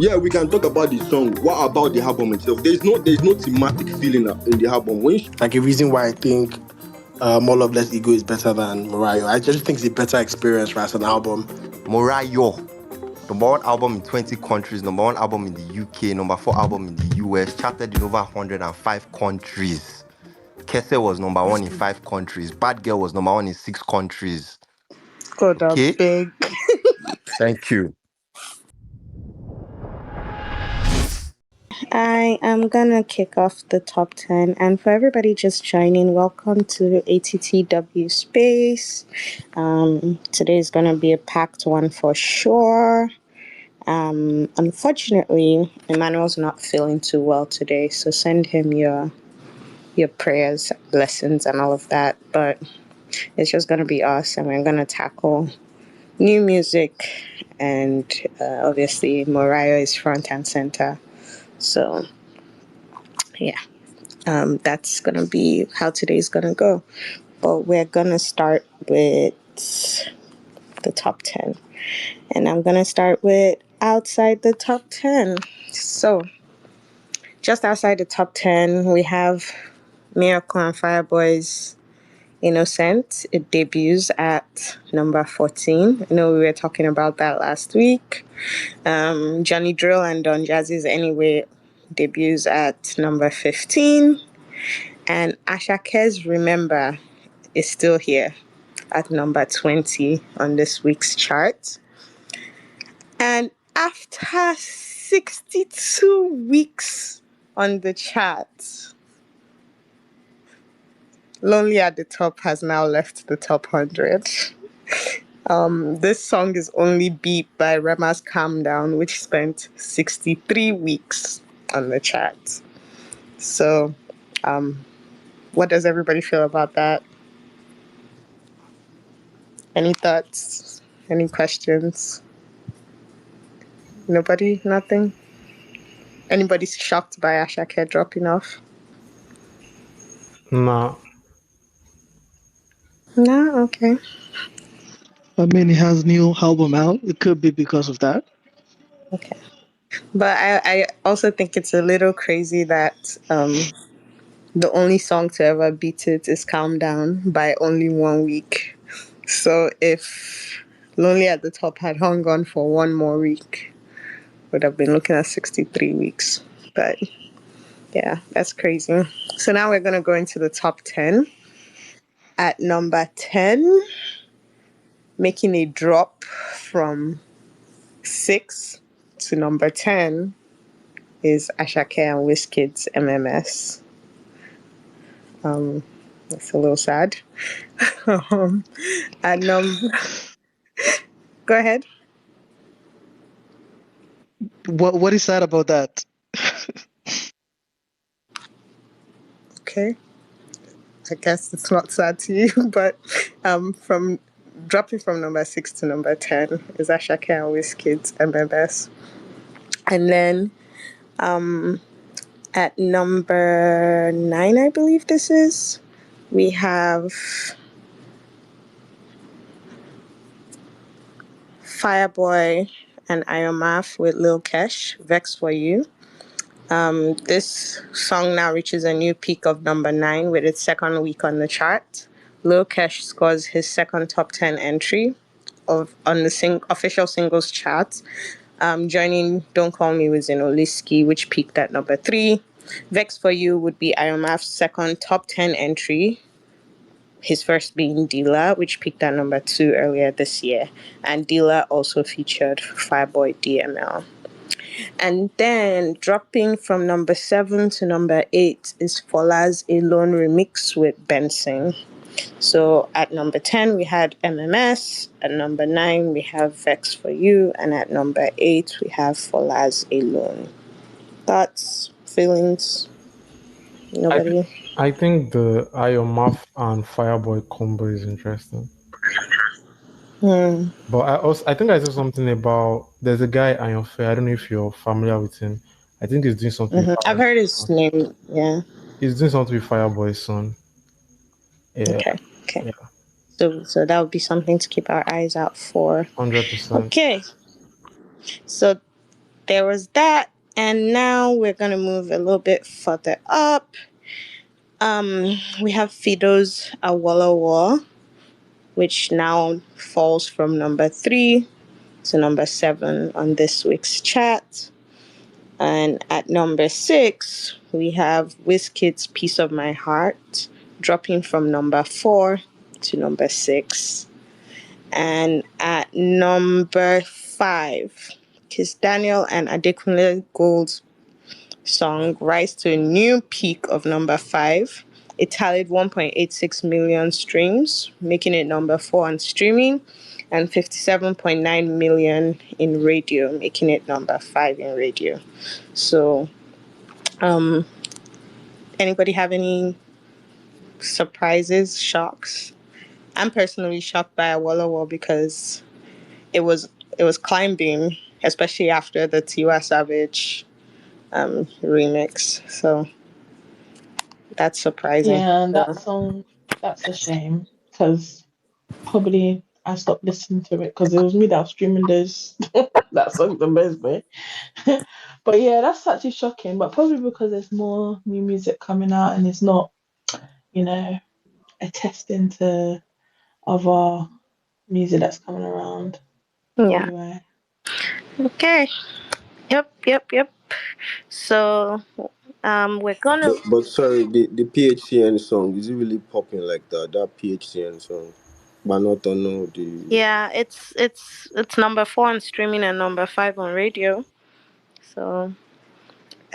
Yeah, we can talk about the song. What about the album itself? There's no thematic feeling in the album. Like a reason why I think More Love Less Ego is better than Morayo. I just think it's a better experience as an album. Morayo, #1 album in 20 countries, #1 album in the UK, #4 album in the US, charted in over 105 countries. Kese was #1 in 5 countries. Bad Girl was #1 in 6 countries. God, Okay? big. Thank you. I am gonna kick off the top 10, and for everybody just joining, welcome to ATTW Space. Today is gonna be a packed one for sure. Unfortunately, Emmanuel's not feeling too well today, so send him your prayers, blessings, and all of that. But it's just gonna be us, and we're gonna tackle new music, and obviously Morayo is front and center. So yeah, that's gonna be how today's gonna go. But we're gonna start with the top 10, and I'm gonna start with outside the top 10. So just outside the top 10, we have Miracle and Fireboy's Innocent. It debuts at number 14. I know we were talking about that last week. Johnny Drill and Don Jazzy's Anyway debuts at number 15. And Asake's Remember is still here at number 20 on this week's chart. And after 62 weeks on the chart, Lonely at the Top has now left the top 100. This song is only beat by Rema's Calm Down, which spent 63 weeks on the chart. So, what does everybody feel about that? Any thoughts? Any questions? Nobody? Nothing? Anybody shocked by Asake dropping off? No. No? Okay. I mean, he has new album out. It could be because of that. Okay. But I also think it's a little crazy that the only song to ever beat it is Calm Down by only 1 week. So if Lonely at the Top had hung on for one more week, would have been looking at 63 weeks. But yeah, that's crazy. So now we're going to go into the top 10. At number 10, making a drop from 6 to number 10 is Asake and Wizkid's MMS. That's a little sad. And go ahead. What is sad about that? Okay. I guess it's not sad to you, but from dropping from number 6 to number 10 is Asake and Wizkid's MMS. And then at number 9, I believe this is, we have Fireboy and Iomaf with Lil Kesh, Vex For You. This song now reaches a new peak of number 9 with its second week on the chart. Lil Kesh scores his second top 10 entry on the official singles chart, joining Don't Call Me with Zinoliski, which peaked at number 3. Vex For You would be Iomaf's second top 10 entry, his first being Dila, which peaked at number 2 earlier this year. And Dila also featured Fireboy DML. And then dropping from number 7 to number 8 is Fola's Alone remix with Benson. So at number 10 we had MMS, at number 9 we have Vex For You, and at number 8 we have Fola's Alone. Thoughts, feelings? Nobody? I think the Iomaf and Fireboy combo is interesting. But I think I saw something about, there's a guy Ion Fair. I don't know if you're familiar with him. I think he's doing something. I've heard his name. Yeah. He's doing something with Fireboy's son. Yeah. Okay. Yeah. So that would be something to keep our eyes out for. 100%. Okay. So there was that. And now we're going to move a little bit further up. We have Fido's Awala War, which now falls from number 3 to number 7 on this week's chart. And at number 6, we have Wizkid's Piece of My Heart, dropping from number 4 to number 6. And at number 5, Kiss Daniel and Adekunle Gold's song rise to a new peak of number 5. It tallied 1.86 million streams, making it number 4 on streaming, and 57.9 million in radio, making it number 5 in radio. So, anybody have any surprises, shocks? I'm personally shocked by Awala War because it was climbing, especially after the Tiwa Savage remix. So that's surprising. Yeah, and that song, that's a shame because probably I stopped listening to it because it was me that was streaming those that song the most way. But yeah, that's actually shocking. But probably because there's more new music coming out and it's not, you know, attesting to other music that's coming around. Yeah. Anyway. Okay. Yep. So, we're gonna. But sorry, the PHCN song, is it really popping like that? That PHCN song. But not on no the Yeah, it's number 4 on streaming and number 5 on radio. So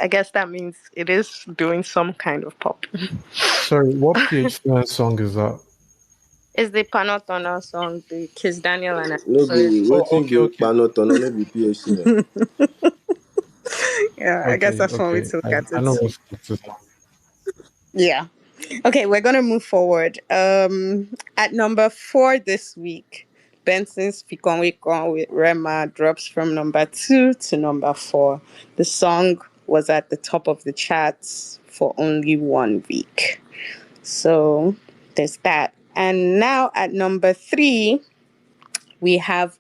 I guess that means it is doing some kind of pop. Sorry, what PHCN song is that? It's the Panotona song, the Kiss Daniel and no be Oh, waiting okay, be okay. but not on no be PHCN. Yeah, I guess Okay, that's one way okay. to look at I know it. what it is now. Yeah. Okay, we're gonna move forward. At number 4 this week, Benson's Fikon Wikon with Rema drops from number 2 to number 4. The song was at the top of the charts for only 1 week. So there's that. And now at number 3, we have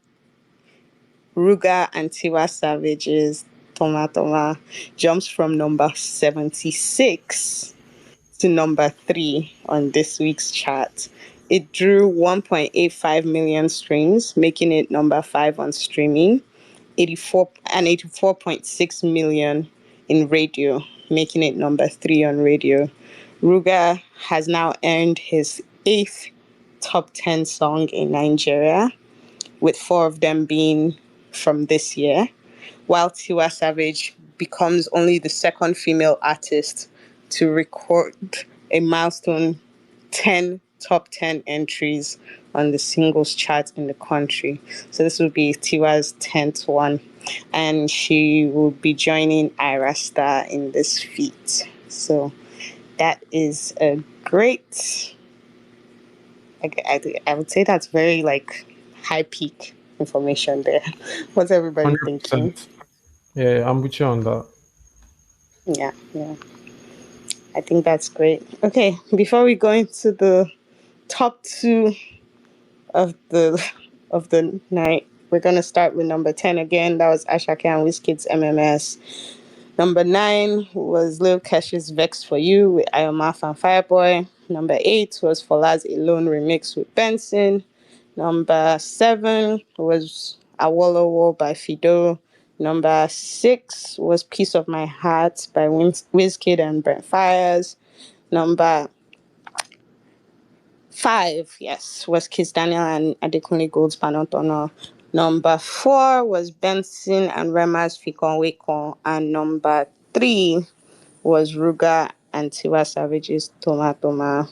Ruga and Tiwa Savage's Toma Toma jumps from number 76 to number 3 on this week's chart. It drew 1.85 million streams, making it number 5 on streaming, 84.6 million in radio, making it number 3 on radio. Ruga has now earned his 8th top 10 song in Nigeria, with 4 of them being from this year, while Tiwa Savage becomes only the second female artist to record a milestone 10 top 10 entries on the singles chart in the country. So this will be Tiwa's 10th one, and she will be joining Ira Star in this feat. So that is a great, I would say that's very like high peak information there. What's everybody thinking? 100%. Yeah, I'm with you on that. Yeah. I think that's great. Okay, before we go into the top 2 of the night, we're gonna start with number 10 again. That was Asake and Wizkid's MMS. Number 9 was Lil Kesh's Vex for You with Ayomaf and Fireboy. Number 8 was Fola's Alone remix with Benson. Number 7 was Awolo War by Fido. Number 6 was Piece of My Heart by Wizkid and Brent Fires. Number 5, yes, was Kiss Daniel and Adekunle Gold's Panotono. Number 4 was Benson and Rema's Fikon Wekon. And number 3 was Ruga and Tiwa Savage's Toma Toma.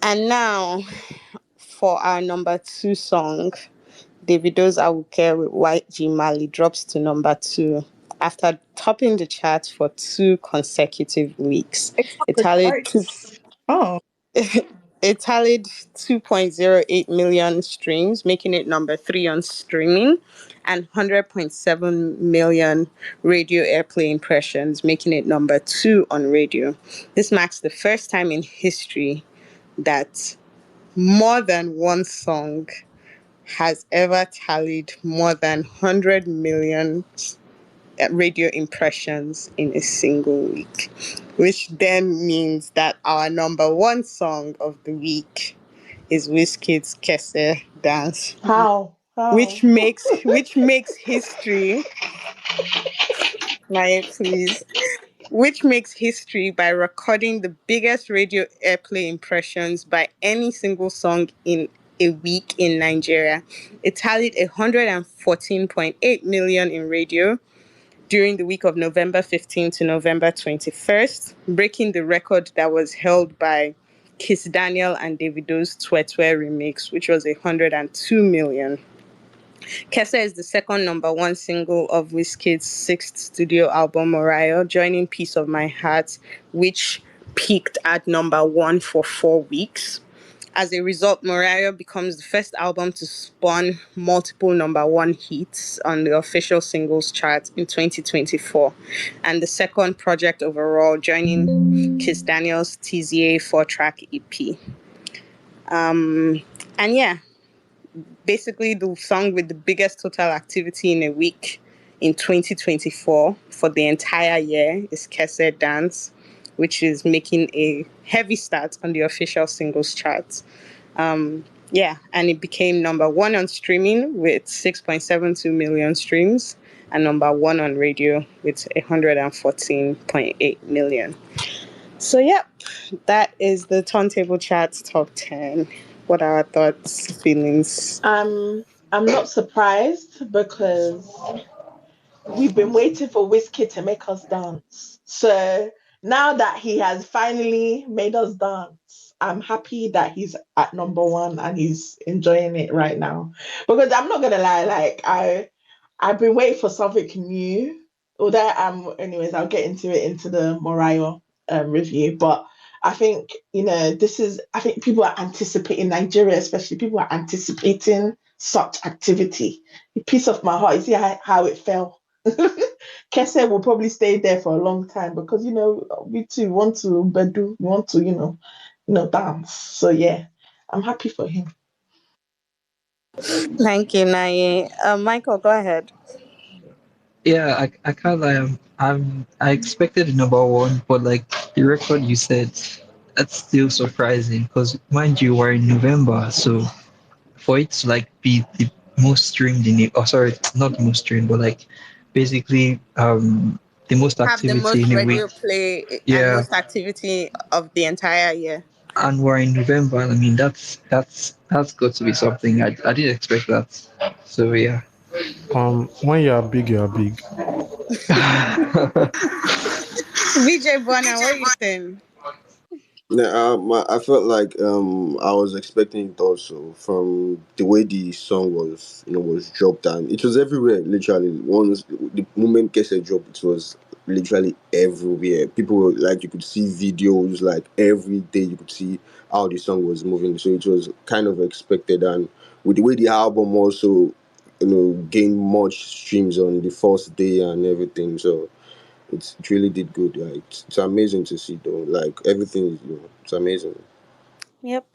And now for our number 2 song, Davido's I Will Care with YG Mali drops to number 2 after topping the charts for 2 consecutive weeks. It tallied Oh. It tallied 2.08 million streams, making it number 3 on streaming, and 100.7 million radio airplay impressions, making it number 2 on radio. This marks the first time in history that more than one song has ever tallied more than 100 million radio impressions in a single week, which then means that our number one song of the week is Wizkid's Kese Dance, How? How? which makes history. Naya, please. Which makes history by recording the biggest radio airplay impressions by any single song in a week in Nigeria. It tallied 114.8 million in radio during the week of November 15th to November 21st, breaking the record that was held by Kiss Daniel and Davido's Twetwe remix, which was 102 million. Kesa is the second number one single of Wizkid's sixth studio album, Morayo, joining Piece of My Heart, which peaked at number one for 4 weeks. As a result, Morayo becomes the first album to spawn multiple number one hits on the official singles chart in 2024, and the second project overall, joining Kiss Daniel's TZA 4-track EP. And yeah, basically the song with the biggest total activity in a week in 2024 for the entire year is Kese Dance, which is making a heavy start on the official singles chart. Yeah, and it became number one on streaming with 6.72 million streams and number one on radio with 114.8 million. So, yep, that is the Turntable Charts top 10. What are our thoughts, feelings? I'm not surprised because we've been waiting for Wizkid to make us dance. So now that he has finally made us dance, I'm happy that he's at number one and he's enjoying it right now. Because I'm not gonna lie, like I've been waiting for something new. Although anyways, I'll get into it into the Morayo review. But I think, I think people are anticipating Nigeria, especially people are anticipating such activity. Piece of my heart, you see how it fell. Kese will probably stay there for a long time because we too want to gbedu, we want to dance. So yeah, I'm happy for him. Thank you, Naye. Michael, go ahead. Yeah, I can't lie. I expected the number one, but like the record you said, that's still surprising because mind you, we're in November, so for it to like be the most streamed in it, oh sorry, not the most streamed, but like basically the most Have the activity most in a week. radio play and Yeah, most activity of the entire year. and we're in November. I mean, that's got to be something. I didn't expect that. So yeah. When you are big, you are big. VJ Bonner, what do you think? Yeah, I felt like I was expecting it also from the way the song was was dropped, and it was everywhere literally. Once the moment Kese dropped, it was literally everywhere. People were like, you could see videos like every day. You could see how the song was moving, so it was kind of expected. And with the way the album also gained much streams on the first day and everything, so it really did good. Like it's amazing to see though. Like everything is it's amazing. Yep.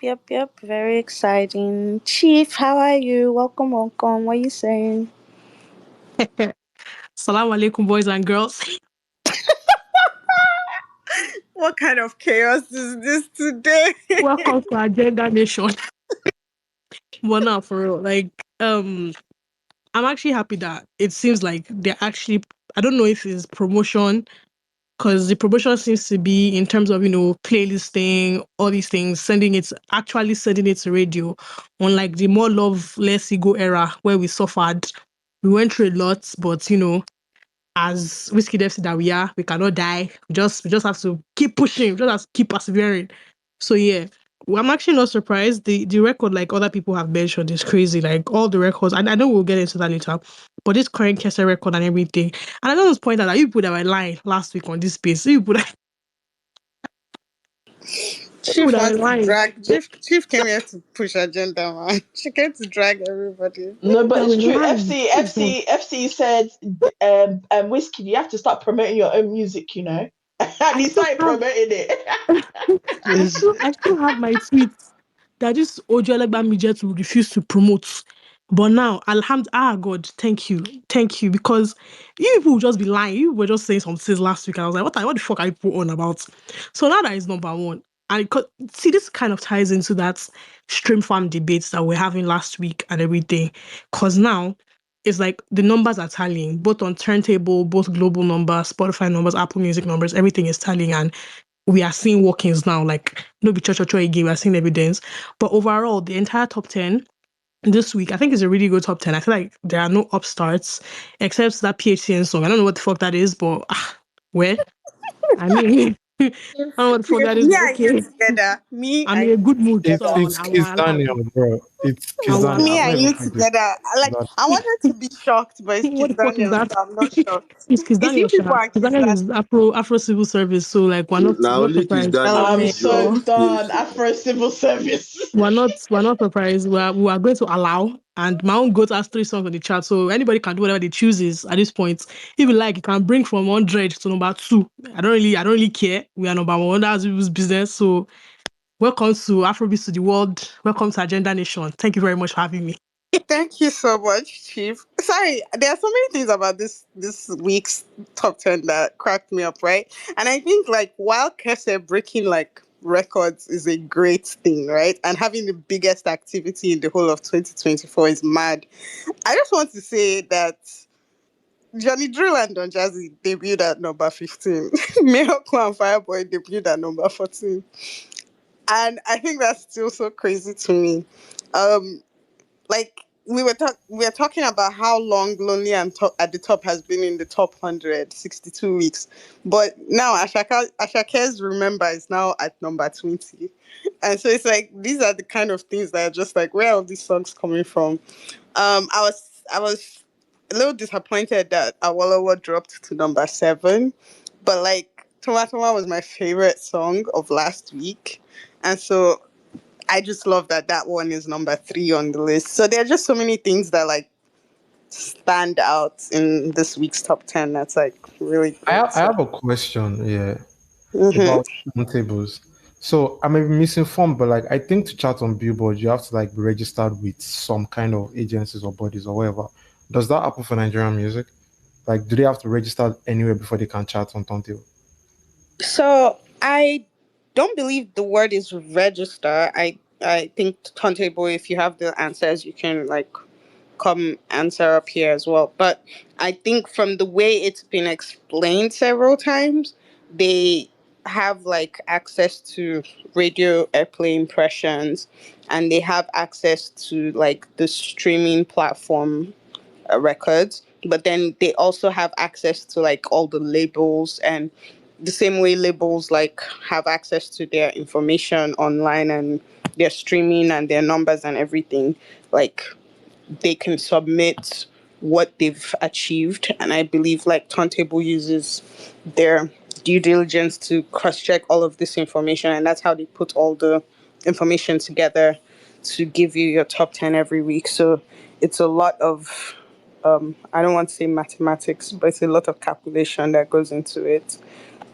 Very exciting. Chief, how are you? Welcome. What are you saying? Salam alaikum, boys and girls. What kind of chaos is this today? Welcome to Agenda Nation. But now, for real, like, I'm actually happy that it seems like they're actually. I don't know if it's promotion because the promotion seems to be in terms of playlisting, all these things, actually sending it to radio. Unlike the more love, less ego era where we suffered, we went through a lot, but as Whiskey Dev said that we cannot die. We just have to keep pushing. We just have to keep persevering. So yeah, I'm actually not surprised. The record, like other people have mentioned, is crazy. Like all the records, and I know we'll get into that later. But this current Kessel record and everything, and I just point out that you people that were lying last week on this space, you people Chief that were wants to lying, drag. Chief came here to push agenda, man. She came to drag everybody. No, but that were it's true. lying. FC Oh God. FC FC said, Whiskey, you have to start promoting your own music, and I he still started have promoting it. Is I still have my tweets that this Ojo Alagbami jet will refuse to promote. But now, God, thank you, because you people will just be lying. You were just saying some things last week, and I was like, what the fuck are you put on about? So now that is number one, and see, this kind of ties into that stream farm debates that we're having last week and everything, because now it's like the numbers are tallying, both on turntable, both global numbers, Spotify numbers, Apple Music numbers, everything is tallying, and we are seeing workings now. Like no be church again, we are seeing evidence. But overall, the entire top 10 this week, I think is a really good top 10. I feel like there are no upstarts except that PHCN song. I don't know what the fuck that is, but where? I mean, I don't know what the fuck that is, Me but and you okay. together. Me I'm in and a you good mood, It's so together. it's I Kiss will allow Daniel, it. bro. It's I Kiss will Daniel. allow I've Me not and even you heard this. together. Like That I wanted to be shocked, but it's what Kiss the fuck is Daniel, that? so I'm not shocked. It's Kiss It's you Daniel, people Sha. and Kiss Kiss Daniel Daniel. is Afro civil service, so like Now we're not only Kiss surprised. Daniel I'm fit join so LMAO. done. PHC. Afro civil service. We're not surprised. We are going to allow. And my own goat has 3 songs on the chart, so anybody can do whatever they chooses at this point. If you like, you can bring from 100 to number 2. I don't really care. We are number 1. That's people's business. So welcome to Afrobeats to the world. Welcome to Agenda Nation. Thank you very much for having me. Thank you so much, Chief. Sorry, there are so many things about this week's top 10 that cracked me up, right? And I think like while Kese breaking like records is a great thing, right? And having the biggest activity in the whole of 2024 is mad. I just want to say that Johnny Drill and Don Jazzy debuted at number 15. Miracle and Fireboy debuted at number 14. And I think that's still so crazy to me. Um, like we were talking about how long Lonely and at the Top has been in the top 100, 62 weeks. But now Ashake's Remember is now at number 20. And so it's like these are the kind of things that are just like where are these songs coming from? I was a little disappointed that Awolowo dropped to number 7, but like Toma Toma was my favorite song of last week, and so I just love that that one is number 3 on the list. So there are just so many things that like stand out in this week's top 10. That's like really great. I So, have a question, yeah, hmm about turntables. So I may be misinformed, but like I think to chart on Billboard, you have to like be registered with some kind of agencies or bodies or whatever. Does that happen for Nigerian music? Like, do they have to register anywhere before they can chart on turntable? so I don't believe the word is register. I think Turntable, if you have the answers, you can like come answer up here as well. But I think from the way it's been explained several times, they have like access to radio airplay impressions, and they have access to like the streaming platform records, but then they also have access to like all the labels, and the same way labels like have access to their information online and their streaming and their numbers and everything, like they can submit what they've achieved. And I believe like Turntable uses their due diligence to cross-check all of this information, and that's how they put all the information together to give you your top 10 every week. So it's a lot of I don't want to say mathematics, but it's a lot of calculation that goes into it.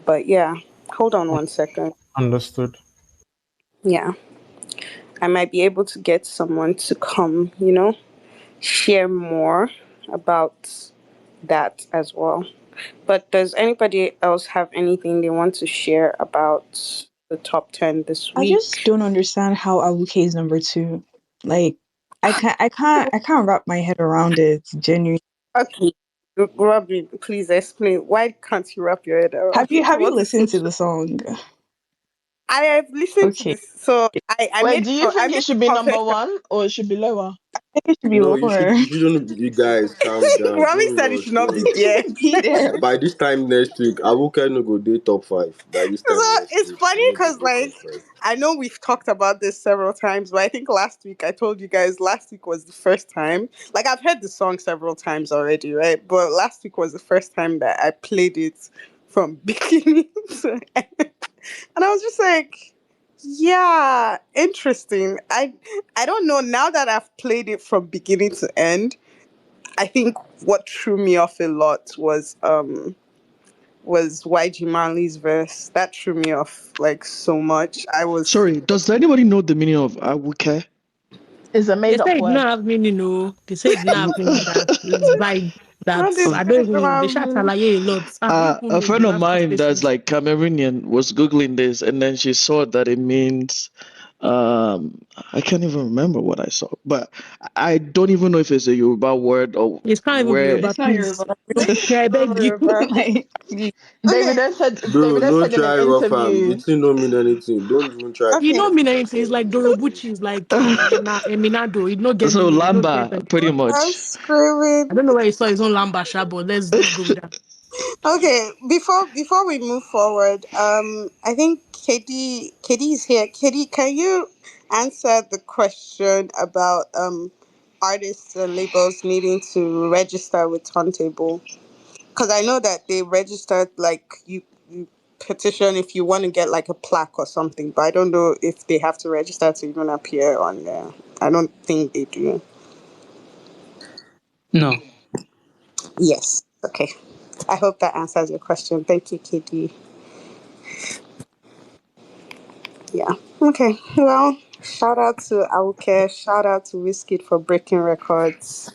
But yeah, hold on one second. Understood. Yeah, I might be able to get someone to come, share more about that as well. But does anybody else have anything they want to share about the top 10 this I just week? don't understand how Abuke is number 2. Like, I can't wrap my head around it. Genuinely. Okay, Robin, please explain. Why can't you wrap your head around Have you what is so listened to true? the song? I have listened to Okay, this, so I Wait, made do you I think made it a should be number confession. 1 or it should be lower? I think it should be No, lower. you shouldn't. You guys, calm down. Robin Don't said it rush. should not Don't be rush. there. Be there. By this time next week, Abuka no go day top 5. By this So time next it's week, funny you no go because day top like 5. I know we've talked about this several times, but I think last week I told you guys last week was the first time. Like I've heard the song several times already, right? But last week was the first time that I played it from beginning to end. And I was just like, yeah, interesting. I don't know. Now that I've played it from beginning to end, I think what threw me off a lot was YG Marley's verse. That threw me off like so much. I was Sorry, does anybody know the meaning of awuke? It's a They made say up it did not word. have meaning, no. They say it did not have meaning that it's vibe What that is I don't it even know. They shout about? alaye a lot. I don't even A know. friend You of have to mine say that's something. like Cameroonian was googling this, and then she saw that it means I can't even remember what I saw, but I don't even know if it's a Yoruba word or It can't even be where. Yoruba, It's not please. Yoruba. Yeah, I It's beg not you. Yoruba. Like, please. Okay, Bro, Davido no said in an try rough am. The interview. thing don't mean anything. Don't even try. You okay. don't mean anything. It's like Dorobuchi. It's like Eminado. It don't get So meaning. It don't get Lamba, pretty anything. I'm much. I screaming. don't know where he saw his own lambasha, but let's go with that. Okay, before we move forward, I think Katie is here. Katie, can you answer the question about artists and labels needing to register with Turntable? Because I know that they registered, like you petition if you want to get like a plaque or something, but I don't know if they have to register to even appear on there. I don't think they do. No. Yes. Okay. I hope that answers your question. Thank you, Katie. Yeah. Okay. Well, shout out to Auke. Shout out to Wizkid for breaking records.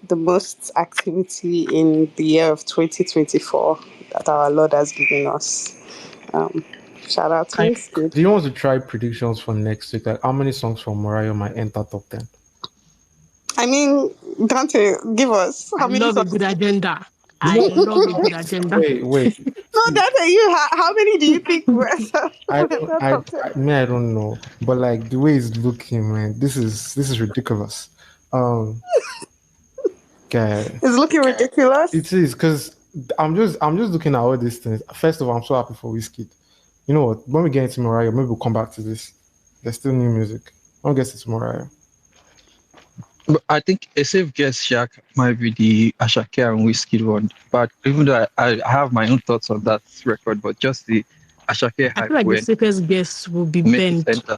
The most activity in the year of 2024 that our Lord has given us. Um, Shout out to Wizkid. Do you want to try predictions for next week? Like how many songs from Morayo might enter top 10? I mean, Dante, give us I how many love a songs? good agenda. No, I love a good agenda. wait. No, See, Dante, how many do you think were I don't, that top 10? I don't know, but like the way it's looking, man, this is ridiculous. Um, guy, It's looking ridiculous. it is because I'm just looking at all these things. First of all, I'm so happy for Whiskey. You know what? When we get into Mariah, maybe we'll come back to this. There's still new music. I'll get into Mariah. But I think a safe guess, Shaq, might be the Asake and Wizkid one. But even though I have my own thoughts on that record, but just the Asake I hype feel like the when safest guess will be make it bent. enter.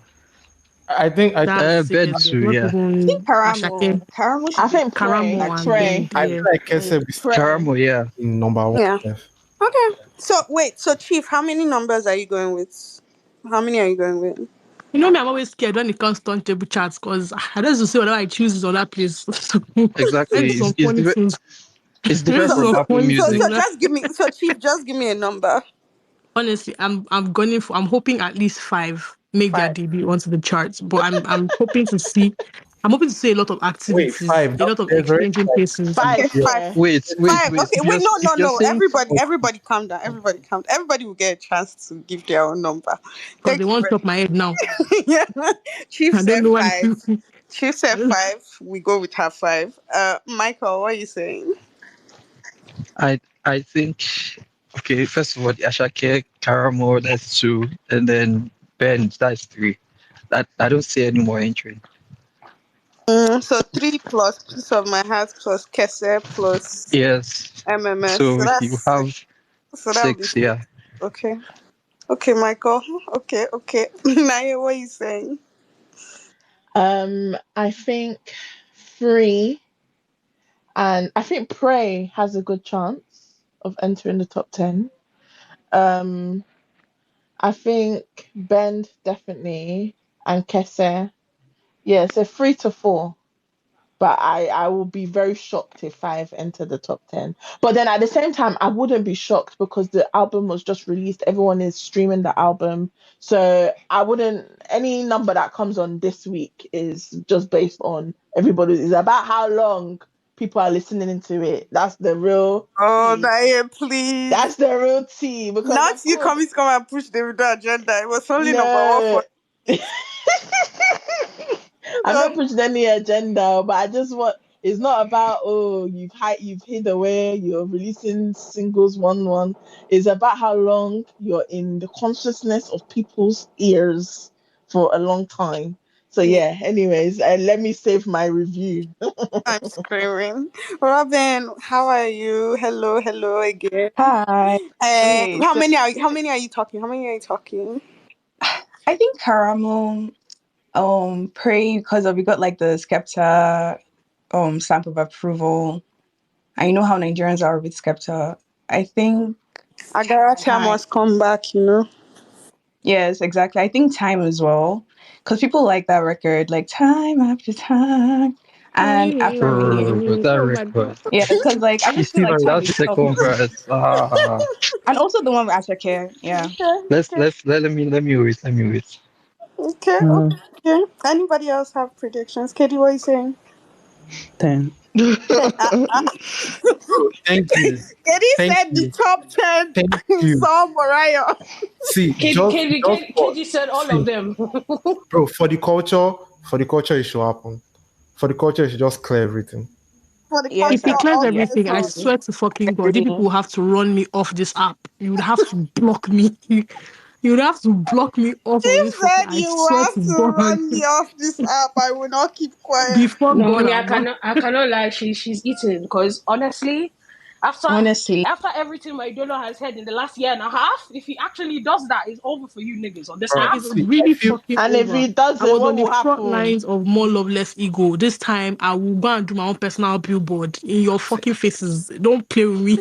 I That's the Ben safest guess. too, Not yeah. I think even Karamo. Ashake, Karamo I should be think Karamo and pray. Bend. I Yeah. feel like Kese we still Pray. Karamo, yeah. in number one. Yeah. Def. Okay. So wait, so Chief, how many numbers are you going with? How many are you going with? You know me, I'm always scared when it comes to table charts because I don't know whatever I choose is on that place. So I Exactly. do some funny things. It's I do different So from some Apple funny Music. things. just give me Chief, just give me a number. Honestly, I'm going for. I'm hoping at least five make their 5. debut onto the charts. But I'm hoping to see. I'm hoping to see a lot of Wait, activities, five. a lot of There's already exchanging like places. Okay, 5, yeah. five. yeah. Wait, Five. wait. Okay, wait, no, If no, you're no. saying Everybody calm down. Everybody calm down. Everybody will get a chance to give their own number. Because they Thank you won't very top my head now. yeah. Chief I don't said know why. five. Chief said I don't, five. We go with her five. Michael, what are you saying? I think okay, first of all, the Ashake, Karamo, that's 2, and then Ben, that's 3. That I don't see any more entering. So three plus piece of my heart plus Kese plus Yes. MMS. So So that's you six. have So that would be 6, six. yeah. Okay. Okay, Michael. Okay, okay. Naya, what are you saying? I think 3, and I think Pray has a good chance of entering the top 10. Um, I think Bend definitely, and Kese. Yeah, so 3 to 4. But I will be very shocked if 5 enter the top 10. But then at the same time, I wouldn't be shocked because the album was just released. Everyone is streaming the album. So I wouldn't, any number that comes on this week is just based on everybody. It's about how long people are listening into it. That's the real Oh, tea. Naya, please. That's the real tea. Because, Not of you course, coming to come and push the video agenda. It was only number one no. for it. I'm not pushing any agenda, but I just want it's not about oh you've hid away, you're releasing singles one. It's about how long you're in the consciousness of people's ears for a long time. So Yeah, yeah, anyways, let me save my review. I'm screaming. Robin, how are you? Hello, hello again. Hi. Okay, so How many are you talking? How many are you talking? I think Karamo, pray because of we got like the Skepta stamp of approval. I know how Nigerians are with Skepta. I think Agaracha time. must come back, you know. Yes, exactly. I think time as well. because people like that record, like time after time and after me. Bro, that Oh my record. god. Yeah, because like I You just feel see, like man, time that's the itself, second verse. and also the one with Asake. Yeah. Okay, okay, Let me wait. okay, Mm, okay. Anybody else have predictions? Katie, what are you saying? 10. Bro, thank you. Katie Thank said the you. top 10 Thank you. saw Morayo. See, just for KG said all of see, them. bro, for the culture it should happen. For the culture, it should just clear everything. For the Yes, If he culture clears of yes, everything, I Echo. agree. swear to fucking God, you people Agree. will have to run me off this app. You would have to block me. You would have to block me off of She this fucking. said I you swear have to to God, run me off this app. I will not keep quiet. before No, God, me, I'll not. I cannot lie. She's eating because honestly, after Honestly, after everything my donor has had in the last year and a half, if he actually does that, it's over for you niggas on this Bro, Like app. it's see, I really feel fucking And if over. he does I it, was what on the will front happen? lines of more love, less ego. This time I will go and do my own personal billboard in your fucking faces. Don't play with me.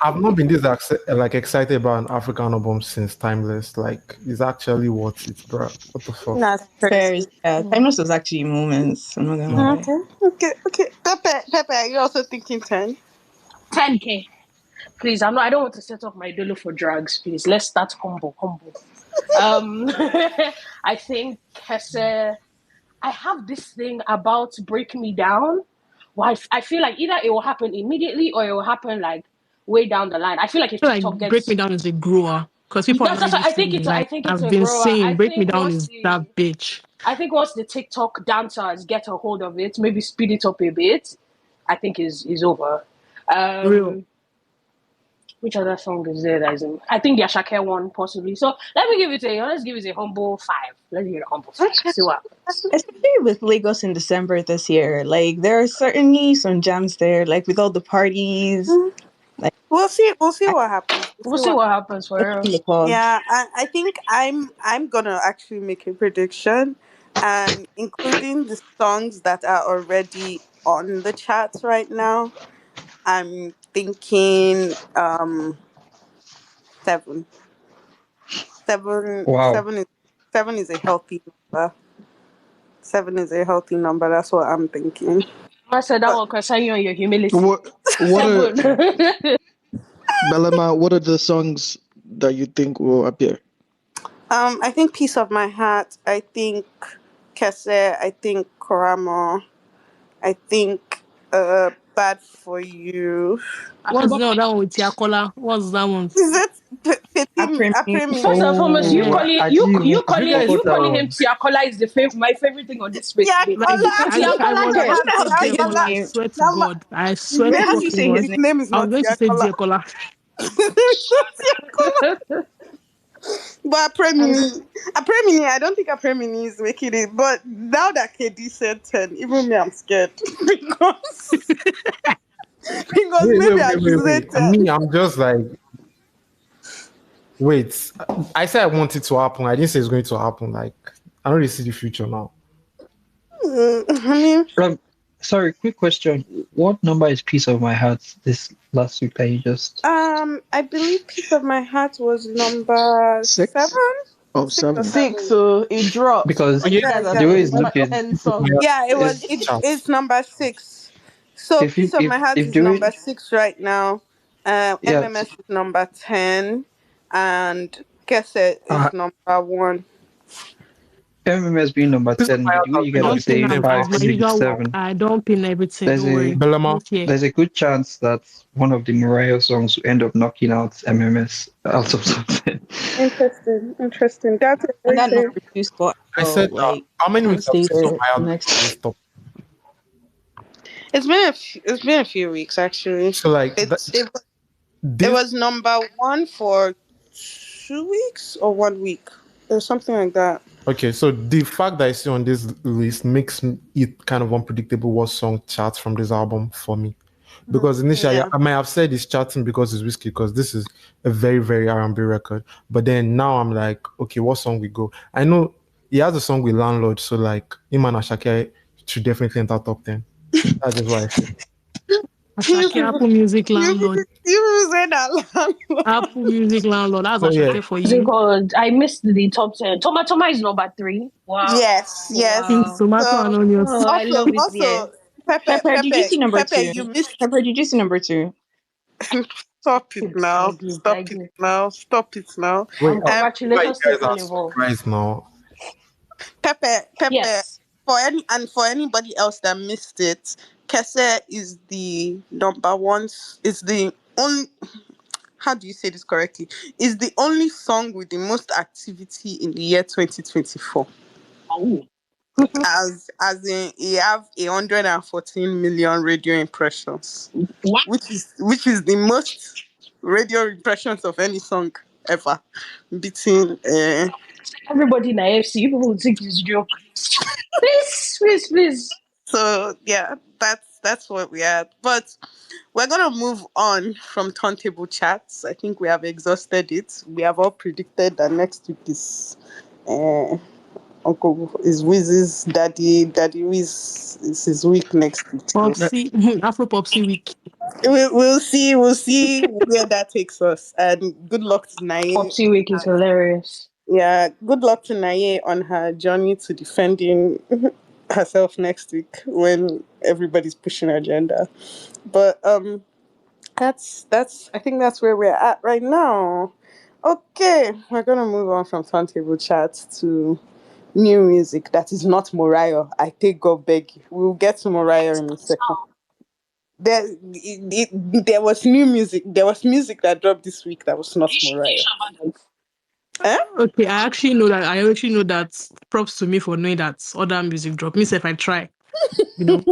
I've not been this like excited about an African album since Timeless. Like, it's actually worth it, bro. What the fuck? That's fair. crazy. Yeah, timeless was actually moments. I'm not gonna Mm. lie. Okay, okay, okay. Pepe, are you also thinking 10? 10K. Please, I don't want to set up my dolo for drugs. Please, let's start humble. Um, I think Kese. I have this thing about break me down. Why I feel like either it will happen immediately or it will happen like way down the line. I feel like if I feel like TikTok Break Me gets Down is a grower because people are that's not that's even what saying it. I Like think it's I've a been grower. saying, Break Me Down is that bitch. I think once the TikTok dancers get a hold of it, maybe speed it up a bit, I think is over. Real. Um which other song is there that is in, I think the Asake one possibly. So let's give it a humble five. Let's give it a humble five. Okay. See what happens. Especially with Lagos in December this year. Like there are certainly some gems there, like with all the parties. Mm, Like We'll see. We'll see I what happens. We'll We'll see see what. what happens for it's real. in the club. Yeah, I think I'm gonna actually make a prediction, and including the songs that are already on the charts right now. I'm thinking seven. Seven Wow. seven is seven is a healthy number. Seven is a healthy number. That's what I'm thinking. I said that But one concern you and your humility. What are Seven. Belema? What are the songs that you think will appear? I think Piece of My Heart. I think Kese. I think Koramo. I think Bad for You. I What's forgot. the other one with Tiakola? What's that one? Is it Petimi? Apremi. First and foremost, Apremi. Oh, Yeah. I didn't even you put that calling him one. Tiakola is my favorite thing on this space Yeah, today. Like Kola. I Tiakola was Wait, Jaha. about how to the say hell do you say his Diakola. I name? swear to Nama. God. I His swear name, to Wait, how do you fucking say his God. name? his name is I was not going to say Tiakola. Diakola. His name is not Tiakola. But And Apremini, I don't think Apremini is making it. But now that KD said 10, even me, I'm scared. Because Wait, wait, maybe I wait, wait, should say wait. 10. Me, I'm just like, wait. I said I want it to happen. I didn't say it's going to happen. Like, I don't really see the future now. I mean, Um, sorry, quick question. What number is Piece of My Heart this last week that you just I believe Piece of My Heart was number Six? Oh, 6 or seven. 6, 7. so it dropped. because And you Okay, Yeah, guys are the yeah. way saying it's it's my looking, 10 people song. may Yeah, if it's number 6. So if you Piece of My Heart if is the number way 6 right now. yeah MMS is number 10 and Kese uh, is number 1. MMS being number this of 10, my with house the way has you I been guys on are don't pin saying the them for as five, my six, usual work. seven, I don't pin everything. there's Don't a worry. Belema. This year. there's a good chance that one of the Morayo songs will end up knocking out MMS out of something. Interesting. That's a And very that fair. number two spot. I So said, like how many can't weeks have stay this of there my house been next. on this top? It's been a few weeks actually. So, like, It's it, it this, was number 1 for 2 weeks or 1 week. Or something like that. okay, so the fact that I see on this list makes it kind of unpredictable what song charts from this album for me. Because initially Yeah. I might have said it's charting because it's whiskey, because this is a very, very R&B record. But then now I'm like, okay, what song we go? I know he has a song with Landlord, so like him and Asake should definitely enter top 10. That's just what I feel. You Asake, people, Apple Music you landlord. people say that. Apple Music landlord. That's So yeah, Asake for What's it you. called? I missed the top 10. Toma is number three. Wow. Yes, yes. Wow. Tomato and So onions. Oh, I also, love it also, here. Pepper, did you see number Pepe, two? you missed. Pepper, did you see number two? Stop it I now. did. I Stop it did. now. Stop it now. wait. Um, Why you Congratulations to guys are Carnival. surprised now? Pepe, Yes. for anybody else that missed it, Kese is the number one. Is the only. How do you say this correctly? Is the only song with the most activity in the year 2024. Oh. As in, he have 114 million radio impressions, What? which is the most radio impressions of any song ever, beating. Everybody in IFC, you people will think it's joke. Please, please, please. So yeah, that's what we had. But we're gonna move on from turntable chats. I think we have exhausted it. We have all predicted that next week is uh, Uncle is Wiz's daddy Wiz is his week next week. Uh, Popsy, Afro Popsy week. We'll see where that takes us. And good luck to Naye. Popsy Week is hilarious. Yeah, good luck to Naye on her journey to defending herself next week when everybody's pushing her agenda. But that's I think that's where we're at right now. Okay, we're gonna move on from turntable chat to new music that is not Morayo. I take God beg you. We'll get to Morayo in a second. There was new music. There was music that dropped this week that was not Morayo. Eh? Okay, I actually know that. I actually know that. Props to me for knowing that other music drop. Me, if I try, you know,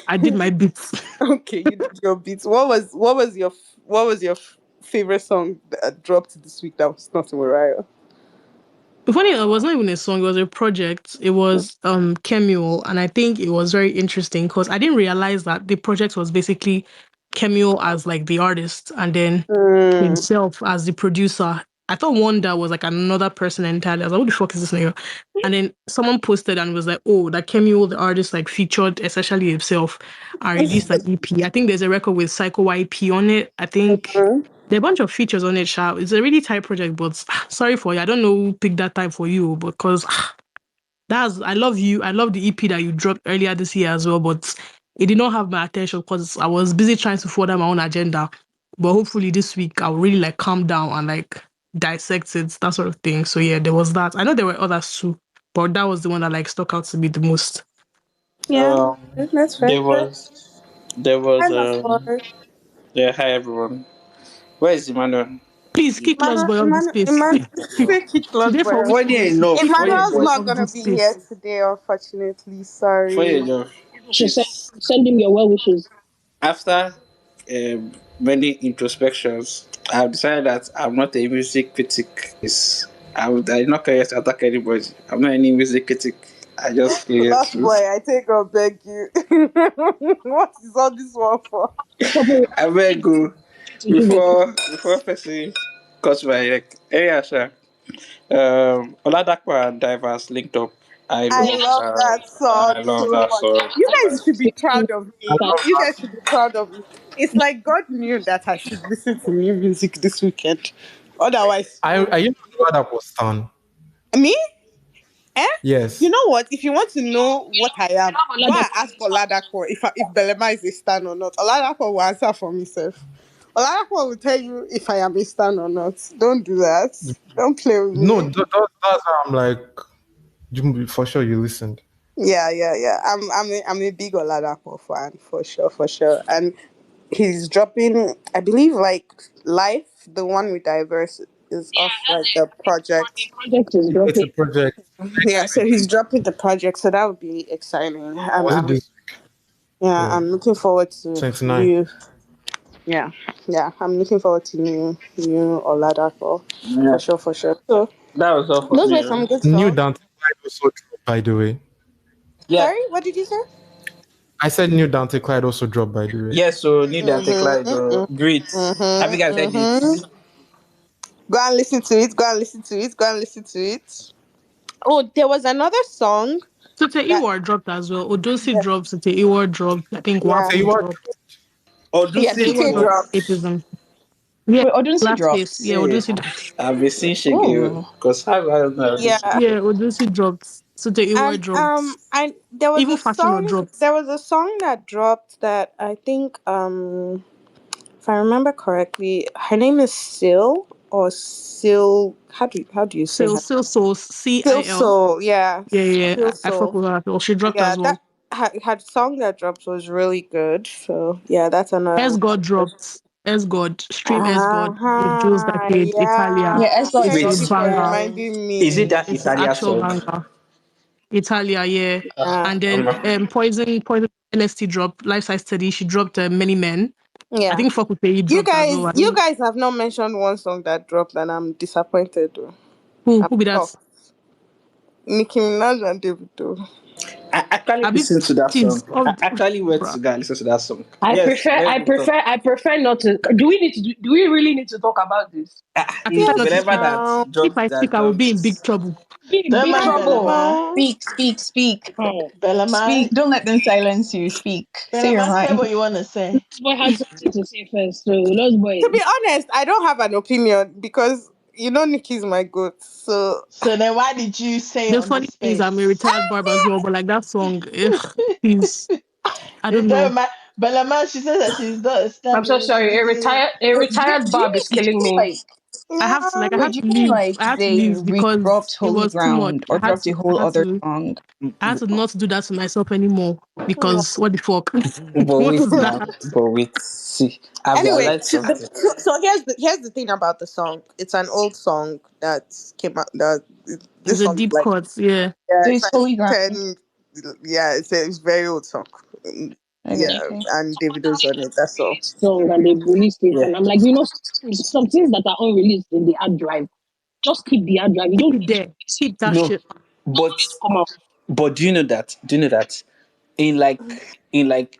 I did my bits. Okay, you did your beats. What was your favorite song that dropped this week that was not Morayo? Funny, it was not even a song, it was a project. It was Kemuel, and I think it was very interesting because I didn't realize that the project was basically Kemuel as like the artist and then Mm. himself as the producer. I thought Wanda was like another person entirely. I was like, what the fuck is this nigga? And then someone posted and was like, oh, that Kemuel, the artist, like featured essentially himself and released an EP. I think there's a record with Psycho YP on it. I think Mhm. there are a bunch of features on it, Sha. It's a really tight project, but sorry for you. I don't know who picked that time for you because that's I love you. I love the EP that you dropped earlier this year as well, but it did not have my attention because I was busy trying to further my own agenda. But hopefully this week I'll really like calm down and like dissect it, that sort of thing. So yeah, there was that. I know there were others too, but that was the one that like stuck out to me the most. Yeah, that's fair. There was there Hi, was my boy. yeah, hi everyone. Where is Emmanuel? Please kick Lost Boy off the space. Kick Lost Today Boy. for which Funny enough, funny Emmanuel's enough, not off gonna this be here space. today, unfortunately. funny Sorry. enough. You should It's send him your well wishes. after many introspections, I've decided that I'm not a music critic. I'm not curious to attack anybody. I'm not any music critic. I just curious Lost to. Boy, I take God beg you. What is all this one for? Papa, I better go to do with before person cuts my neck. Hey, Asha. Oladakwa and Divers linked up. I I love love that. that song I love so that much. song. You guys should be Christine proud of I me. Clark. love You that guys should be proud of me. It's like God knew that I should listen to new music this weekend. Otherwise, I used to know that was done. me? Eh? You Yes. know what? If you want to know what I am, You go have and Oladapo ask in chat. Oladako if Belema is a stan or not. Oladako will answer for myself. Oladako will tell you if I am a stan or not. Don't do that. Don't play with No, me. that's how I'm like, for sure you listened. Yeah, yeah, yeah. I'm a big Oladapo fan for sure. And he's dropping, I believe, like Life, the one with Diverse, is Yeah, off like the project. the project is It's dropping. a project Yeah, next so week. he's dropping the project, so that would be exciting. Or was it this? Yeah, Yeah, I'm looking forward to 29. new. Yeah, yeah, I'm looking forward to new Oladapo Yeah, for sure. So that was all for those me. were Right? some good New songs. Dante Clyde also dropped, by the way. Yeah, Sorry, what did you say? I said New Dante Clyde also dropped, by the way. yes. So need that take like Mm-hmm, great. Have you guys heard it? mm-hmm. Go and listen to it. Go and listen to it. Go and listen to it. Oh, there was another song Sute that Iwar dropped as well. Odosi yeah, dropped, Sute Iwar dropped, I think yeah. Say Wapo what? dropped. Yeah, Odusi Flavor CK of dropped. dropped. escapism. Yeah, Wait, Odunsi last dropped. case. Yeah, Hey, Odusi. I've been seeing Shigeo. Oh. Because how do I don't know Odusi? Yeah. Yeah, Odusi dropped. So the Eroy And dropped. I there was Even a Fashion or song dropped. there was a song that dropped that I think if I remember correctly, her name is Sil or Sil. How do you say her? Still Souls. Sil CIL. So yeah, Yeah, yeah, Sil yeah. I fuck So. with her. Well, she dropped Yeah, as that well. had song that dropped was really good. So yeah, that's another S one. God dropped. S God. Stream S God with Jules that kid. Yeah. Italia. Yeah, Escort It's Thank a dropped you Super for banger. Girls. reminding Is it me. that It's an Italia actual song? banger. Italia, yeah. Yeah. And then Poison NST dropped. Life Size Study. She dropped Many Men. I Yeah. think Fuck with Pay You dropped as well. guys I you don't guys have not mentioned one song that dropped and I'm disappointed though. I'm who be that? shocked. Nicki Minaj and Davido. I actually I be listened to that song. please, oh, I actually went bruh. to go and listen to that song. I Yes, prefer, very I good song. prefer, I prefer not to. Do we really need to talk about this? I It's prefer Yes not to whenever speak. that now. If dropped I that speak, I will be in big drums. trouble. Big, Don't big mind I trouble. Belema. know. Speak, speak, speak. Hmm. Speak. Belema. Don't let them silence you. Speak. Say your Belema, say mind. what you want to say. This boy had something to say first, so let's To boy. be honest, I don't have an opinion because you know Nicki's my goat. So So then why did you say it The on the funny thing is, I'm a space? retired barber as well, but like that song, ugh, please, I You don't tell know. my Belema, she said that she's not a I'm so stand-in. sorry. A Wait, retired do you Bob mean is killing me. like I have to yeah. like I wait, had do to you mean leave. like I had to they leave because dropped it Holy was too much. Ground or dropped a I whole had other to song? I had to not do that to myself anymore because what the fuck? But What wait was that? now, but wait. See, I've Anyway, realized something. so here's the thing about the song. It's an old song that came out. That It's this a song is deep like cut, yeah. yeah, So it's it's like Holy Ground. 10. Yeah, it's a very old song. Okay, Yeah, okay. and Davido's on it. That's all. Song and they released it, Yeah, and I'm like, some things that are unreleased in the hard drive. Just keep the hard drive. You Keep don't it need to there. release it. Keep that no, shit. Just but for it to come out. do you know that? Do you know that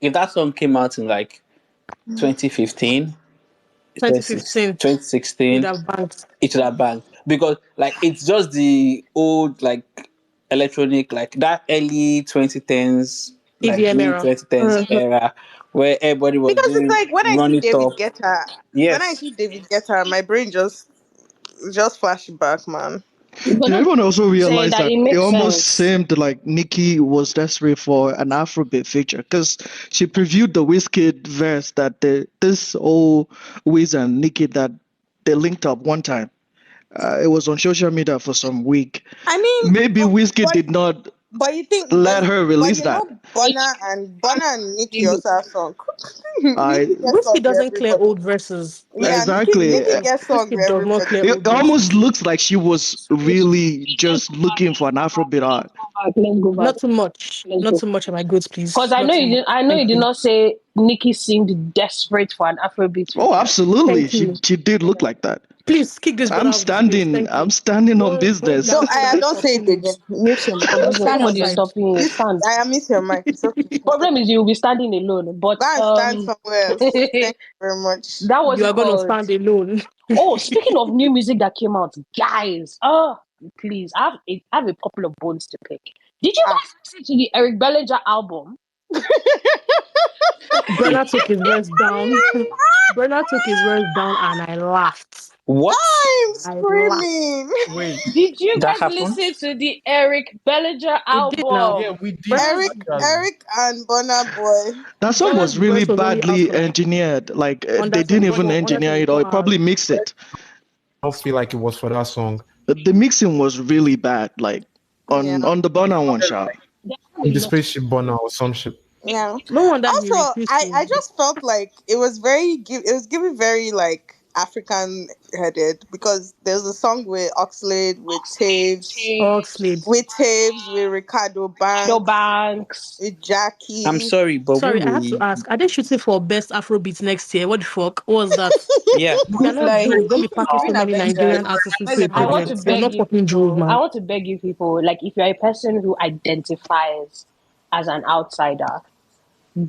if that song came out in like 2015, 2015, you would 2016, have banked. it should have banged because like it's just the old like electronic like that early 2010s like EDM mid era. 2010s Mhm. era where everybody was Because it's doing like when I run see it David up. Guetta, Yes, my brain just flash back, man. But Did that's everyone also saying realize that that it it makes almost sense. seemed like Nicki was desperate for an Afrobeat feature? Because she previewed the Wizkid verse that this old Wiz and Nicki that they linked up one time. It was on social media for some week. I mean, Maybe Wizkid but did not but you think, let her but release you know, that. Burna and Nicki Really. also have song. I Nicki gets Whiskey song with doesn't clear everybody. old verses. Yeah, Let's exactly. be Nicki real. gets song Whiskey with does not everybody. clear It old almost verses. looks like she was really just looking for an Afrobeat art. Let's go back. Not too much. Let's Not go. too much of my goods, Because please. I Not know too you much. did. I know Thank you did you. not say Nikki seemed desperate for an Afrobeat Oh, feature. absolutely. Thank She you. she did look like that. Please kick this brother out of the space. Thank I'm you. standing on Don't business. gas me I out don't for say it again. feelings. Mute your mic. Go It's stand okay. Nobody is outside. stopping you. Stand. I mute your mic. It's okay. Problem is you'll be standing alone. But Go and stand somewhere else. that Thank you very much. was You it are gonna called. stand alone. Oh, speaking of new music that came out, guys. Oh, please. I have a couple of bones to pick. Did you Ah, guys listen to the Eric Bellinger album? Bernard took his verse down. Bernard took his verse down and I laughed. what I'm I laughed. screaming. Wait, Did you that guys happened? listen to the Eric Bellinger We did now. yeah, album? we did Bernard's Eric, actually. Eric, and Bonner Boy. That song Bernard's was really verse was only out badly for like engineered. Like under they didn't even 24 under engineer it, or 24 probably hours. mixed it. I don't feel like it was for that song. The mixing was really bad. Like Yeah, on the Burner one shot. They have In a the lot of spaceship burner or some shit. yeah. No wonder he Also, refused I to. just felt like it was giving very like African headed because there's a song with Oxlade, tapes, with Taves, with Ricardo Shadow Banks, Banks. with I'm Jackie. sorry, but Sorry, when I have to we ask, are they shooting for best Afrobeat next year? What the fuck? What was that? yeah, You cannot Like dream. Don't be packing so during many Nigerian Avengers, artists not into a I everybody want gets to project. You're beg not you fucking Drew, people. I man. want to beg you people. Like, if you're a person who identifies as an outsider,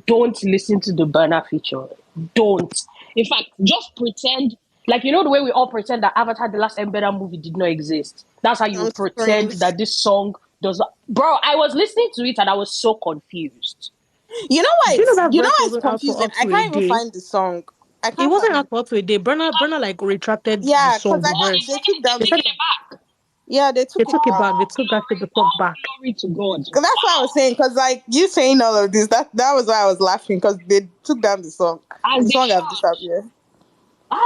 don't listen to the burner feature. Don't. In fact, just pretend. Like, you know the way we all pretend that Avatar: The Last Airbender movie did not exist. That's how you I'm pretend screaming. that this song does not. Bro, I was listening to it and I was so confused. You know why Do you know it's that you know verse why it's wasn't out for confusing? up I to a can't even day? find the song. I It can't wasn't find. out for up to a day. Burna like retracted the Yeah, because song, I the know verse. they took down They the said song. Yeah, they they took it took it down. back. They took the fuck back. Glory to God. 'Cause that's what I was saying. Because like you saying all of this, that was why I was laughing. Because they took down the song. As The they song have should. disappeared.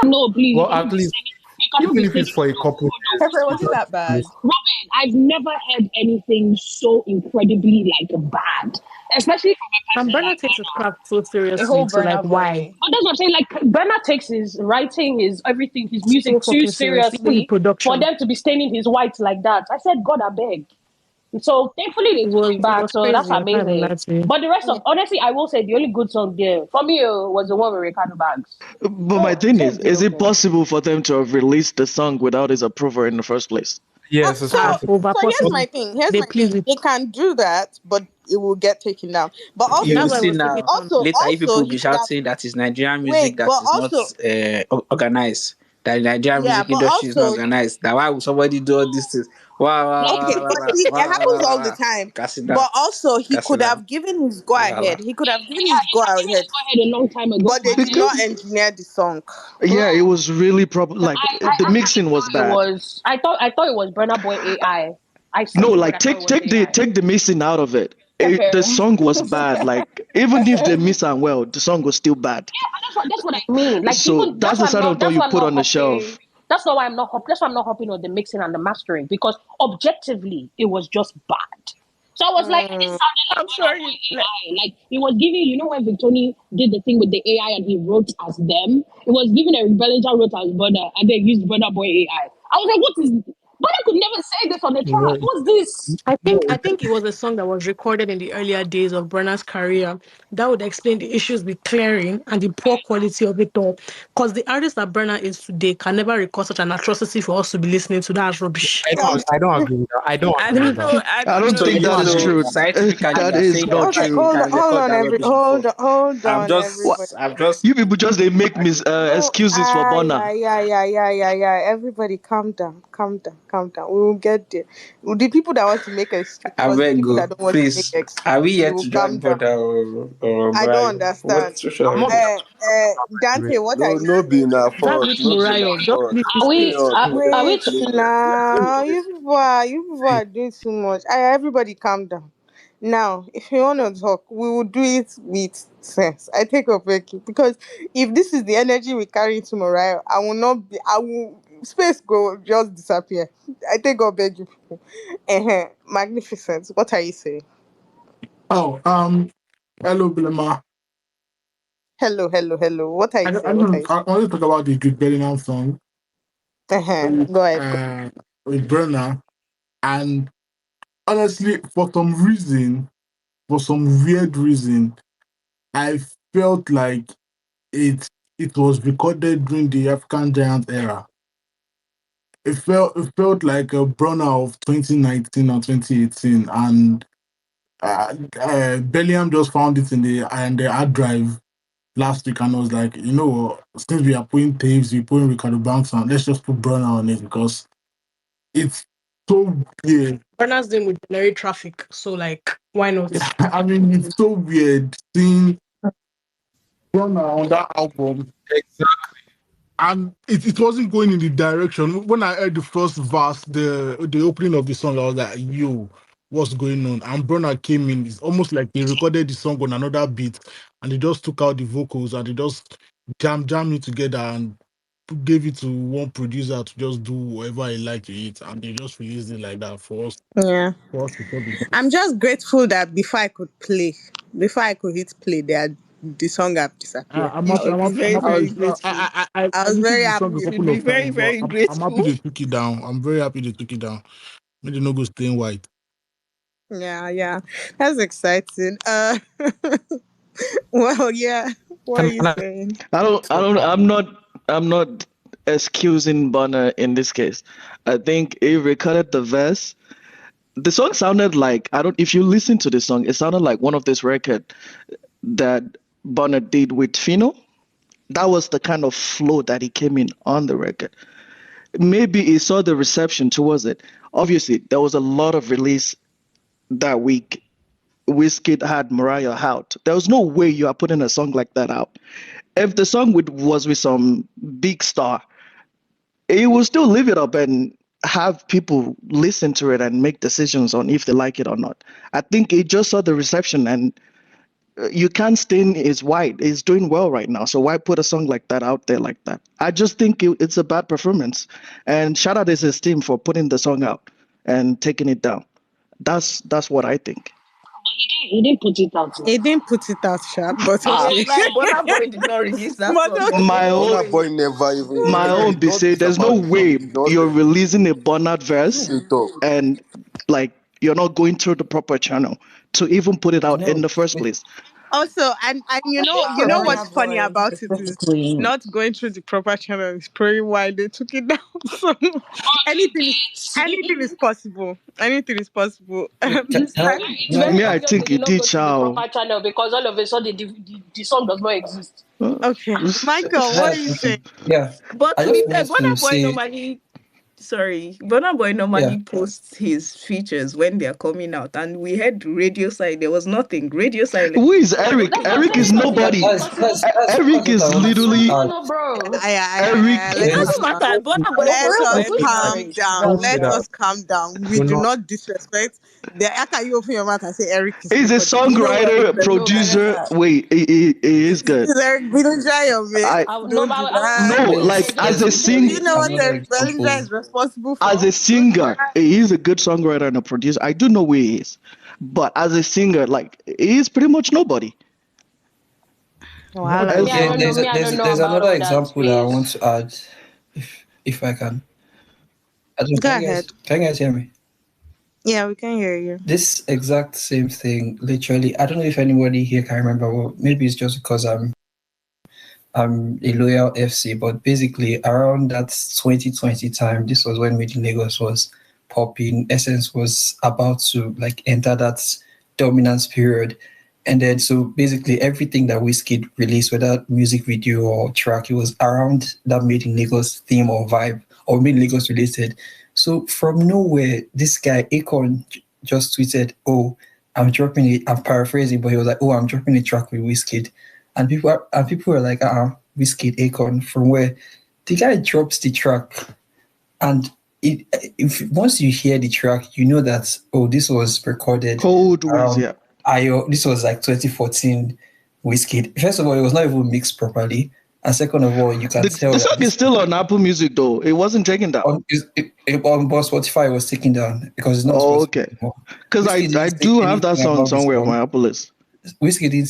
No, please, you Well, cannot at be least singing. You cannot even be if it's singing. for a couple days, Pepper, was it's it not that bad? ridiculous. Robin, I've never heard anything so incredibly like bad, especially from a And person Burna like takes his Burna. craft so A seriously. whole So like, burner why? boy. But that's what I'm saying. Like Burna takes his writing, his everything, his So music too fucking seriously. Even the seriously for production. them to be staining his white like that. I said, God, I beg. So thankfully they took it It back. was So that's crazy. I can't even lie amazing. to you. But the rest Yeah. of honestly, I will say the only good song there for me was the one with Ricardo Bags. But my So thing just be is it okay. possible for them to have released the song without his approval in the first place? Yes, it's So Ah, possible. over so here's But my possible. thing. Here's They my please thing. it. They can do that, but it will get taken down. But You also, will That's why it see was taken now. down. Later, also if he people could be have shouting that it's Nigerian music wait, that but is not also organized, that the Nigerian yeah, music but industry is not also organized. That why would somebody do all these things? Wow, wow, Like wow, okay, wow, but wow, see, it wow, wow, happens wow, all the wow. time. Cast it down. But also, he Cast it could have down. given his go Voila. ahead. He could have given yeah, his he go should have given ahead, his go ahead a long time ago, but they but did Because not engineer the song. yeah, it was really like I the actually mixing was thought it bad. was I thought it was Burna Boy AI. I No, swear to God, like I thought it was AI. take the missing out of it. The Pepper. song was bad. Like even if they miss and well, the song was still bad. But that's what I mean. Like So even that's the kind of thing that's you why I'm put not on the hopping. shelf. That's not why I'm not hop. That's why I'm not hopping on the mixing and the mastering because objectively it was just bad. So I was like, this Mm, sounded like I'm Burna sure Boy you like, AI. Like it was giving, you know, when Victoni did the thing with the AI and he wrote as them, it was giving a Bellinger wrote as Burna and then used Burna Boy AI. I was like, what is? Burna could never say this on the track. yeah, What's this? no, I think it was a song that was recorded in the earlier days of Burna's career that would explain the issues with clearing and the poor quality of it all. Because the artist that Burna is today can never record such an atrocity for us to be listening to. That's rubbish. God. I don't agree with that. I don't I agree with don't that. know. I I don't don't know. So think you that is so true. scientifically That you're is saying not that Okay, he true. can record that rubbish before. I'm hold on, everybody. just You people just they make Oh, excuses for Bonner. yeah. Everybody, calm down. We will get there. The people that want to make excuses, I the beg people go. that don't want to make Please. Are we excuses, you here will to calm drag down. brother or I don't Morayo? understand. What should I'm I not do? here for Dante, what are No, you no be saying? na That's fault. with No be na Morayo. Just fault. leave this Are space. we? Chaos, Are we? Wait Bellinger. now, you people are doing too much. Everybody, calm down. Now, if you want to talk, we will do it with sense. I take a break because if this is the energy we carry tomorrow, I will not be. I will space go just disappear. I take a beg you people. Magnificent. What are you saying? Oh, hello, Belema. Hello. What are I, you I, saying? What are don't- you I want to talk about the Good Bellingham song saying? with, Go ahead. uh, with Burna. And honestly, for some weird reason, I felt like it it was recorded during the African Giant era. It felt like a Burna of 2019 or 2018, and Bellingham just found it in the hard drive last week, and I was like, you know what? Since we are putting tapes, we putting Ricardo Banks on, let's just put Burna on it because it's so weird. Burna's doing with generate traffic. So like, why not? I mean, it's so weird seeing Burna on that album, and it wasn't going in the direction. When I heard the first verse, the opening of the song, I was like, yo, what's going on? And Burna came in. It's almost like they recorded the song on another beat, and they just took out the vocals and they just jammed it together and gave it to one producer to just do whatever he liked to it, and they just released it like that Yeah. for us to probably. I'm just grateful that before I could hit play, the song have disappeared. I'm You happy. should be very, I very was. grateful. I I was listened very to the happy song You a with should couple be of it. very, times, but very I'm happy grateful. they took it down. I'm very happy they took it down. Maybe no go staying white. Yeah. That's exciting. Well, yeah. What are you saying? I'm not excusing Bonner in this case. I think he recorded the verse. The song sounded like I don't. If you listen to the song, it sounded like one of this record that Bonner did with Fino. That was the kind of flow that he came in on the record. Maybe he saw the reception towards it. Obviously, there was a lot of release that week Wizkid had Morayo out. There was no way you are putting a song like that out. If the song was with some big star, he will still leave it up and have people listen to it and make decisions on if they like it or not. I think he just saw the reception, and you can't stain his white. He's doing well right now. So why put a song like that out there like that? I just think it's a bad performance. And shout out to his team for putting the song out and taking it down. That's what I think. He didn't put it out He now. didn't put it out sharp, but It Ah, was okay. like Burna Boy did not release that but song. okay. There's my no own Burna way. Boy never even my he own did be not say there's no disavow the song. way He did not you're say releasing a Bernard verse he talk. and like you're not going through the proper channel to even put it out in No, the first place. Also, and you For know Burna what's funny Boy about it is specifically. not going through the proper channel is probably why they took it down. So anything is anything is possible. Anything is possible. can I Very Me, I obvious they think did it not did go to the chow. proper channel because all of a sudden the song does not exist. Okay, Michael, I what have are you saying? something? Yeah, But I to be just fair, wanted to Burna Boy say, normally sorry, Burna Boy yeah. normally posts his features when they're coming out, and we had radio side. There was nothing. Radio silence. Who is There was Eric? That's nothing what I'm Eric saying is happening. nobody. because he was Eric That's what is I wanted because he was to literally add. Burna Bro. It Eric. doesn't Is matter. Burna Boy, Let Burna Boy us every calm time. down. Don't say Let that. us calm down. We Do do not. not disrespect. How can you open your mouth and say Eric is He's a nobody? Do you know who Eric songwriter, No, Bellinger is? producer. Belema. Wait, he is good. Is Eric Bellinger your mate? I No, Don't but do I that. no, was There's saying like as there's a there's Do sing you know there's what another Eric Bellinger example. is responsible as for? a Don't do singer, that. he is a good songwriter and a producer. I do know who he is, but as a singer, like he is pretty much nobody. You have a Voila, me, I As don't question. know. There's Me, I there's don't know there's about another all that. example that I want Please. to add, if I can. I don't, go ahead. can you guys hear me? Yeah, we can hear you. This exact same thing, literally. I don't know if anybody here can remember. Well, maybe it's just because I'm a loyal FC, but basically around that 2020 time, this was when Made in Lagos was popping. Essence was about to like enter that dominance period. And then so basically everything that Wizkid released, whether music video or track, it was around that Made in Lagos theme or vibe or Made in Lagos related. So from nowhere, this guy Akon just tweeted, "Oh, I'm paraphrasing, but he was like, oh, I'm dropping a track with Wizkid." And people were like, Wizkid Akon, from where the guy drops the track, and if once you hear the track, you know that this was recorded Cold Wiz, around yeah. This was like 2014 Wizkid. First of all, it was not even mixed properly, and second of all, you can tell The that song is this still on Apple Music though. It wasn't taken down. on Spotify was taken down because it's not on Oh, Spotify okay. anymore. Because I Wizkid I didn't say do have that anything song about the somewhere on song. my Apple list. Wizkid didn't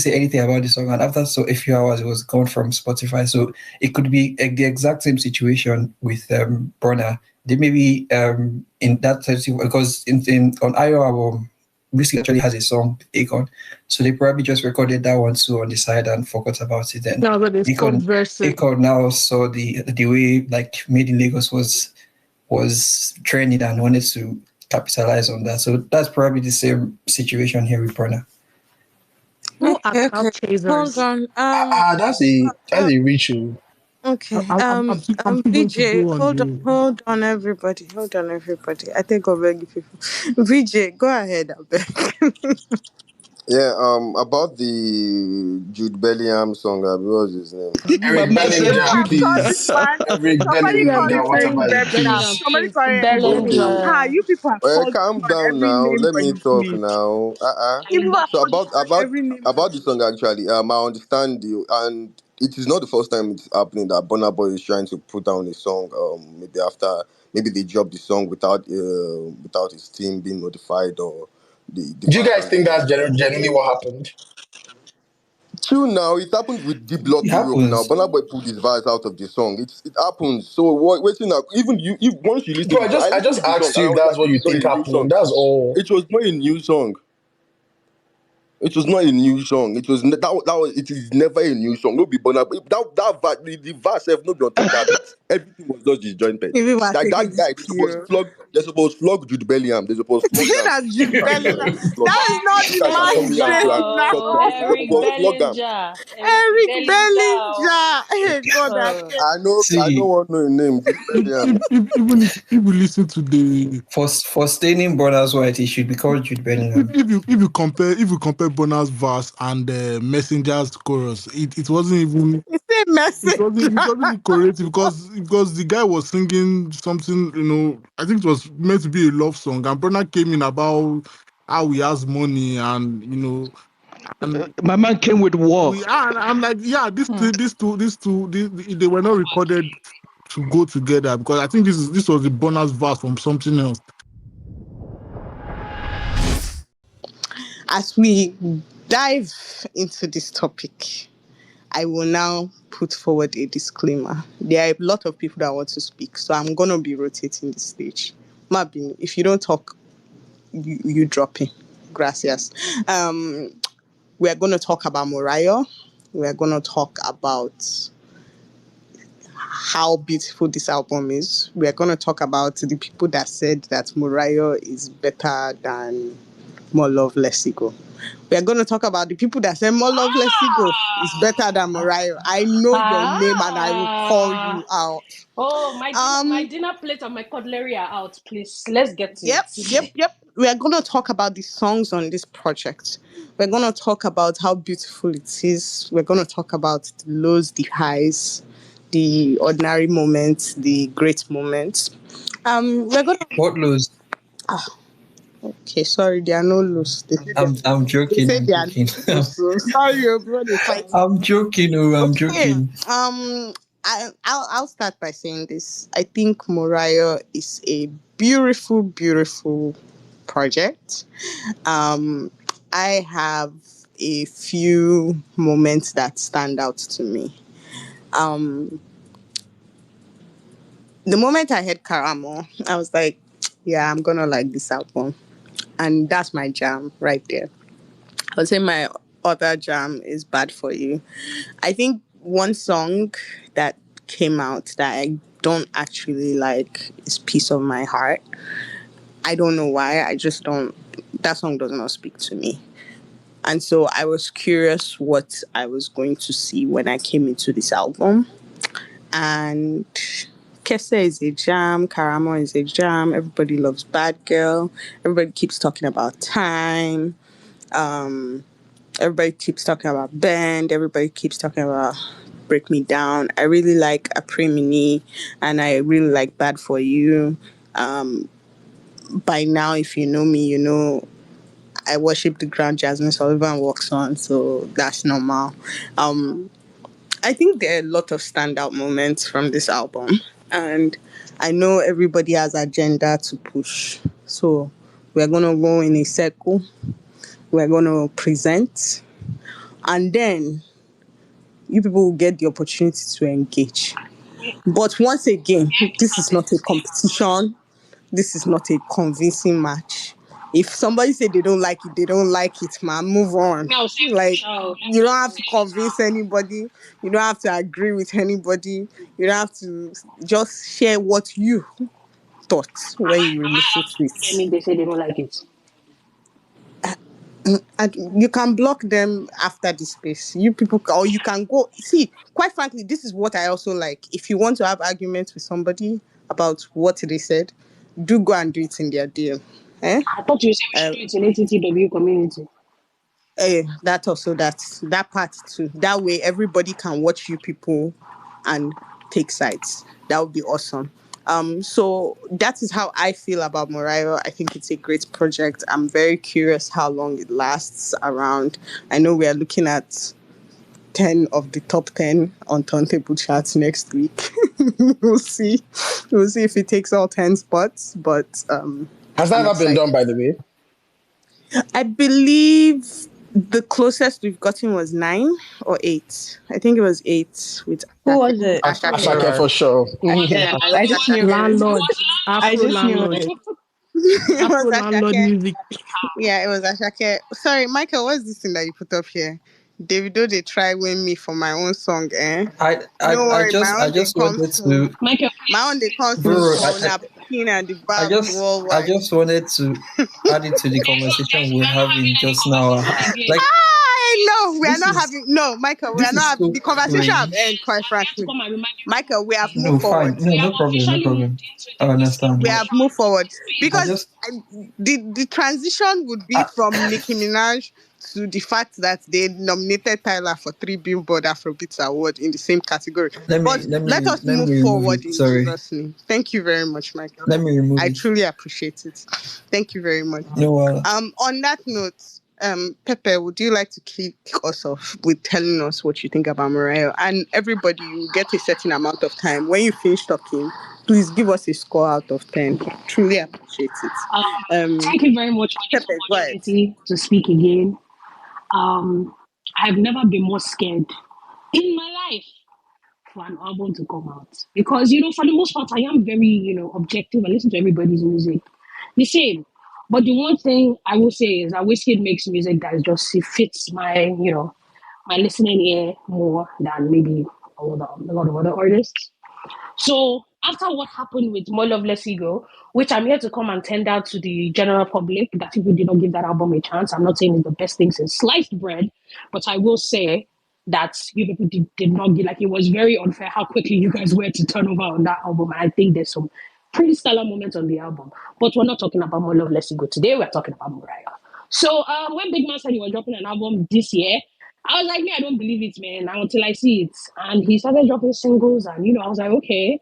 say anything about the song, and after a few hours, it was gone from Spotify. So it could be the exact same situation with Burna. They may be in that because in on IO album, Wizkid actually has a song with Akon, so they probably just recorded that one too on the side and forgot about it. Then Now that they swap verses. Akon now saw the way like Made in Lagos was trending and wanted to capitalize on that. So that's probably the same situation here with Burna. Who are Okay, cloud okay. Hold chasers? on. That's a ritual. Okay. I'm still going to VJ, go on hold on, everybody. Hold on, everybody. I think I'll beg you people. VJ, go ahead, I beg. Yeah, about the Jude Bellingham song, what was his name? My Eric man said Bellinger, People have called Judy. this please. man. Eric Somebody Yeah, called Bellinger, keep this man whatever saying it Jude Bellingham, is. Bellingham. Somebody please. called him Judy. Bellinger. You people have Well, called calm this man down every now. name Let but me his talk name. now. You people have So called this man every name but about the his song actually, I understand you, and it is not the first time it's happening that Burna Boy is trying to put down a song. Maybe they dropped the song without his team being notified or the Do you fans guys having think that's notification. genuinely what happened? True now, it happened with D Block It Europe now. happens. Burna Boy pulled his verse out of the song. It happens. So what? Waiting now. Even you, if once you listen Bro, to the song, I I listened just to the song asked and you I if was that's like, what this you is not think a new song. happened. That's all. It was not a new song. It was not a new song. It was it is never a new song. No be Burna. The verse have not be on top that bit. Everything was just disjointed. Maybe we're Like taking that this guy, period. they're supposed to flog Jude Bellingham. They're supposed to flog them. That's Jude Bellinger. Flog That him. is not You the guys are man's coming out Bellinger, name to insult oh, them. now. They're Eric supposed to flog them. Bellinger, Eric Eric Bellinger, oh. Bellinger. Hey God, I beg. I don't See, want no name. Jude Bellingham. Even if you listen to the for staining brothers white, he should be called Jude Bellingham. if you compare Bonner's verse and Messenger's chorus, it wasn't even It's a message. it wasn't even correct because the guy was singing something, I think it was meant to be a love song, and Burna came in about how he has money, and and My man came with war. and I'm like, yeah, these two, they were not recorded to go together, because I think this was the bonus verse from something else. As we dive into this topic, I will now put forward a disclaimer. There are a lot of people that want to speak, so I'm going to be rotating the stage. Mabin, if you don't talk, you drop in. Gracias. We're going to talk about Morayo. We're going to talk about how beautiful this album is. We're going to talk about the people that said that Morayo is better than More Love, Less Ego. We are going to talk about the people that say More Love, Less Ego is better than Morayo. I know your name and I will call Ah. you out. Oh, my dinner plate and my cutlery are out, please. Let's get to it. Yep. We are going to talk about the songs on this project. We're going to talk about how beautiful it is. We're going to talk about the lows, the highs, the ordinary moments, the great moments. We're going to... What lose? Okay, sorry, there are no lows. I'm They joking. say I'm there are joking. no lows. So sorry, everybody fight. I'm joking. Oh, I'm Okay. joking. I'll start by saying this. I think Morayo is a beautiful, beautiful project. I have a few moments that stand out to me. The moment I heard Karamo, I was like, yeah, I'm gonna like this album. And that's my jam right there. I would say my other jam is Bad For You. I think one song that came out that I don't actually like is Piece of My Heart. I don't know why. I just don't. That song does not speak to me. And so I was curious what I was going to see when I came into this album. And Kese is a jam, Karamo is a jam, everybody loves Bad Girl, everybody keeps talking about Time, everybody keeps talking about Bend, everybody keeps talking about Break Me Down. I really like Après Mini and I really like Bad For You. By now, if you know me, you know I worship the ground Jasmine Sullivan walks on, so that's normal. I think there are a lot of standout moments from this album, and I know everybody has agenda to push. So we're gonna go in a circle. We're gonna present, and then you people will get the opportunity to engage. But once again, this is not a competition. This is not a convincing match. If somebody say they don't like it, they don't like it, man. Move on. Now, say Like shout. you don't have to convince anybody. You don't have to agree with anybody. You don't have to just share what you thought when you listen to I it. mean, they say they don't like it. And you can block them after the space. You people, or you can go. See, quite frankly, this is what I also like. If you want to have arguments with somebody about what they said, do go and do it in their DM. Eh? I thought you said we should do it in ATTW community. That also that part too. That way everybody can watch you people and take sides. That would be awesome. So that is how I feel about Morayo. I think it's a great project. I'm very curious how long it lasts around. I know we are looking at 10 of the top 10 on turntable charts next week. we'll see. We'll see if it takes all 10 spots, but Has that I'm ever been excited. done, by the way? I believe the closest we've gotten was 9 or 8. I think it was 8 with Who was it? Asake. Asake for sure. Yeah, I just knew it. Landlord, I Afro just knew landlord. it. It was Afro landlord Asake. music. Yeah, it was Asake. Sorry, Michael, what's this thing that you put up here? Davido, they try win me for my own song, eh? I, I, No I worry, my just, I own they just come wanted soon. to, Michael, My own they come soon bro. for Napkin and the I Babs just, I worldwide. just wanted to add it to the conversation we're having just now. Like I know we are this not is, having no, Michael. We are this not is having so the conversation. Have cringe. end, quite I have to frankly. come and remind you Michael, we have No, moved forward. fine. No, we have no problem, no officially moved problem. into I the Whiskey We understand. have portion moved of forward the I space. because just, the transition would be I, from Nicki Minaj to the fact that they nominated Tyler for 3 Billboard Afrobeats Award in the same category. let But me, let let me, us let move me remove forward it. in Sorry, Jesus' name. Thank you very much, Michael. let me remove I it. truly appreciate it. Thank you very much. No, On that note, Pepe, would you like to kick us off with telling us what you think about Morayo? And everybody, you get a certain amount of time. When you finish talking, please give us a score out of 10. Truly appreciate it. Um, Um, Thank you very much for this Pepe, go ahead. opportunity to speak again. I've never been more scared in my life for an album to come out because for the most part I am very objective. I listen to everybody's music the same, but the one thing I will say is that Wizkid makes music that is just it fits my my listening ear more than maybe a lot of other artists. So after what happened with More Love Less Ego, which I'm here to come and tender to the general public that people did not give that album a chance. I'm not saying it's the best thing since sliced bread, but I will say that you people did not get, like, it was very unfair how quickly you guys were to turn over on that album. And I think there's some pretty stellar moments on the album. But we're not talking about More Love Less Ego today. We're talking about Morayo. So when Big Man said he was dropping an album this year, I was like, me, I don't believe it, man, until I see it. And he started dropping singles, and I was like, okay,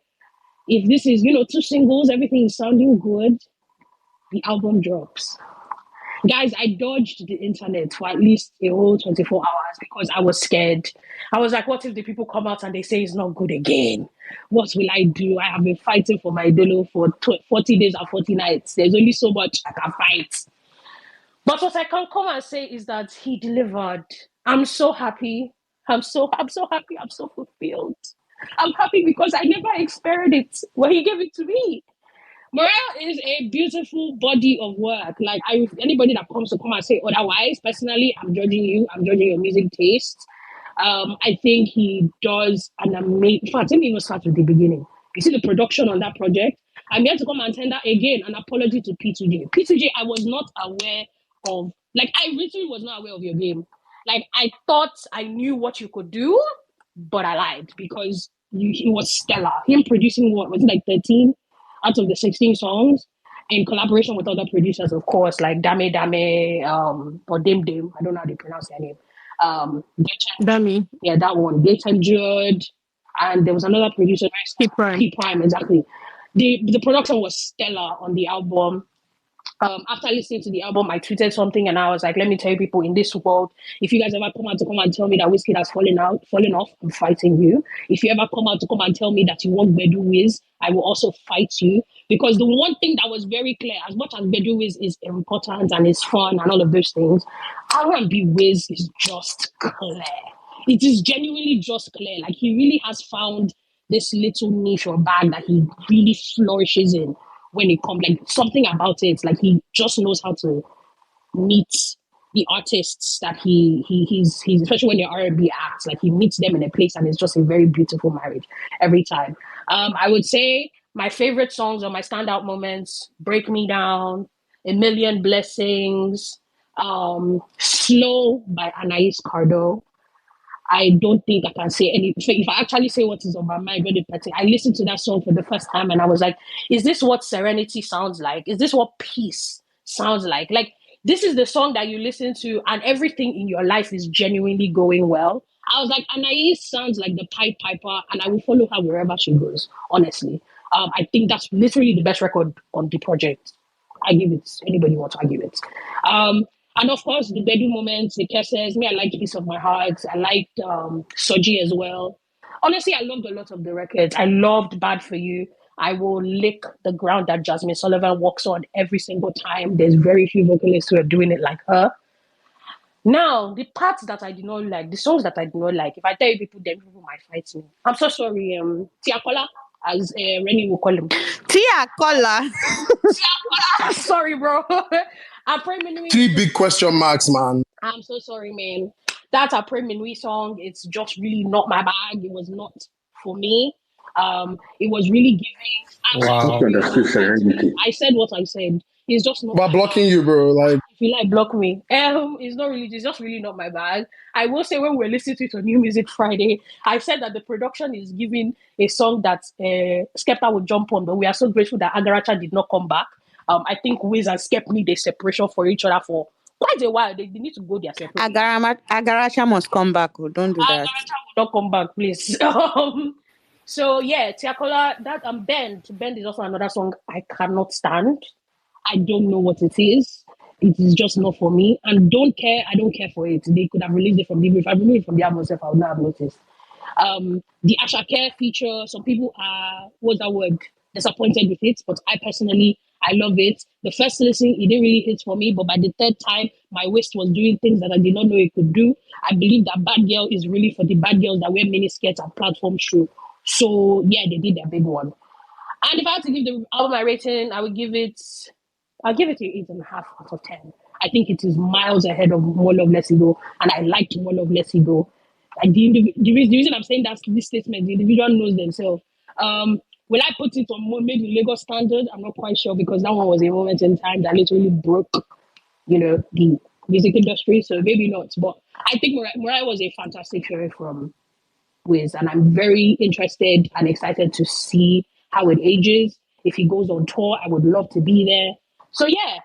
if this is, 2 singles, everything is sounding good, the album drops. Guys, I dodged the internet for at least a whole 24 hours because I was scared. I was like, what if the people come out and they say it's not good again? What will I do? I have been fighting for my dolo for 40 days and 40 nights. There's only so much I can fight. But what I can come and say is that he delivered. I'm so happy. I'm so happy. I'm so fulfilled. I'm happy because I never experienced it when he gave it to me. Morale is a beautiful body of work. Like, anybody that comes to come and say otherwise, personally, I'm judging you. I'm judging your music taste. I think he does an amazing. In fact, let me even start with the beginning. You see the production on that project. I'm here to come and tender again an apology to P2J. P2J, I was not aware of. Like, I literally was not aware of your game. Like, I thought I knew what you could do, but I lied because he was stellar. Him producing, what was it, like 13 out of the 16 songs in collaboration with other producers, of course, like Dame Dame, or Dim Dim. I don't know how they pronounce their name. Gaten, Dummy. yeah, that one. Gaten Jude, and there was another producer, Keep prime. P Prime, exactly. The production was stellar on the album. After listening to the album, I tweeted something and I was like, let me tell you people, in this world, if you guys ever come out to come and tell me that Wizkid has fallen off, I'm fighting you. If you ever come out to come and tell me that you want gbedu Wiz, I will also fight you. Because the one thing that was very clear, as much as gbedu Wiz is important and is fun and all of those things, Rnb Wiz is just clear. It is genuinely just clear. Like, he really has found this little niche or bag that he really flourishes in when it comes, like, something about it, like, he just knows how to meet the artists that he's especially when they're R&B acts, like, he meets them in a place and it's just a very beautiful marriage every time. I would say my favorite songs or my standout moments: Break Me Down, A Million Blessings, Slow by Anais Cardo. I don't think I can say any. If I actually say what is on my mind, really, I listened to that song for the first time and I was like, "Is this what serenity sounds like? Is this what peace sounds like? Like, this is the song that you listen to and everything in your life is genuinely going well." I was like, Anais sounds like the Pied Piper, and I will follow her wherever she goes. Honestly, I think that's literally the best record on the project. I give it. Anybody wants to argue it? And of course, the bedroom moments, the kisses. Me, I liked Piece of My Heart. I liked Soji as well. Honestly, I loved a lot of the records. I loved Bad For You. I will lick the ground that Jasmine Sullivan walks on every single time. There's very few vocalists who are doing it like her. Now, the parts that I did not like, the songs that I did not like, if I tell you people, then people might fight me. I'm so sorry. Tiakola, as Rennie will call him. Tia Kola. Sorry, bro. Après Minuit. 3 big question marks, man. I'm so sorry, man. That Après Minuit song, it's just really not my bag. It was not for me. It was really giving. I'm so Just Wow. sorry. understood serenity. I said what I said. It's just not We're my blocking bag. you, bro. Like, If you like, block me. It's not really. It's just really not my bag. I will say when we're listening to it on New Music Friday, I said that the production is giving a song that Skepta would jump on, but we are so grateful that Agaracha did not come back. I think Wiz and Skep need a separation for each other for quite a while. They need to go their separate ways. Agaracha must come back. Oh, don't do that. Agaracha will not come back, please. So yeah, Tiakola, that Bend is also another song I cannot stand. I don't know what it is. It is just not for me. And don't care. I don't care for it. They could have released it from the. If I removed it from the album itself, I would not have noticed. The Asake feature, some people are, what's that word, disappointed with it, but I personally, I love it. The first listen, it didn't really hit for me, but by the third time, my waist was doing things that I did not know it could do. I believe that Bad Girl is really for the bad girls that wear mini skirts and platform shoe. So yeah, they did their big one. And if I had to give the album a rating, I'll give it an 8.5 out of 10. I think it is miles ahead of More Love Less Ego, and I liked More Love Less Ego. Like the reason I'm saying that this statement, the individual knows themselves. Will I put it on maybe Lagos standard? I'm not quite sure because that one was a moment in time that literally broke, the music industry. So maybe not. But I think Morayo was a fantastic show from Wiz, and I'm very interested and excited to see how it ages. If he goes on tour, I would love to be there. So yeah,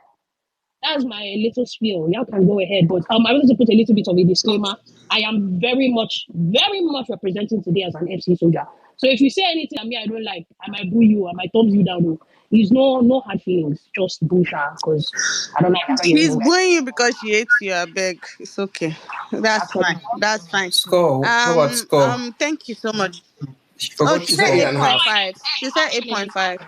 that's my little spiel. Y'all can go ahead, but I wanted to put a little bit of a disclaimer. I am very much representing today as an FC soldier. So if you say anything at me I don't like, I might boo you, I might thumbs you down. There's no hard feelings, just bullshit because I don't like how She's you booing you because she hates you. I beg. It's okay. That's actually. fine. That's fine. Score. What about score? Thank you so much. She Oh, forgot she to she said said score. 8.5. 8.5. She said 8.5.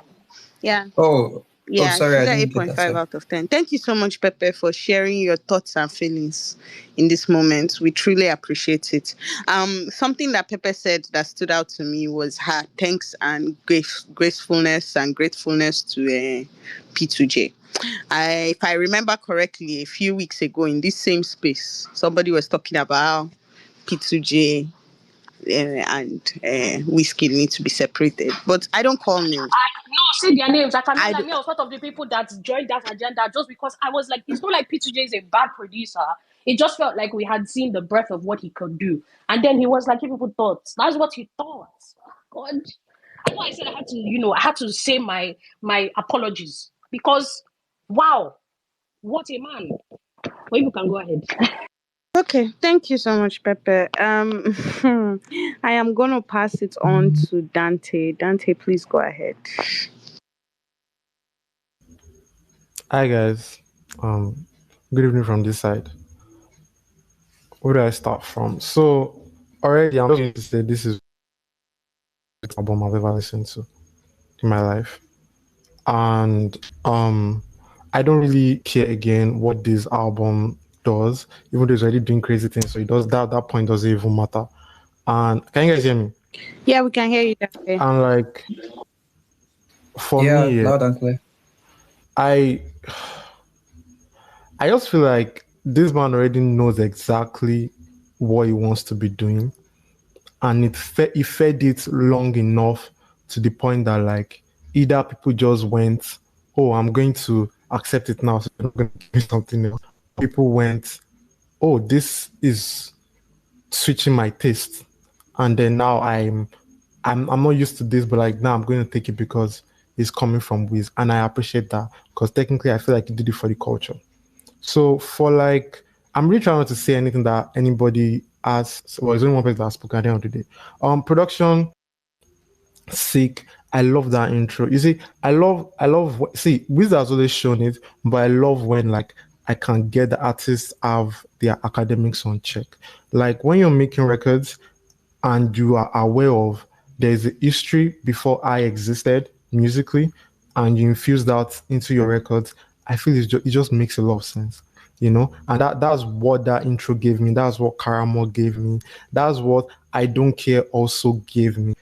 Yeah. Oh, oh, Yeah, sorry, she I said didn't get that. 8.5 Sorry. out of 10. Thank you so much, Pepe, for sharing your thoughts and feelings in this moment. We truly appreciate it. Something that Pepe said that stood out to me was her thanks and gracefulness and gratefulness to P2J. If I remember correctly, a few weeks ago in this same space, somebody was talking about how P2J and Wizkid need to be separated. But I don't call names. No, say their names. I cannot I lie. do, Me, I was part of the people that joined that agenda just because I was like, it's not like P2J is a bad producer. It just felt like we had seen the breadth of what he could do. And then he was like, people thought. That's what he thought. God. That's why I said I had to say my apologies. Because wow, what a man. Well, you can go ahead. okay, thank you so much, Pepe. I am gonna pass it on to Dante. Dante, please go ahead. Hi guys. Um, Good evening from this side. Where do I start from? So already I'm just going to say this is the best album I've ever listened to in my life. And I don't really care again what this album does, even though it's already doing crazy things. So it does that point doesn't even matter. And can you guys hear me? Yeah, we can hear you, Dante. And like for Yeah, me, yeah, loud and clear. I I just feel like this man already knows exactly what he wants to be doing, and he fed it long enough to the point that like either people just went, "Oh, I'm going to accept it now, so I'm not going to give me something else." People went, "Oh, this is switching my taste," and then now I'm not used to this, but like now I'm going to take it because it's coming from Wiz, and I appreciate that because technically I feel like he did it for the culture. So for like, I'm really trying not to say anything that anybody has. Well, there's only one person that has spoken at the end of the day. Production, sick. I love that intro. You see, see, Wiz has always shown it, but I love when like I can get the artists have their academics on check. Like when you're making records and you are aware of there's a history before I existed musically, and you infuse that into your records, I feel it just makes a lot of sense, And that's what that intro gave me. That's what Karamo gave me. That's what I Don't Care also gave me.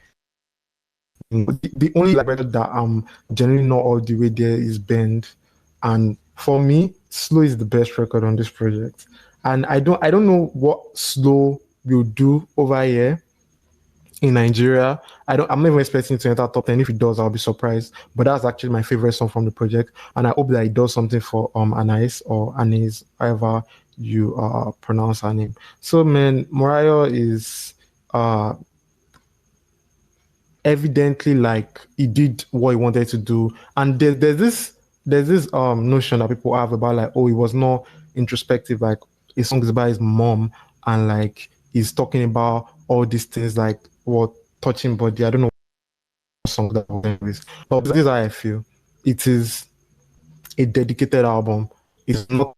The only like record that I'm generally not all the way there is Bend. And for me, Slow is the best record on this project. And I don't know what Slow will do over here in Nigeria. I'm not even expecting it to enter top 10. If it does, I'll be surprised. But that's actually my favorite song from the project. And I hope that it does something for Anais or Anais, however you pronounce her name. So man, Morayo is evidently like he did what he wanted to do. And there's this notion that people have about like, oh, he was not introspective, like his song is about his mom and like he's talking about all these things like what touching body. I don't know what song that was, but this is how I feel. It is a dedicated album. It's not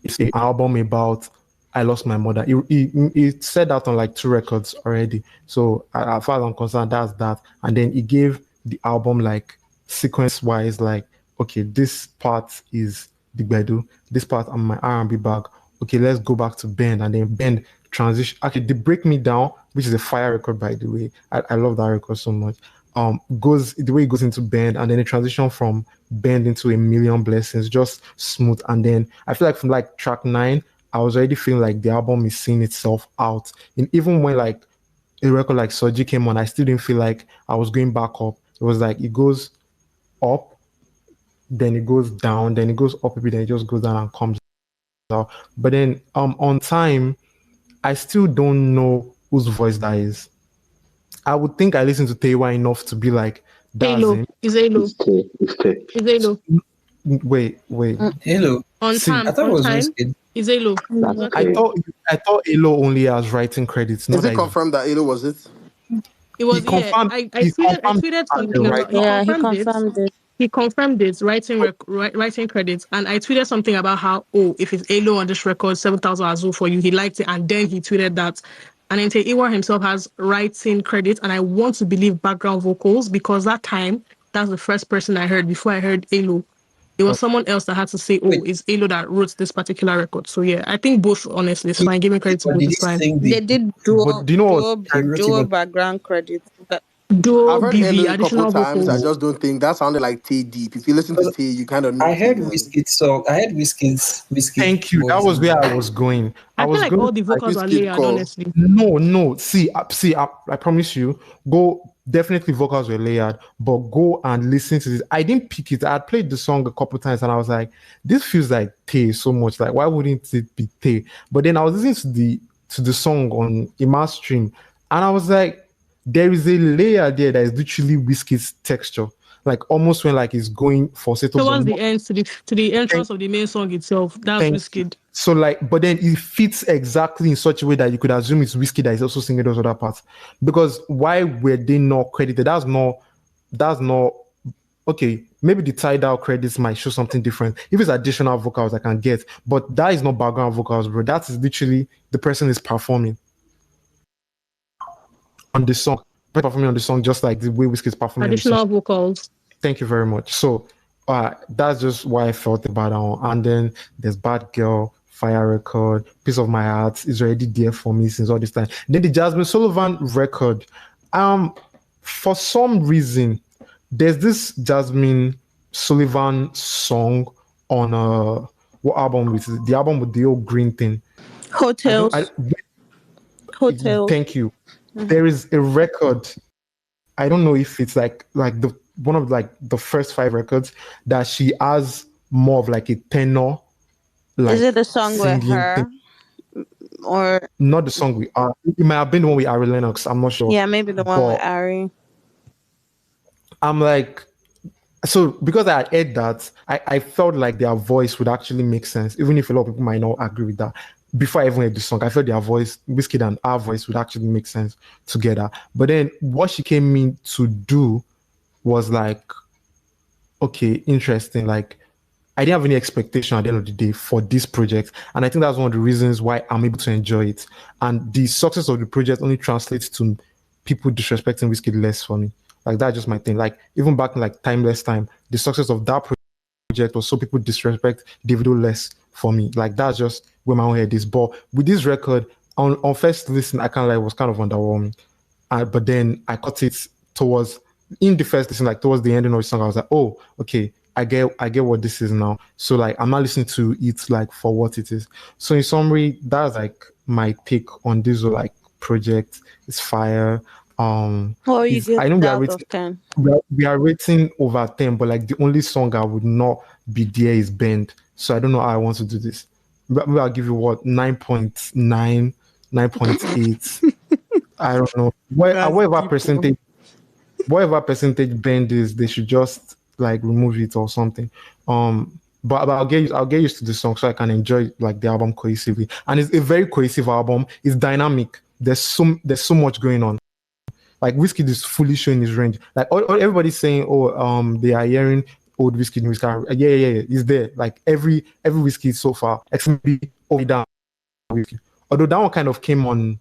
it's an album about I lost my mother. He said that on like 2 records already. So as far as I'm concerned, that's that. And then he gave the album like sequence wise, like okay, this part is the gbedu, this part on my R&B bag. Okay, let's go back to Bend, and then Bend transition. Actually, the Break Me Down, which is a fire record by the way. I love that record so much. Goes the way it goes into Bend, and then the transition from Bend into A Million Blessings, just smooth. And then I feel like from like track 9, I was already feeling like the album is seeing itself out. And even when like a record like Soji came on, I still didn't feel like I was going back up. It was like it goes up, then it goes down, then it goes up a bit, then it just goes down and comes out. But then on time, I still don't know whose voice that is. I would think I listened to Tewa enough to be like, that's Halo him. is Halo. Is Halo Wait. Hello. on See, I time? thought it On was time Wizkid. is Halo. That's Not I Halo. thought I thought Elo only has writing credits, not Is it that confirmed that Ado was it? It he was yeah. confirmed I he tweeted confirmed as the something about he writer. Yeah, he confirmed it. confirmed it. He confirmed it, writing credits, and I tweeted something about how if it's Alo on this record, 7,000 Azul for you, he liked it, and then he tweeted that. And then Iwa himself has writing credits, and I want to believe background vocals because that time that's the first person I heard before I heard Alo. It was someone else that had to say, Wait, it's Alo that wrote this particular record. So yeah, I think both honestly is fine. Giving credit to but both did he is fine. sing the? They did But do you know what? He wrote dual even. background credits. Duo I've heard BV, Elo a couple additional times. I vocals. just don't think that sounded like Tay Deep. If you listen to Because Tay, you kind of know I Tay, heard man. Wizkid's song. I heard Wizkid Thank you. That voice was in where I there. was going. I I feel was like going all to the like vocals Which are kid layered, call? honestly. no. See, I promise you, go definitely vocals were layered, but go and listen to this. I didn't pick it. I had played the song a couple times and I was like, this feels like Tay so much. Like, why wouldn't it be Tay? But then I was listening to the song on Ima's stream, and I was like, there is a layer there that is literally Whiskey's texture. Like almost when like it's going falsetto, but Towards the not. end, to the entrance of the main song itself, that's Thank you. Wizkid. So like, but then it fits exactly in such a way that you could assume it's Whiskey that is also singing those other parts. Because why were they not credited? That's not okay. Maybe the title credits might show something different. If it's additional vocals, I can get, but that is not background vocals, bro. That is literally the person is performing on the song, performing on the song, just like the way Whiskey is performing on the song. Additional vocals. Thank you very much. So that's just why I felt about that one. And then there's Bad Girl, Fire Record, Piece of My Heart is already there for me since all this time. Then the Jasmine Sullivan record. For some reason, there's this Jasmine Sullivan song on what album is it? The album with the old green thing. Hotels. Hotels. Thank you. There is a record. I don't know if it's like the one of like the first 5 records that she has more of like a tenor. Like Is it the song with her? thing. Or Not the song we are. It might have been the one with Ari Lennox. I'm not sure. yeah, maybe the one with But Ari. I'm like, so because I had heard that, I felt like their voice would actually make sense, even if a lot of people might not agree with that. Before I even heard the song, I felt their voice, Wizkid and our voice would actually make sense together. But then what she came in to do was like, okay, interesting. Like, I didn't have any expectation at the end of the day for this project. And I think that's one of the reasons why I'm able to enjoy it. And the success of the project only translates to people disrespecting Wizkid less for me. Like, that's just my thing. Like, even back in like Timeless Time, the success of that project was so people disrespect Davido less for me. Like, that's just where my own head is. But with this record, on first listen, I can't lie, it was kind of underwhelming. But then I caught it in the first listen, like towards the ending of the song, I was like, oh, okay, I get what this is now. So like I'm not listening to it like for what it is. So in summary, that's like my take on this like project. It's fire. What would you Is give I know it we are out rating of 10? we are rating over 10, but like the only song I would not be there is Bend. So I don't know how I want to do this. Maybe I'll give you what 9.9, 9.8. I don't know. That's deep. Whatever percentage Bend is, they should just like remove it or something. But I'll get used to the song so I can enjoy like the album cohesively. And it's a very cohesive album. It's dynamic. There's so much going on. Like Wizkid is fully showing his range. Like everybody's saying, oh, they are hearing old Wizkid, Wizkid. Yeah, he's there. Like every Wizkid so far, except maybe Over Down. Although that one kind of came on.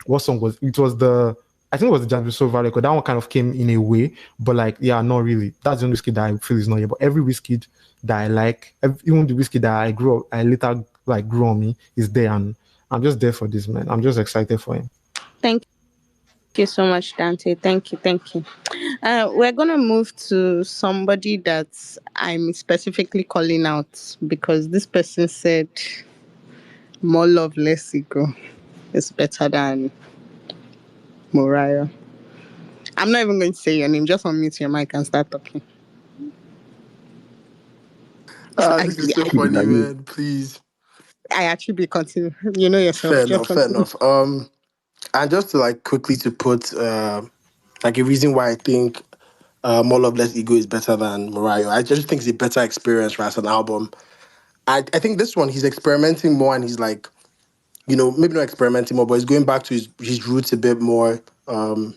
What song was it? Was the I think it was the Jasmine Sullivan record. That one kind of came in a way, but like yeah, not really. That's the only Wizkid that I feel is not here. But every Wizkid that I like, even the Wizkid that I later like grew on me is there, and I'm just there for this man. I'm just excited for him. Thank you so much, Dante. Thank you, thank you. We're gonna move to somebody that I'm specifically calling out because this person said more love, less ego is better than Morayo. I'm not even going to say your name. Just unmute your mic and start talking. I, This is so I, funny, man. Please. I actually be continue. You know yourself. Fair Just enough, fair continue. enough. And just to like quickly to put like a reason why I think More Love Less Ego is better than Morayo. I just think it's a better experience right, as an album. I think this one he's experimenting more and he's like, maybe not experimenting more, but he's going back to his roots a bit more. The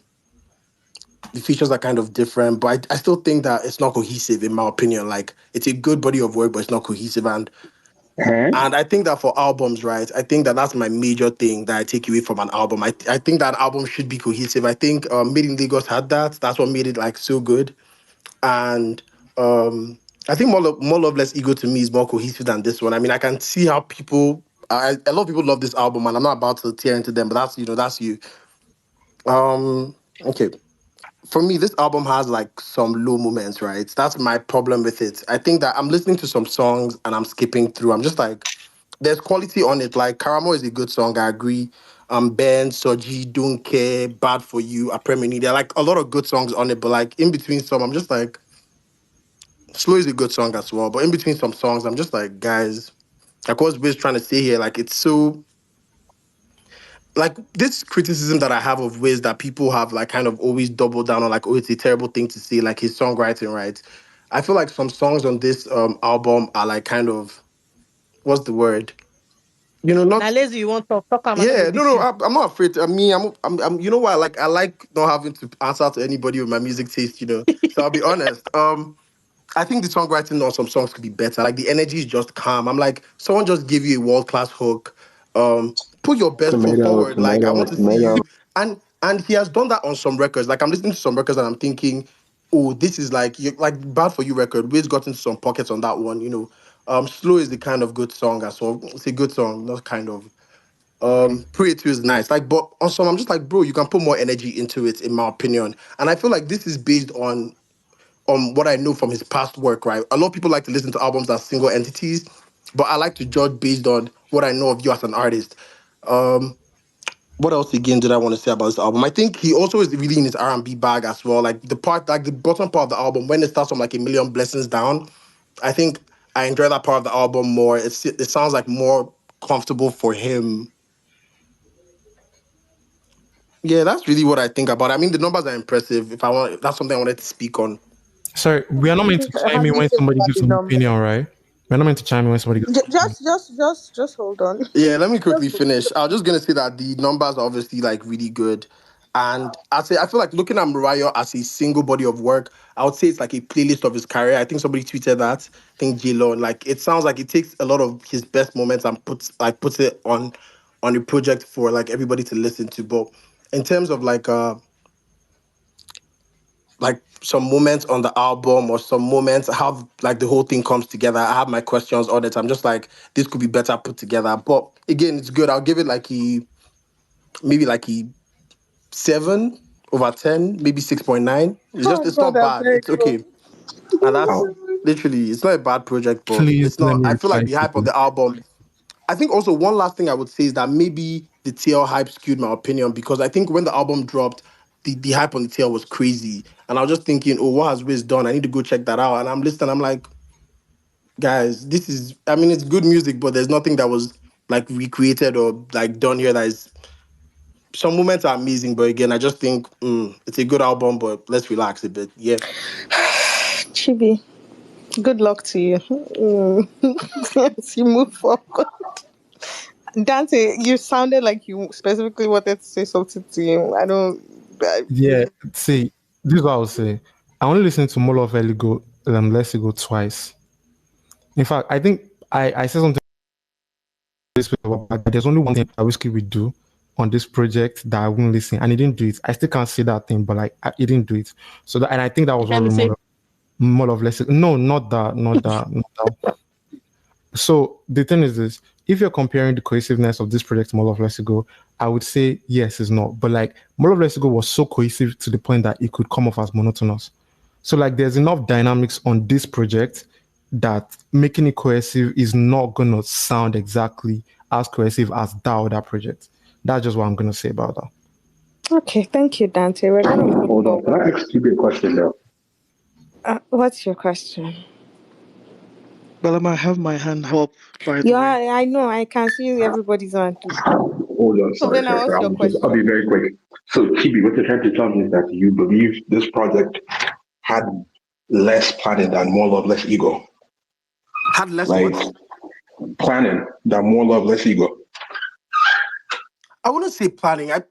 features are kind of different, but I still think that it's not cohesive in my opinion. Like it's a good body of work, but it's not cohesive. And I think that for albums, right, I think that that's my major thing that I take away from an album. I think that album should be cohesive. I think Made in Lagos had that. That's what made it like so good. And I think More Love Less Ego to me is more cohesive than this one. I mean, I can see how a lot of people love this album, and I'm not about to tear into them, but that's you. Okay. For me, this album has like some low moments, right? That's my problem with it. I think that I'm listening to some songs and I'm skipping through. I'm just like, there's quality on it. Like Karamo is a good song, I agree. Ben, Soji, Don't Care, Bad for You, Apremini. There are like a lot of good songs on it, but like in between some, I'm just like, Slow is a good song as well. But in between some songs, I'm just like, guys, like what's Wiz trying to say here? Like it's so like this criticism that I have of Wiz that people have like kind of always doubled down on, like, oh, it's a terrible thing to say, like his songwriting, right? I feel like some songs on this album are like kind of, what's the word? Now Not lazy, you want to talk, I'm not yeah, no, this no, you. I'm not afraid. I mean, you know what? Like, I like not having to answer to anybody with my music taste, So I'll be honest. I think the songwriting on some songs could be better. Like the energy is just calm. I'm like, someone just give you a world class hook. Put your best foot forward. Like I want to see you. And he has done that on some records. Like I'm listening to some records and I'm thinking, oh, this is like Bad for You record. Wiz got into some pockets on that one. Slow is the kind of good song as well. It's a good song, not kind of. Pray to is nice. Like, but on some, I'm just like, bro, you can put more energy into it, in my opinion. And I feel like this is based on what I know from his past work, right? A lot of people like to listen to albums as single entities, but I like to judge based on what I know of you as an artist. Um, what else again did I want to say about this album? I think he also is really in his R&B bag as well. Like the bottom part of the album, when it starts from like A Million Blessings Down, I think I enjoy that part of the album more. It sounds like more comfortable for him. Yeah, that's really what I think about it. I mean, the numbers are impressive. That's something I wanted to speak on. Sorry, we are not meant to How chime do in you when feel somebody about gives the an number? opinion, right? We're not meant to chime in when somebody gives an opinion. Just hold on. Yeah, let me quickly Just hold finish. I was just gonna say that the numbers are obviously like really good. And I feel like looking at Morayo as a single body of work, I would say it's like a playlist of his career. I think somebody tweeted that. I think J-Lo. Like it sounds like it takes a lot of his best moments and puts it on a project for like everybody to listen to. But in terms of like some moments on the album or some moments how like the whole thing comes together, I have my questions all the time. Just like this could be better put together. But again, it's good. I'll give it like maybe like a 7/10, maybe 6.9. on. It's Oh not God, I bad. beg It's okay. And that's Wow. Literally, it's not a bad project, but Please it's let not. me I feel like reply the to hype of you. the album. I think also one last thing I would say is that maybe the TL hype skewed my opinion because I think when the album dropped, the hype on the TL was crazy. And I was just thinking, oh, what has Wiz done? I need to go check that out. And I'm listening, I'm like, guys, this is, I mean, it's good music, but there's nothing that was like recreated or like done here that is, some moments are amazing. But again, I just think it's a good album, but let's relax a bit. Yeah. Chibi, good luck to you. As you move forward. Dante, you sounded like you specifically wanted to say something to him. I don't. Yeah, see, this is what I would say. I only listened to Molo of Eligo, Let's Go twice. In fact, I think I said something this way about that there's only one thing that Whiskey would do on this project that I wouldn't listen, and he didn't do it. I still can't say that thing, but like he didn't do it. So that, and I think that was what Let me say, Molo of Let's No, not that, not that. So the thing is this: if you're comparing the cohesiveness of this project to Mall of Let's Go, I would say yes, it's not. But like Mall of Let's Go was so cohesive to the point that it could come off as monotonous. So like there's enough dynamics on this project that making it cohesive is not gonna sound exactly as cohesive as that other project. That's just what I'm gonna say about that. Okay, thank you, Dante. We're gonna move Hold on. Can forward. I ask you a question though? What's your question? Belema, I have my hand up, by the Yeah, way. I know. I can see everybody's on. Hold on. So Sorry, then, sorry, sorry. what's your I'll be question? very quick. So, Chibi, what you're trying to tell me is that you believe this project had less planning than more love, less ego. Had less Like what? planning than more love, less ego. I wouldn't say planning. I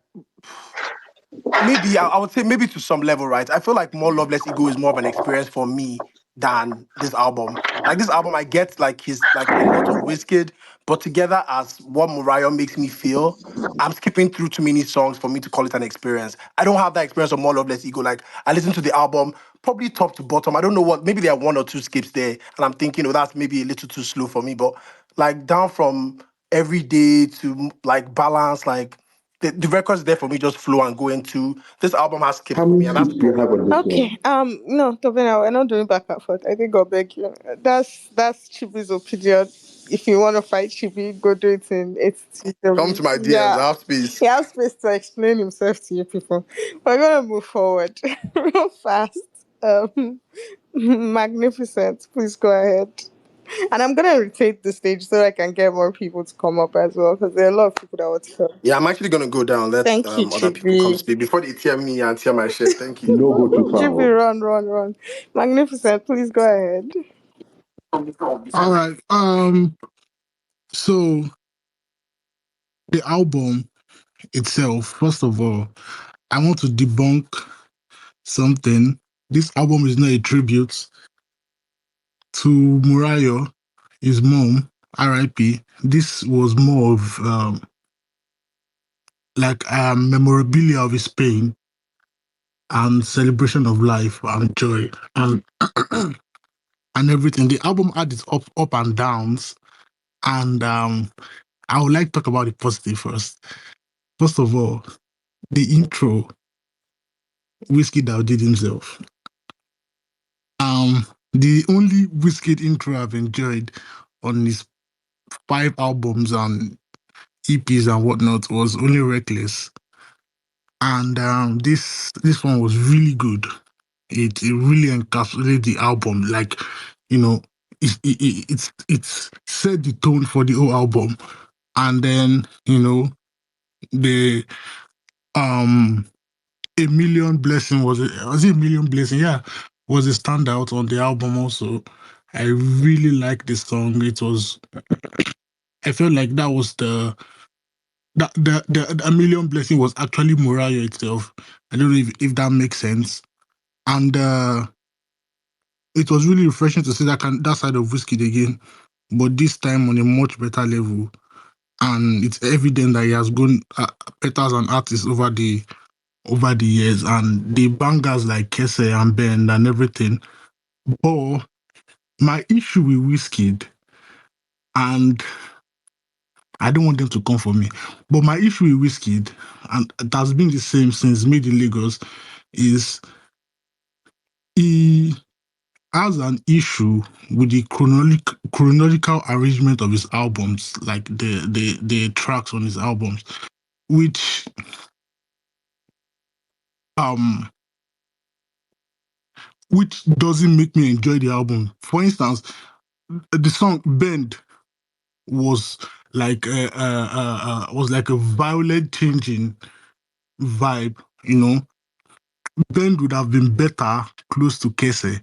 would say maybe to some level, right? I feel like more Loveless Ego is more of an experience for me than this album. Like this album, I get like his like a lot of Wizkid, but together as what Morayo makes me feel, I'm skipping through too many songs for me to call it an experience. I don't have that experience of more Loveless Ego. Like I listen to the album probably top to bottom. I don't know what. Maybe there are one or two skips there, and I'm thinking, oh, that's maybe a little too slow for me. But like down from everyday to like balance, like the record's there for me, just flow and go into. This album has skips How for many me, and that's the feats do you have problem. on this one? Okay. No, Tovena, we're not doing back and forth. I think I'll beg you. That's Chibi's opinion. If you want to fight Chibi, go do it in Come to ATTW. my DMs, Yeah. I have space. He has space to explain himself to you people. We're gonna move forward real fast. Magnificent. Please go ahead. And I'm gonna rotate the stage so I can get more people to come up as well because there are a lot of people that want to come. Yeah, I'm actually gonna go down. Let Thank you, other people come Chibi. speak before they tear me and tear my shit. Thank you. No go too far. Chibi, run. Magnificent. Please go ahead. All right. So the album itself, first of all, I want to debunk something. This album is not a tribute to Morayo, his mom, R.I.P. This was more of like memorabilia of his pain and celebration of life and joy and and everything. The album had its up and downs, and I would like to talk about the positive first. First of all, the intro, Whiskey that did himself. The only Whiskey intro I've enjoyed on his 5 albums and EPs and whatnot was only Reckless, and this one was really good. It really encapsulated the album, like you know, it's set the tone for the whole album, and then the um a million blessing was it a million blessing? Yeah, was a standout on the album also. I really like this song. I felt like that was the a million blessing was actually Morayo itself. I don't know if that makes sense. And it was really refreshing to see that side of Whiskey again, but this time on a much better level. And it's evident that he has grown better as an artist over the years, and the bangers like Kese and Bend and everything. But my issue with Wizkid, and I don't want them to come for me, but my issue with Wizkid, and it has been the same since Made in Lagos, is he has an issue with the chronological arrangement of his albums, like the tracks on his albums, which um which doesn't make me enjoy the album. For instance, the song "Bend" was was like a violent changing vibe. "Bend" would have been better close to Kese.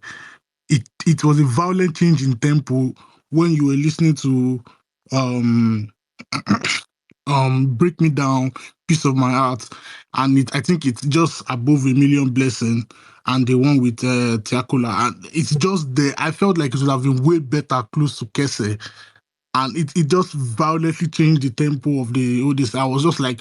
It was a violent change in tempo when you were listening to um Break Me Down, Piece of My Heart, and I think it's just above a million blessing, and the one with Tiakola, and it's just there. I felt like it would have been way better close to Kese, and it just violently changed the tempo of the all this. I was just like,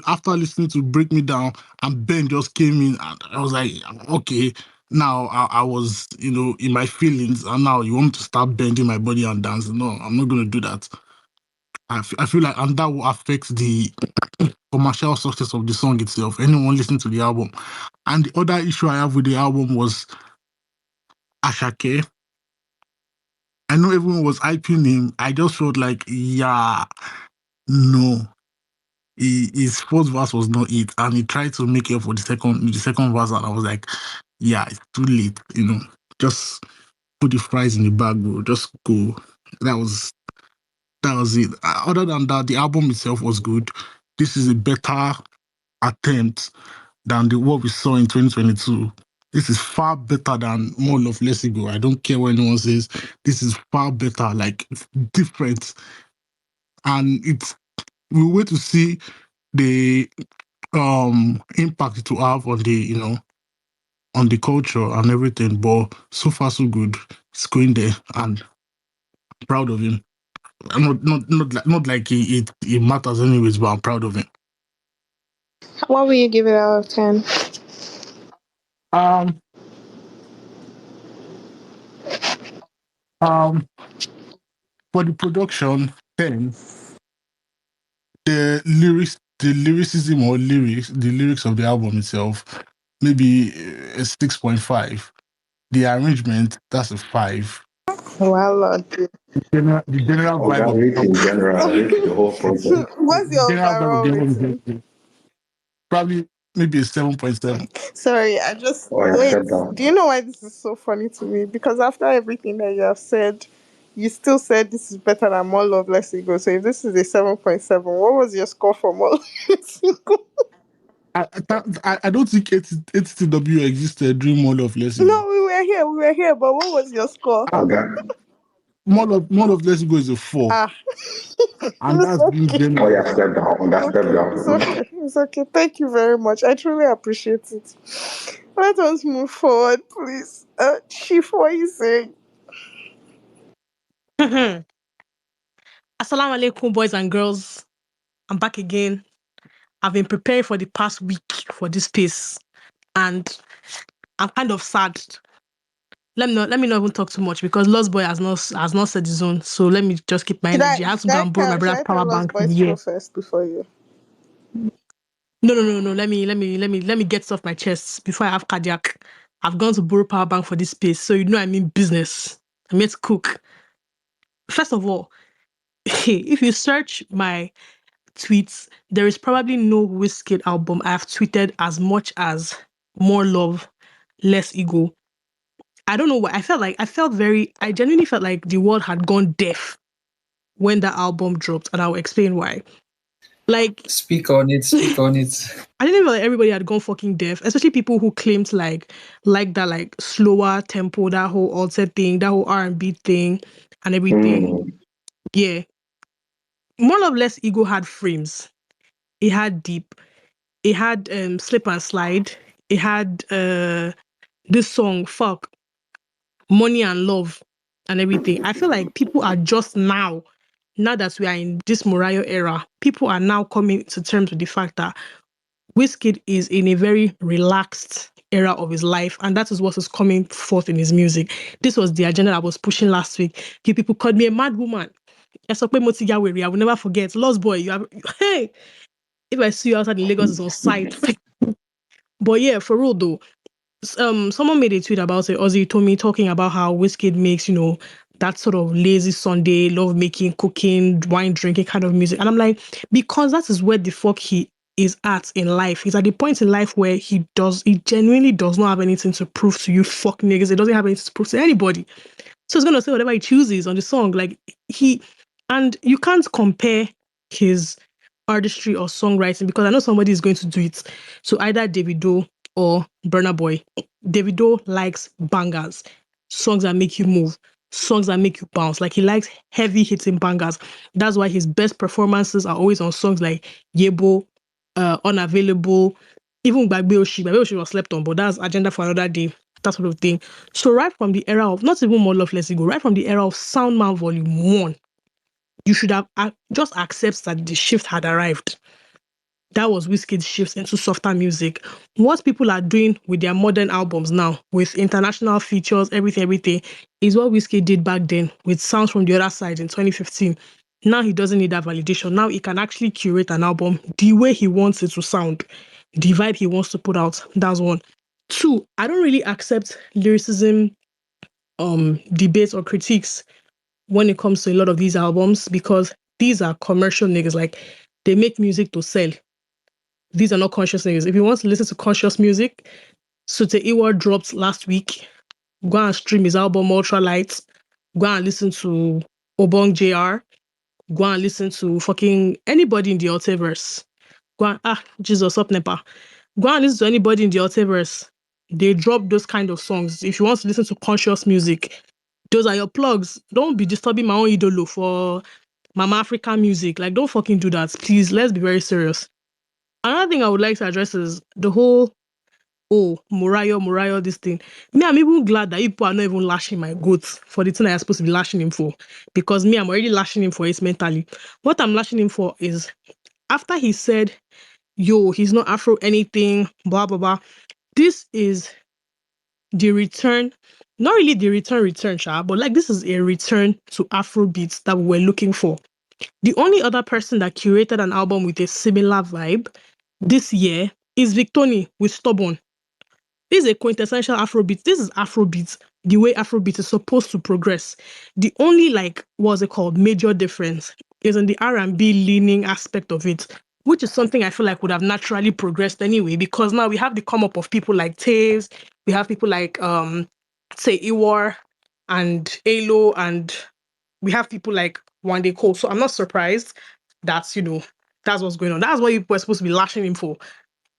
after listening to Break Me Down, and Ben just came in, and I was like, okay. Now I was, in my feelings, and now you want me to start bending my body and dance? No, I'm not going to do that. I feel like, and that will affect the commercial success of the song itself. Anyone listening to the album. And the other issue I have with the album was Asake. I know everyone was hyping him. I just felt like, yeah, no. His first verse was not it, and he tried to make it for the second verse, and I was like, yeah, it's too late. Just put the fries in the bag, bro. Just go. That was it. Other than that, the album itself was good. This is a better attempt than what we saw in 2022. This is far better than More Love, Less Ego. I don't care what anyone says. This is far better, like different. And we'll wait to see the impact it will have on on the culture and everything. But so far so good. It's going there, and I'm proud of him. I'm not like it matters anyways, but I'm proud of him. What will you give it out of 10? Um um for the production, 10. The lyricism or the lyrics of the album itself, maybe a 6.5. The arrangement, that's a 5. Well, Lord. The general Oh, vibe God, of the rate album, in general, rate the whole So project. what's the your general vibe of overall the album is rating? just good. Probably maybe a 7.7. Sorry, I just Oh, I wait. accept that. Do you know why this is so funny to me? Because after everything that you have said, you still said this is better than More Love, Less Ego. So if this is a 7.7, what was your score for More Love, Less Ego? I don't think ATTW existed during More Love Less Ego. No, we were here, but what was your score? Ah, Oh, God. More Love Less Ego is a 4, Ah, and it's that's being okay. Oh, generous. yeah, step down. It's That step okay. It's down. okay. It's okay. Thank you very much. I truly appreciate it. Let us move forward, please. Chief, what are you saying? Assalamu alaikum, boys and girls. I'm back again. I've been preparing for the past week for this space, and I'm kind of sad. Let me not even talk too much because Lost Boy has not said his own. So let me just keep my energy. I have to go and borrow my Should brother's I power tell us bank to boys the go year. first before you? No. Let me get it off my chest before I have cardiac. I've gone to borrow power bank for this space, so I mean business. I'm here to cook. First of all, if you search my tweets, there is probably no Wizkid album I've tweeted as much as More Love, Less Ego. I don't know why. I genuinely felt like the world had gone deaf when that album dropped, and I'll explain why. Like, Speak on it. Speak on it. I didn't feel like everybody had gone fucking deaf, especially people who claimed like that slower tempo, that whole altered thing, that whole R&B thing, and everything. Mm. Yeah, More Love Less Ego had frames. It had deep. It had slip and slide. It had this song fuck money and love and everything. I feel like people are just now that we are in this Morayo era, people are now coming to terms with the fact that Wizkid is in a very relaxed era of his life, and that is what is coming forth in his music. This was the agenda I was pushing last week. You people called me a mad woman. I will never forget. Lost boy, hey, if I see you outside in Lagos, it's on sight. But yeah, for real though, Someone made a tweet about it. Ozzy told me talking about how Wizkid makes, that sort of lazy Sunday, love making, cooking, wine drinking kind of music. And I'm like, because that is where the fuck he is at in life. He's at the point in life where he genuinely does not have anything to prove to you fuck niggas. He doesn't have anything to prove to anybody. So he's gonna say whatever he chooses on the song. Like and you can't compare his artistry or songwriting because I know somebody is going to do it. So either Davido or Burna Boy. Davido likes bangers, songs that make you move, songs that make you bounce. Like he likes heavy hitting bangers. That's why his best performances are always on songs like Yebo, Unavailable, even Gbagbe Oshi. Gbagbe Oshi was slept on, but that's agenda for another day. That sort of thing. So right from the era of not even More Love Let's Go, right from the era of Soundman Volume 1, you should have just accept that the shift had arrived. That was Wizkid's shift into softer music. What people are doing with their modern albums now, with international features, everything, is what Wizkid did back then with Sounds from the Other Side in 2015. Now he doesn't need that validation. Now he can actually curate an album the way he wants it to sound, the vibe he wants to put out. That's one. Two, I don't really accept lyricism, debates or critiques when it comes to a lot of these albums because these are commercial niggas. Like they make music to sell. These are not conscious niggas. If you want to listen to conscious music, Sute Iwa dropped last week. Go and stream his album Ultralight. Go and listen to Obong JR. Go and listen to fucking anybody in the Ultiverse. Go and, Jesus up Nepa. Go and listen to anybody in the Ultiverse. They drop those kind of songs. If you want to listen to conscious music, those are your plugs. Don't be disturbing my own idolo for Mama African music. Like, don't fucking do that. Please, let's be very serious. Another thing I would like to address is the whole, Morayo, this thing. Me, I'm even glad that people are not even lashing my goats for the thing I'm supposed to be lashing him for. Because me, I'm already lashing him for it mentally. What I'm lashing him for is after he said, yo, he's not Afro anything, blah, blah, blah. This is the return, not really the return, but like this is a return to Afro beats that we were looking for. The only other person that curated an album with a similar vibe this year is Victoni with Stubborn. This is a quintessential Afrobeat. This is Afrobeat, the way Afrobeat is supposed to progress. The only, what's it called, major difference is in the R&B leaning aspect of it, which is something I feel like would have naturally progressed anyway, because now we have the come up of people like Taves, we have people like, say, Iwar and Alo, and we have people like Wande Cole. So I'm not surprised that, that's what's going on. That's what people were supposed to be lashing him for.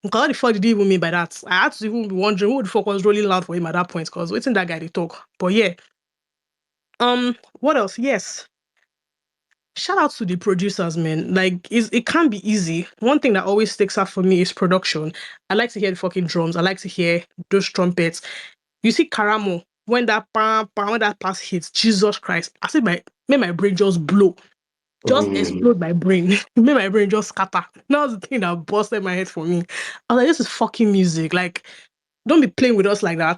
What the fuck did he even mean by that? I had to even be wondering who the fuck was rolling loud for him at that point, because waiting that guy to talk. But yeah. What else? Yes. Shout out to the producers, man. Like, it can't be easy. One thing that always sticks out for me is production. I like to hear the fucking drums. I like to hear those trumpets. You see Karamo, when that when that pass hits, Jesus Christ, I said made my brain just blow. Just explode my brain. Made my brain just scatter. That was the thing that busted my head for me. I was like, this is fucking music. Like, don't be playing with us like that.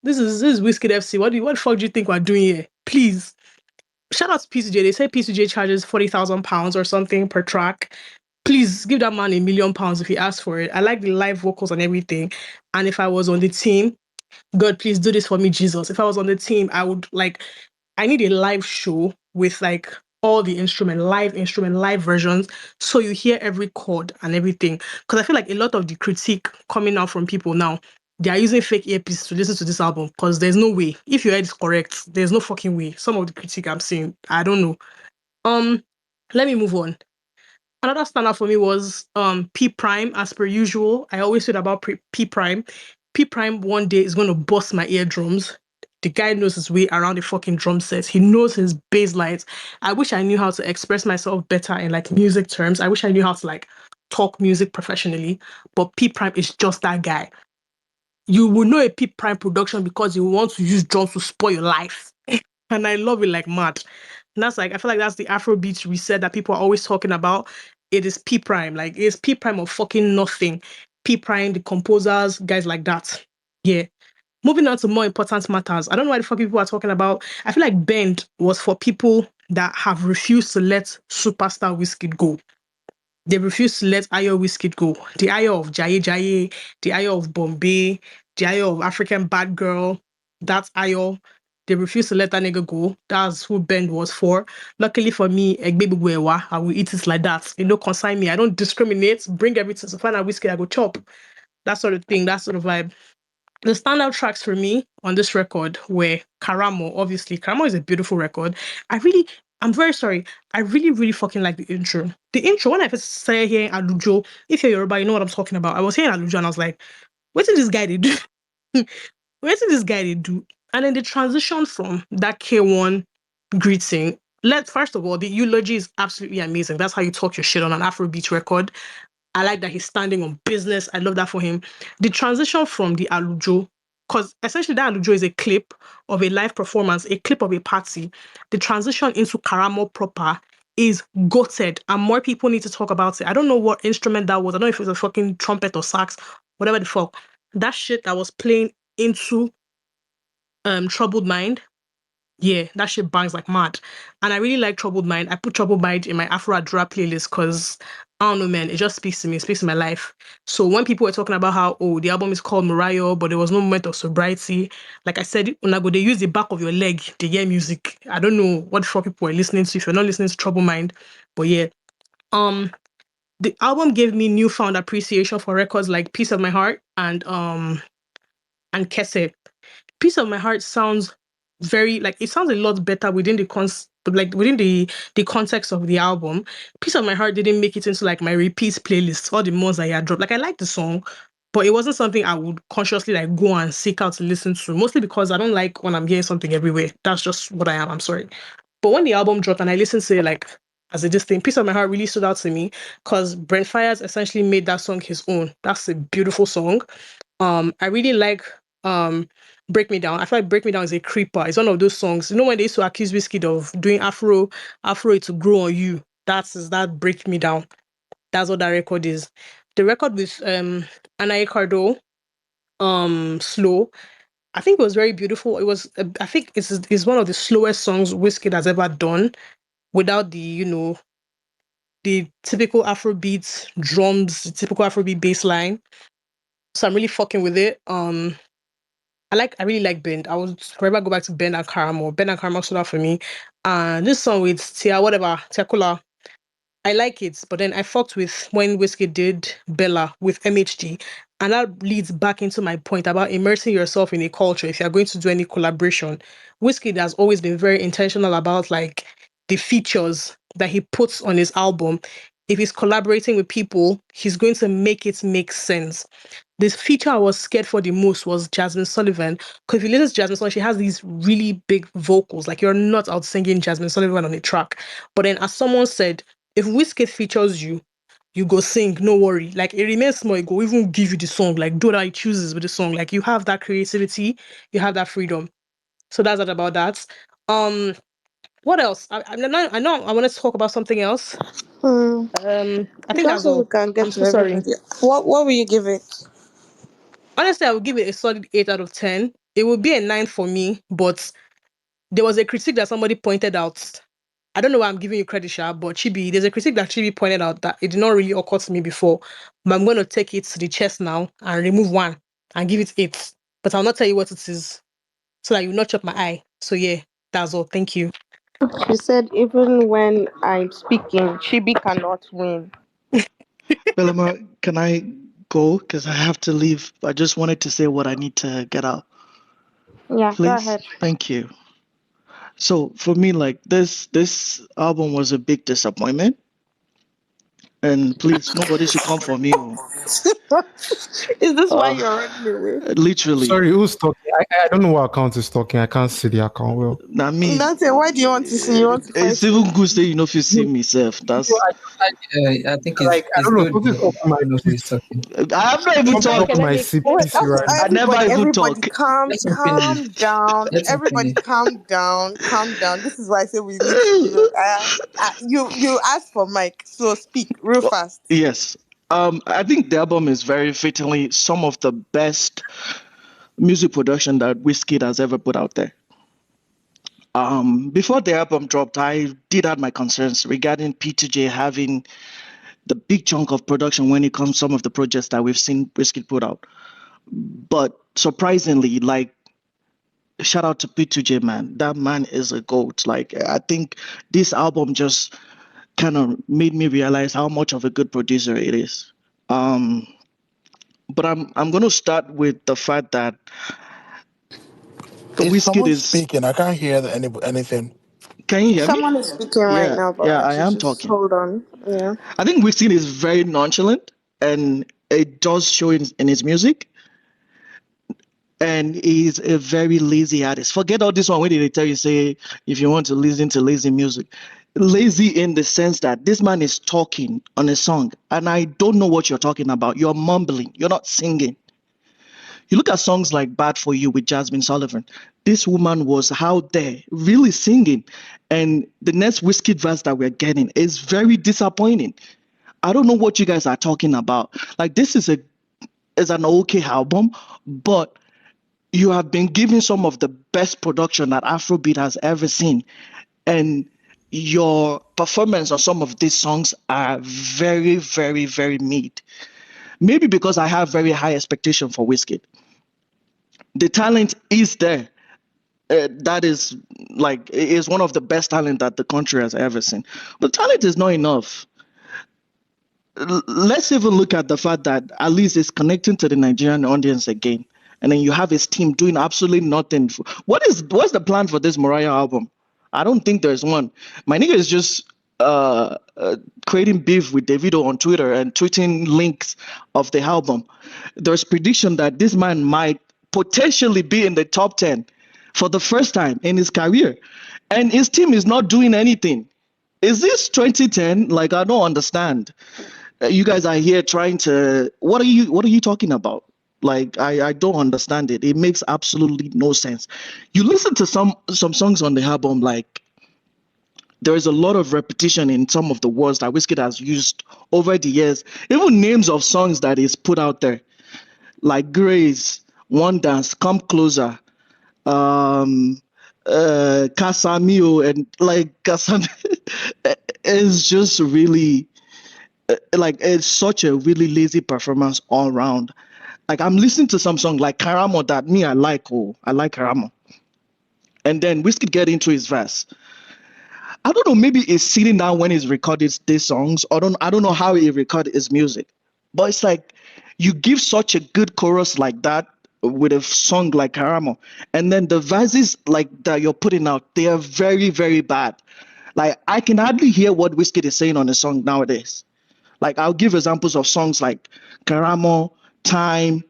This is Wizkid FC. What the fuck do you think we're doing here? Please. Shout out to PCJ. They say PCJ charges £40,000 or something per track. Please give that man £1,000,000 if he asks for it. I like the live vocals and everything. And if I was on the team, God, please do this for me, Jesus. If I was on the team, I would I need a live show with all the live versions, so you hear every chord and everything. Because I feel like a lot of the critique coming out from people now, they are using fake earpiece to listen to this album because there's no way. If your head is correct, there's no fucking way. Some of the critique I'm seeing, I don't know. Let me move on. Another standout for me was P Prime, as per usual. I always said about P Prime. P Prime one day is going to bust my eardrums. The guy knows his way around the fucking drum set. He knows his bass lines. I wish I knew how to express myself better in music terms. I wish I knew how to talk music professionally. But P Prime is just that guy. You will know a P Prime production because you want to use drums to spoil your life. And I love it like mad. And that's I feel like that's the Afrobeat reset that people are always talking about. It is P Prime. It's P Prime of fucking nothing. P Prime, the composers, guys like that. Yeah. Moving on to more important matters. I don't know why the fuck people are talking about. I feel like Bend was for people that have refused to let superstar Wizkid go. They refused to let Ayo Wizkid go. The Ayo of Jaye Jaye, the Ayo of Bombay, the Ayo of African Bad Girl. That's Ayo. They refused to let that nigga go. That's who Bend was for. Luckily for me, Egbebuewa, I will eat it like that. You know, consign me. I don't discriminate. Bring everything. So find a whiskey, I go chop. That sort of thing. That sort of vibe. The standout tracks for me on this record were Karamo. Obviously, Karamo is a beautiful record. I'm very sorry. I really, really fucking like the intro. The intro, when I first started hearing Alujo, if you're Yoruba, you know what I'm talking about. I was hearing Alujo and I was like, what did this guy do? What did this guy do? And then the transition from that K1 greeting. First of all, the eulogy is absolutely amazing. That's how you talk your shit on an Afrobeat record. I like that he's standing on business. I love that for him. The transition from the Alujo, because essentially that Alujo is a clip of a live performance, a clip of a party. The transition into Karamo proper is goated, and more people need to talk about it. I don't know what instrument that was. I don't know if it was a fucking trumpet or sax, whatever the fuck. That shit that was playing into Troubled Mind. Yeah, that shit bangs like mad. And I really like Troubled Mind. I put Troubled Mind in my Afro Adra playlist because I don't know, man, it just speaks to me, it speaks to my life. So when people were talking about how, oh, the album is called Morayo, but there was no moment of sobriety, like I said, when I go, they use the back of your leg, they hear music. I don't know what the fuck people are listening to if you're not listening to Troubled Mind. But yeah. The album gave me newfound appreciation for records like Piece of My Heart and Kese. Piece of My Heart sounds very like it sounds a lot better within the context of the album. Piece of My Heart didn't make it into like my repeat playlist all the months I had dropped. Like I like the song, but it wasn't something I would consciously like go and seek out to listen to. Mostly because I don't like when I'm hearing something everywhere. That's just what I am. I'm sorry. But when the album dropped and I listened to it like as a distinct, Piece of My Heart really stood out to me because Brent Fires essentially made that song his own. That's a beautiful song. I really like Break Me Down. I feel like Break Me Down is a creeper. It's one of those songs. You know when they used to accuse Wizkid of doing Afro to grow on you. That Break Me Down. That's what that record is. The record with Anae Cardo, Slow. I think it was very beautiful. It was. I think it's one of the slowest songs Wizkid has ever done, without the typical Afrobeat drums, the typical Afrobeat bass line. So I'm really fucking with it. I really like Bend. I would forever go back to Bend and Karamo. Bend and Karamo stood out for me. And this song with Tia Kula, I like it. But then I fucked with when Wizkid did Bella with MHD. And that leads back into my point about immersing yourself in a culture if you're going to do any collaboration. Wizkid has always been very intentional about like the features that he puts on his album. If he's collaborating with people, he's going to make it make sense. This feature I was scared for the most was Jasmine Sullivan. Because if you listen to Jasmine Sullivan, she has these really big vocals. Like you're not out singing Jasmine Sullivan on a track. But then as someone said, if Wizkid features you, you go sing, no worry. Like it remains small, it go even give you the song. Like do what he chooses with the song. Like you have that creativity, you have that freedom. So that's that about that. What else? I know I wanted to talk about something else. I think Just that's so we all. can get I'm to so sorry. everybody. What will you give it? Honestly, I would give it a solid 8 out of 10. It would be a 9 for me, but there was a critique that somebody pointed out. I don't know why I'm giving you credit, Sha, but Chibi, there's a critique that Chibi pointed out that it did not really occur to me before. But I'm going to take it to the chest now and remove one and give it 8. But I'll not tell you what it is so that you not chop my eye. So yeah, that's all. Thank you. She said, even when I'm speaking, Chibi cannot win. Belema, can I go? Because I have to leave. I just wanted to say what I need to get out. Yeah, go Please? ahead. Thank you. So for me, like this album was a big disappointment. And please, nobody should come for me. Is this why Uh, you're running away? literally. Sorry, who's talking? I don't know what account is talking. I can't see the account well. Now me, Nothing. Why do you want to see? You want to fight it's even me? good say you know if you see No, me, self. no, That's I think like I it's don't know. good Something's though. up my Know who is nose. talking. I have not even Something Okay, up talked. my wait, CPC that's right now. I never even everybody talk. calm Let him finish. down. Let him Everybody finish. calm down, calm down. This is why I say we need to, you asked for Mike, so speak real fast. Yes. I think the album is very fittingly some of the best music production that Wizkid has ever put out there. Before the album dropped, I did have my concerns regarding P2J having the big chunk of production when it comes to some of the projects that we've seen Wizkid put out. But surprisingly, like, shout out to P2J, man. That man is a goat. Like, I think this album just kind of made me realize how much of a good producer it is. Um, but I'm gonna start with the fact that Is Wizkid someone is. speaking? I can't hear anything. Can you hear me? Someone is speaking right Yeah, now, yeah, but I am just talking. hold on. Yeah. I think Wizkid is very nonchalant, and it does show in his music. And he's a very lazy artist. Forget all this one where they tell you, say, if you want to listen to lazy music. Lazy in the sense that this man is talking on a song, and I don't know what you're talking about. You're mumbling, you're not singing. You look at songs like Bad For You with Jasmine Sullivan. This woman was out there really singing. And the next Whiskey verse that we're getting is very disappointing. I don't know what you guys are talking about. Like, this is an okay album, but you have been given some of the best production that Afrobeat has ever seen. And your performance on some of these songs are very, very, very mid. Maybe because I have very high expectation for Wizkid. The talent is there. That is like, it is one of the best talent that the country has ever seen. But talent is not enough. Let's even look at the fact that at least it's connecting to the Nigerian audience again. And then you have his team doing absolutely nothing. What's the plan for this Morayo album? I don't think there's one. My nigga is just creating beef with Davido on Twitter and tweeting links of the album. There's prediction that this man might potentially be in the top 10 for the first time in his career. And his team is not doing anything. Is this 2010? Like, I don't understand. You guys are here trying to, what are you talking about? Like, I don't understand it. It makes absolutely no sense. You listen to some songs on the album, like, there is a lot of repetition in some of the words that Wizkid has used over the years. Even names of songs that he's put out there, like Grace, One Dance, Come Closer, Casamio, and like Casam is just really like, it's such a really lazy performance all around. Like, I'm listening to some song like Karamo that me I like. Oh, I like Karamo. And then Wizkid get into his verse. I don't know, maybe he's sitting down when he's recorded these songs. I don't know how he recorded his music. But it's like, you give such a good chorus like that with a song like Karamo, and then the verses like that you're putting out, they are very, very bad. Like, I can hardly hear what Wizkid is saying on a song nowadays. Like, I'll give examples of songs like Karamo, Time.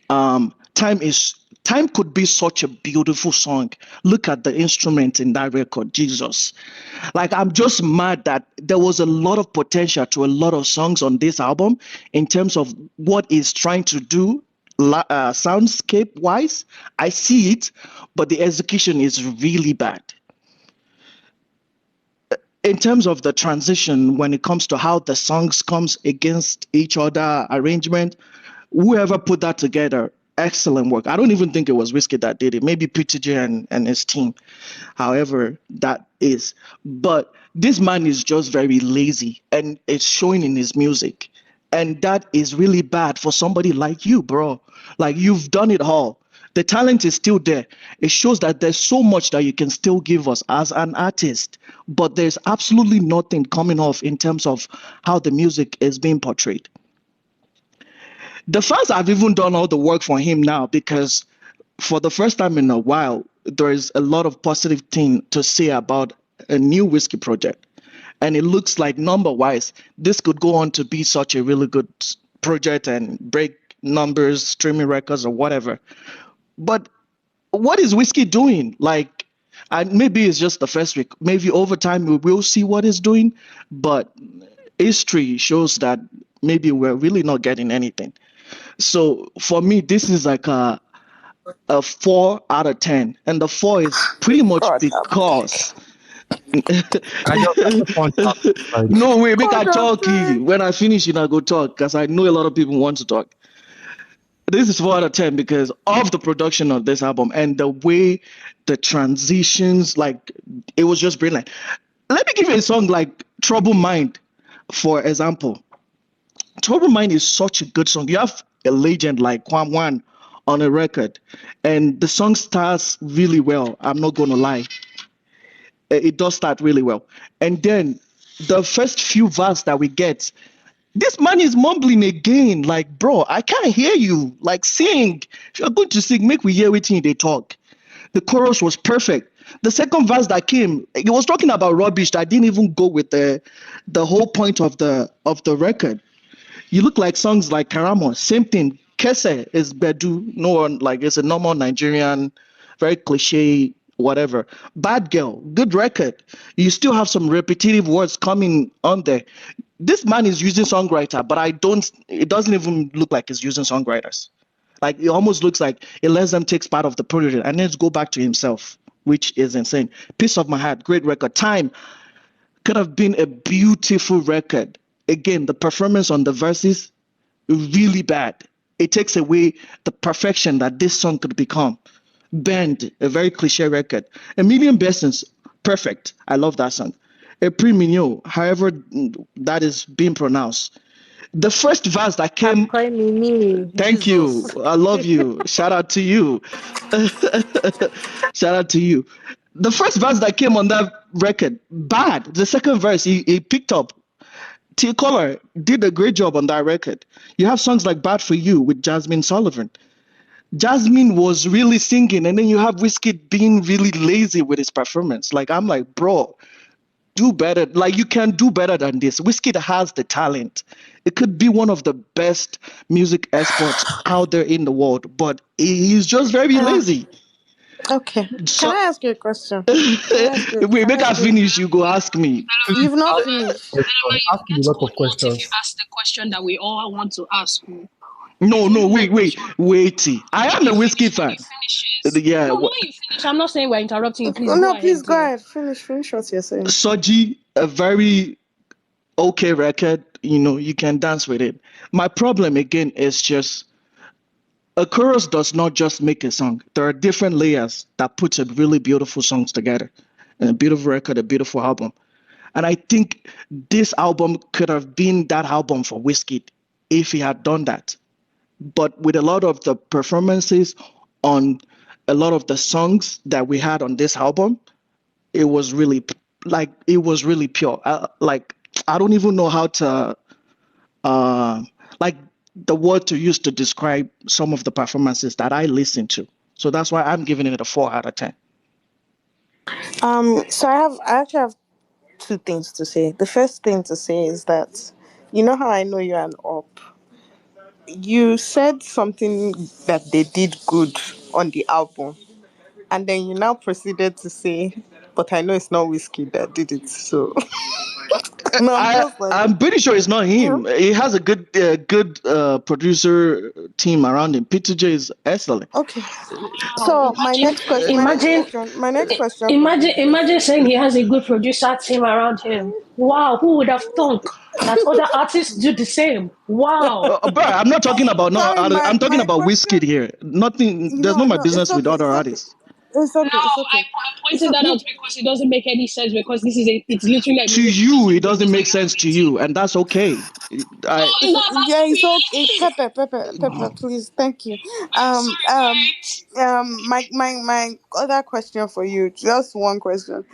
Time could be such a beautiful song. Look at the instrument in that record, Jesus. Like, I'm just mad that there was a lot of potential to a lot of songs on this album in terms of what it's trying to do soundscape wise. I see it, but the execution is really bad. In terms of the transition, when it comes to how the songs comes against each other, arrangement, whoever put that together, excellent work. I don't even think it was Wizkid that did it. Maybe PTJ and his team. However, that is. But this man is just very lazy, and it's showing in his music. And that is really bad for somebody like you, bro. Like, you've done it all. The talent is still there. It shows that there's so much that you can still give us as an artist, but there's absolutely nothing coming off in terms of how the music is being portrayed. The fans have even done all the work for him now, because for the first time in a while, there is a lot of positive thing to say about a new whiskey project. And it looks like, number-wise, this could go on to be such a really good project and break numbers, streaming records, or whatever. But what is Whiskey doing? Like, maybe it's just the first week. Maybe over time we will see what he's doing. But history shows that maybe we're really not getting anything. So for me, this is like a 4 out of 10. And the 4 is pretty much God, because... I just want to like, No, wait, make I God, talk. When I finish, I go talk, because I know a lot of people want to talk. This is 4 out of 10 because of the production of this album and the way the transitions, like, it was just brilliant. Let me give you a song like Trouble Mind, for example. Trouble Mind is such a good song. You have a legend like Kwam Wan on a record, and the song starts really well. I'm not gonna lie, it does start really well, and then the first few verses that we get, this man is mumbling again. Like, bro, I can't hear you. Like, sing. If you're going to sing, make we hear everything they talk. The chorus was perfect. The second verse that came, it was talking about rubbish that didn't even go with the whole point of the record. You look like songs like Karamo, same thing. Kese is gbedu. No one, like, it's a normal Nigerian, very cliche, whatever. Bad Girl, good record. You still have some repetitive words coming on there. This man is using songwriter, but it doesn't even look like he's using songwriters. Like, it almost looks like it lets them take part of the project and then go back to himself, which is insane. Piece of My Heart, great record. Time could have been a beautiful record. Again, the performance on the verses, really bad. It takes away the perfection that this song could become. Bend, a very cliche record. A Million Blessings, perfect. I love that song. A Mignon, however that is being pronounced. The first verse that came, Akoi Mimi, thank you. Jesus. I love you. Shout out to you. Shout out to you. The first verse that came on that record, bad. The second verse, he picked up. T Color did a great job on that record. You have songs like Bad For You with Jasmine Sullivan. Jasmine was really singing, and then you have Wizkid being really lazy with his performance. Like, I'm like, bro, do better. Like, you can do better than this. Wizkid has the talent. It could be one of the best music exports out there in the world, but he's just very Um, lazy. okay. Can So, I ask you a question? Can I ask you? we Can make I her ask you? finish, you go ask me. Please You've not ask finished. Belema, questions. you Ask me get a lot go of nuts if you questions. ask the question that we all want to ask. Oh. No, It's no, only wait, one wait, question. wait. I am a Whiskey When fan. he finishes. Yeah, No, when you finish, I'm not saying we're interrupting you. Please go No, please ahead, go dear. ahead. Finish what you're saying. Soji, a very okay record. You can dance with it. My problem again is just a chorus does not just make a song. There are different layers that puts a really beautiful songs together, and a beautiful record, a beautiful album. And I think this album could have been that album for Wizkid if he had done that. But with a lot of the performances on a lot of the songs that we had on this album, it was really pure. Like, I don't even know how to like the word to use to describe some of the performances that I listened to. So that's why I'm giving it a 4 out of 10. So I actually have two things to say. The first thing to say is that you know how I know you're an op. You said something that they did good on the album, and then you now proceeded to say, "But I know it's not Whiskey that did it." So no, I'm I just like, I'm pretty sure it's not huh? him. He has a good producer team around him. P2J is excellent. Okay. Wow, So my next question, imagine, for you. imagine saying he has a good producer team around him. Wow, who would have thunk that other artists do the same? Wow. Bro, I'm not talking about no. Sorry, I'm talking my about Wizkid question. here. Nothing. There's No, not my no, business with other it's okay, artists. it's No, okay, it's okay. I'm It's pointing okay. that out because it doesn't make any sense because it's literally a To music you, industry it doesn't producer make you're sense to meeting. you, and that's okay. No, I it's not Yeah, about it's okay. me. Pepper, please, thank you. I'm sorry, guys. My other question for you, just one question.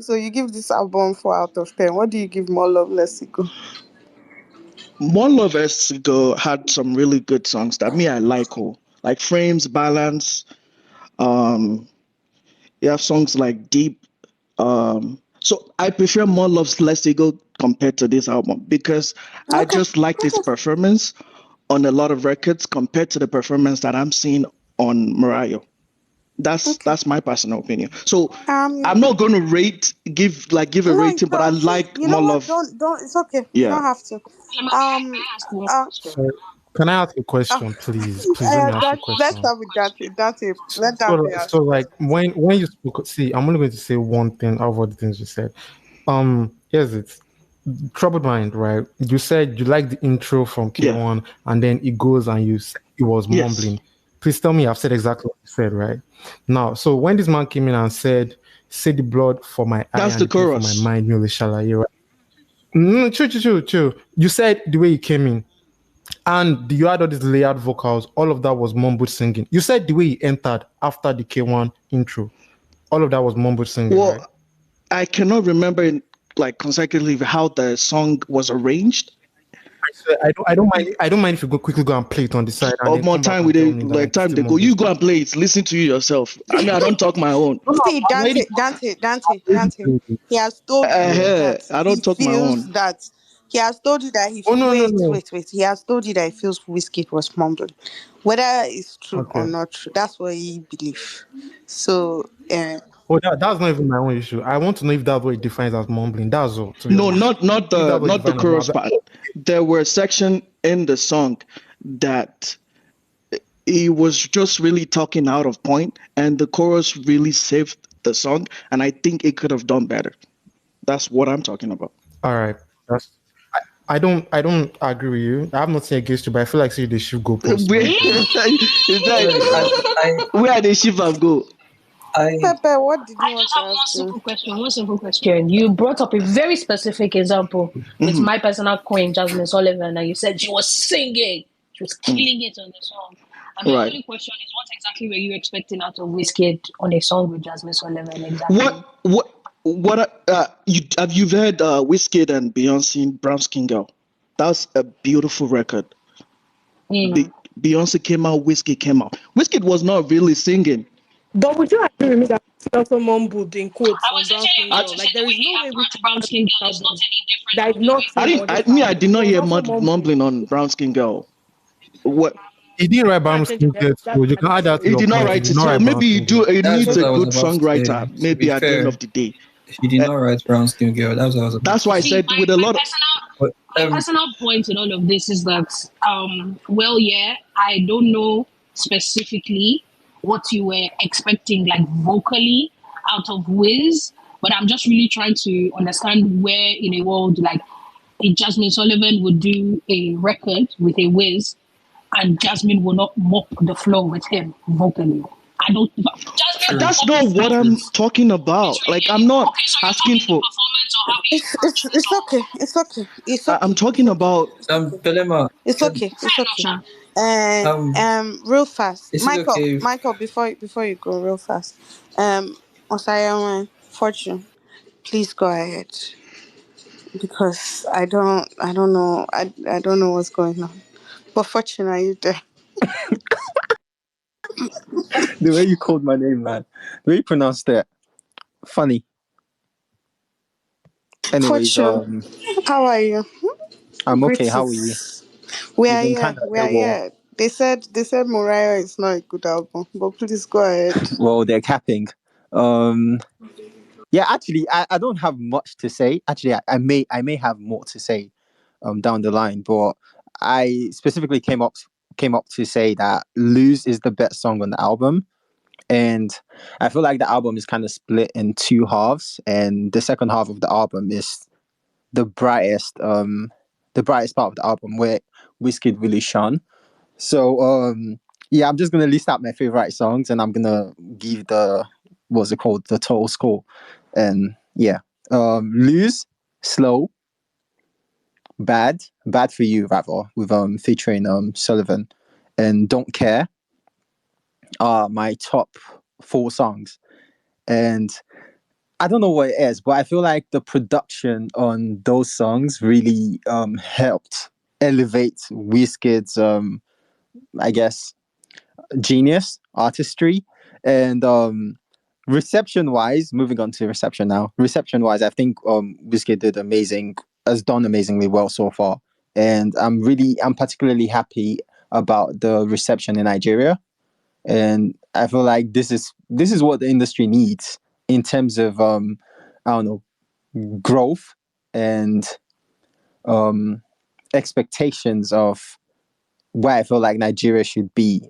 So you give this album 4 out of 10. What do you give More Love, Less Go? One Love Go had some really good songs that me I like. Oh, like Frames, Balance. Um, you have songs like Deep. So I prefer More Love's Less Ego compared to this album because I Okay, just liked his okay, performance on a lot of records compared to the performance that I'm seeing on Morayo. okay. That's my personal opinion. So I'm Um, not going to give a no, rating, but I no. See, like you know More what? Love. Don't. It's okay. You Yeah. don't have to. Can Um, I ask one uh, question? So, can I ask a uh, question, please? Please let me ask a let's question. start with Dante. Dante, let So, Dante so ask. like when you spoke, see, I'm only going to say one thing out of all the things you said. Here's it. Troubled Mind, right? You said you like the intro from Yeah. K1, and then it goes and you said it was Yes. mumbling. Please tell me I've said exactly what you said, right? Now, so when this man came in and said, "Say the blood for my eye That's and the the pain for my chorus. mind, Mule Shalaye," right? Chill. You said the way you came in. And you had all these layered vocals, all of that was mumbled singing. You said the way he entered after the K1 intro, all of that was mumbled singing, right? Well, I cannot remember like consecutively how the song was arranged. So I don't mind if you quickly go and play it on the side and Or then more come back time and with tell it, me that like like it's time still they go. mumbled You go singing. and play it. Listen to you yourself. I mean, I don't talk my own. No, See, I'm ready. Dante. He has told you that I he don't talk my feels own. that he has told you that he Oh no, no, wait, no. wait, wait. He has told you that he feels Whiskey was mumbling. Whether it's true or Okay. not true, that's what he believes. So Oh, that's not even my own issue. I want to know if that's what it defines as mumbling. That's all, to be No, honest. not If the that's what it not the defines as chorus mumbling. part. There were section in the song that he was just really talking out of point, and the chorus really saved the song. And I think it could have done better. That's what I'm talking about. All right. That's I don't agree with you. I have nothing against you, but I feel like say they should go post, Where man. is that? Sorry, Where the shift have go? I Pepe, what did you I want just to have ask him? one simple question. You brought up a very specific example with Mhm. my personal queen, Jasmine Sullivan, and you said she was singing, she was Mm. killing it on the song. And my Right. only question is, what exactly were you expecting out of Wizkid on a song with Jasmine Sullivan exactly? What you've heard Wizkid and Beyonce Brown Skin Girl? That's a beautiful record. Mm. Beyonce came out, Wizkid came out. Wizkid was not really singing. But would you agree with me that he also mumbled in quotes I on was Brown literally Skin I about Girl? to say Like the there way is he no way we approached Brown Skin Girl is not album any different that from is the way not sing on this I album. did He not was hear also mumbling. mumbling on Brown Skin Girl. What He didn't write I Brown change it. Skin Girl, That's so you my can add that to he your did not point. He write did it. not So write Brown maybe Skin Girl. it that's needs what a I was good about to songwriter, say. To maybe be at the end fair, of the day. he did Uh, not write Brown Skin Girl. That's what I was about that's to why I say. See, said with a lot of But my personal point in all of this is that well, yeah, I don't know specifically what you were expecting, like vocally, out of Wiz, but I'm just really trying to understand where in a world like if Jasmine Sullivan would do a record with a Wiz and Jasmine will not mop the floor with him vocally. I don't Jasmine will True. that's mop the not what floor I'm with talking it's about. Like really I'm not okay, so you're asking talking the for performance or how he It's approached the it's song. okay. It's okay. It's I'm okay. It's talking okay. about It's okay. Belema, It's can, okay. It's Fair enough, okay. Sha. And um, real fast, is it okay if Michael, before you go, real fast. Osaya, Fortune, please go ahead because I don't know, I don't know what's going on. But Fortune, are you there? The way you called my name, man. The way you pronounced it. Funny. Anyways, Fortune, how are you? I'm okay. How are you? Greetings. We You've are been here. kind of We are AWOL. here. They said Morayo is not a good album, but please go ahead. Well, they're capping. Um, yeah, actually, I don't have much to say. Actually, I may have more to say down the line, but I specifically came up to say that "Lose" is the best song on the album, and I feel like the album is kind of split in two halves, and the second half of the album is the brightest the brightest part of the album where Wizkid really shone. So yeah, I'm just gonna list out my favorite songs and I'm gonna give the what's it called, the total score. And yeah. Lose, Slow, Bad for You rather, with featuring Sullivan, and Don't Care are my top four songs. And I don't know what it is, but I feel like the production on those songs really helped elevate Wizkid's I guess genius, artistry, and reception wise. Moving on to reception now. Reception wise, I think Wizkid has done amazingly well so far, and I'm particularly happy about the reception in Nigeria, and I feel like this is what the industry needs in terms of I don't know, growth and um expectations of where I feel like Nigeria should be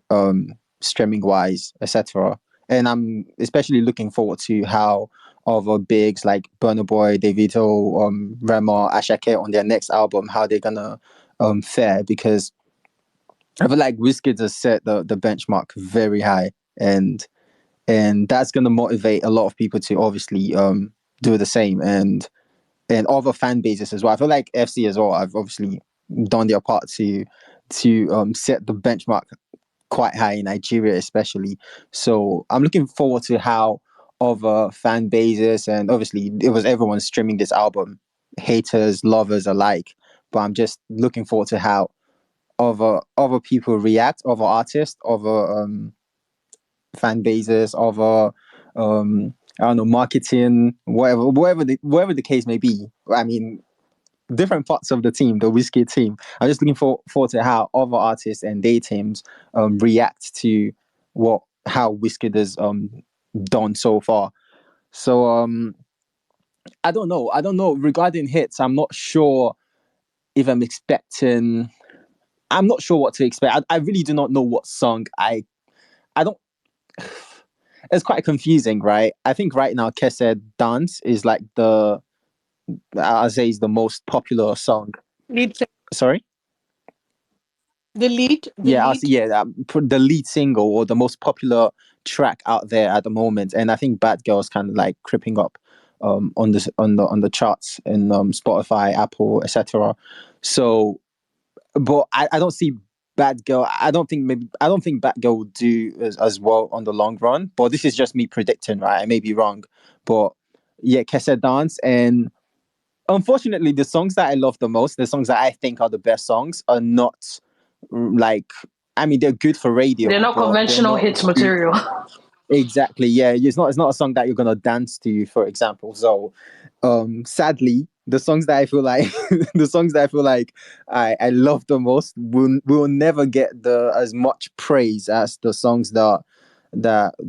streaming wise, etc. And I'm especially looking forward to how other bigs like Burna Boy, Davido, Rema, Asake on their next album, how they're gonna fare, because I feel like Wizkid has set the benchmark very high, and that's gonna motivate a lot of people to obviously do the same, and other fan bases as well. I feel like FC as well have obviously done their part to set the benchmark quite high in Nigeria, especially. So I'm looking forward to how other fan bases, and obviously it was everyone streaming this album, haters, lovers alike. But I'm just looking forward to how other people react, other artists, other fan bases, other I don't know, marketing, whatever the case may be. I mean, different parts of the team, the Wizkid team. I'm just looking forward to how other artists and their teams react to how Wizkid has done so far. So I don't know. Regarding hits, I'm not sure if I'm expecting. I'm not sure what to expect. I really do not know what song I don't. It's quite confusing, right? I think right now Kese Dance is like I'll say is the most popular song. Lead, Sorry? the Yeah, lead. the lead single or the most popular track out there at the moment, and I think Bad Girl's kind of like creeping up on the charts in Spotify, Apple, etc. So, but I don't see Bad Girl. I don't think Bad Girl will do as well on the long run. But this is just me predicting, right? I may be wrong, but yeah, Kese Dance. And unfortunately, the songs that I love the most, the songs that I think are the best songs, are not like, I mean, they're good for They're radio, not but they're conventional not hits good. material. Exactly, yeah. It's not a song that you're gonna dance to, for example. So sadly, the songs that I feel like the songs that I feel like I love the most will never get the as much praise as the songs that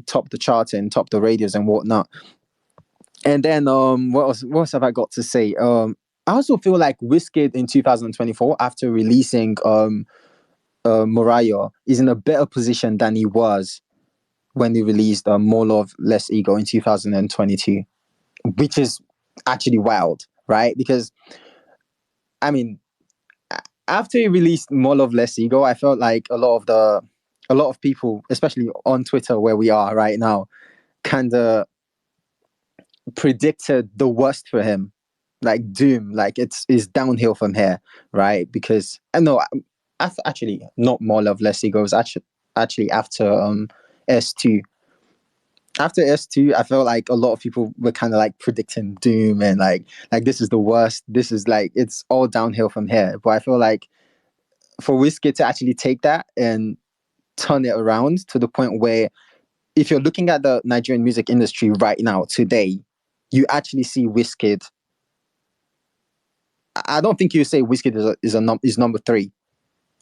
top the chart and top the radios and whatnot. And then what else have I got to say? I also feel like Wizkid in 2024, after releasing Morayo, is in a better position than he was when he released More Love, Less Ego in 2022, which is actually wild, right? Because I mean, after he released More Love, Less Ego, I felt like a lot of people, especially on Twitter where we are right now, kind of predicted the worst for him, like doom, like it's downhill from here, right? Because I know, actually not More Love, Less Ego, it was actually after S2. After S2, I felt like a lot of people were kind of like predicting doom and like this is the worst. This is like it's all downhill from here. But I feel like for Wizkid to actually take that and turn it around to the point where if you're looking at the Nigerian music industry right now, today, you actually see Wizkid. I don't think you say Wizkid is number three,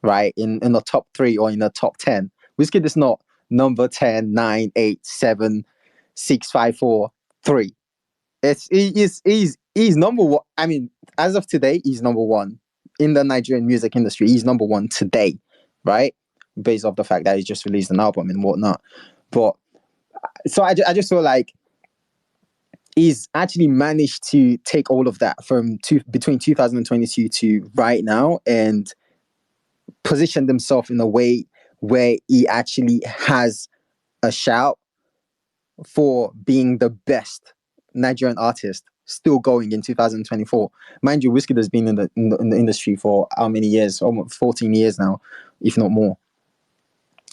right? In the top three or in the top 10. Wizkid is not number 10, 9, 8, 7, 6, 5, 4, 3. He's number one. I mean, as of today, he's number one in the Nigerian music industry. He's number one today, right? Based off the fact that he just released an album and whatnot. But so I just feel like he's actually managed to take all of that from between 2022 to right now and positioned himself in a way where he actually has a shout for being the best Nigerian artist still going in 2024. Mind you, Wizkid has been in the industry for how many years? Almost 14 years now, if not more.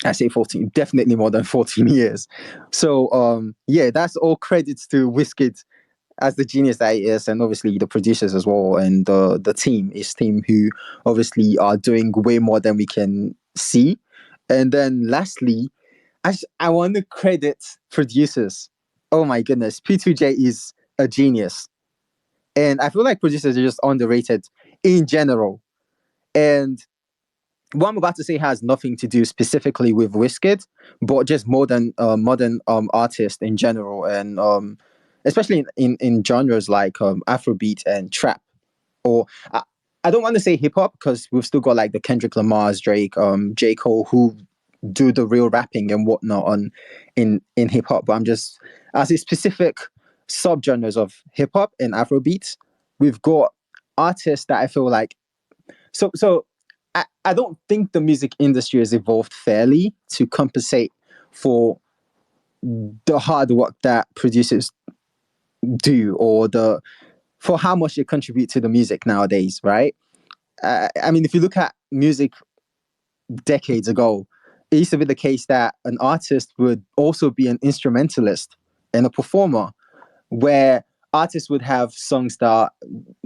I say 14, definitely more than 14 years. So yeah, that's all credits to Wizkid as the genius that he is, and obviously the producers as well, and the his team who obviously are doing way more than we can see. And then lastly, I want to credit producers. Oh my goodness, P2J is a genius. And I feel like producers are just underrated in general. And what I'm about to say has nothing to do specifically with Wizkid, but just modern artists in general, and especially in genres like Afrobeat and trap. Or I don't want to say hip hop because we've still got like the Kendrick Lamar's, Drake, J Cole, who do the real rapping and whatnot in hip hop. But I'm just as a specific subgenres of hip hop and Afrobeats, we've got artists that I feel like so I don't think the music industry has evolved fairly to compensate for the hard work that producers do or for how much they contribute to the music nowadays, right? I mean, if you look at music decades ago, it used to be the case that an artist would also be an instrumentalist and a performer, where artists would have songs that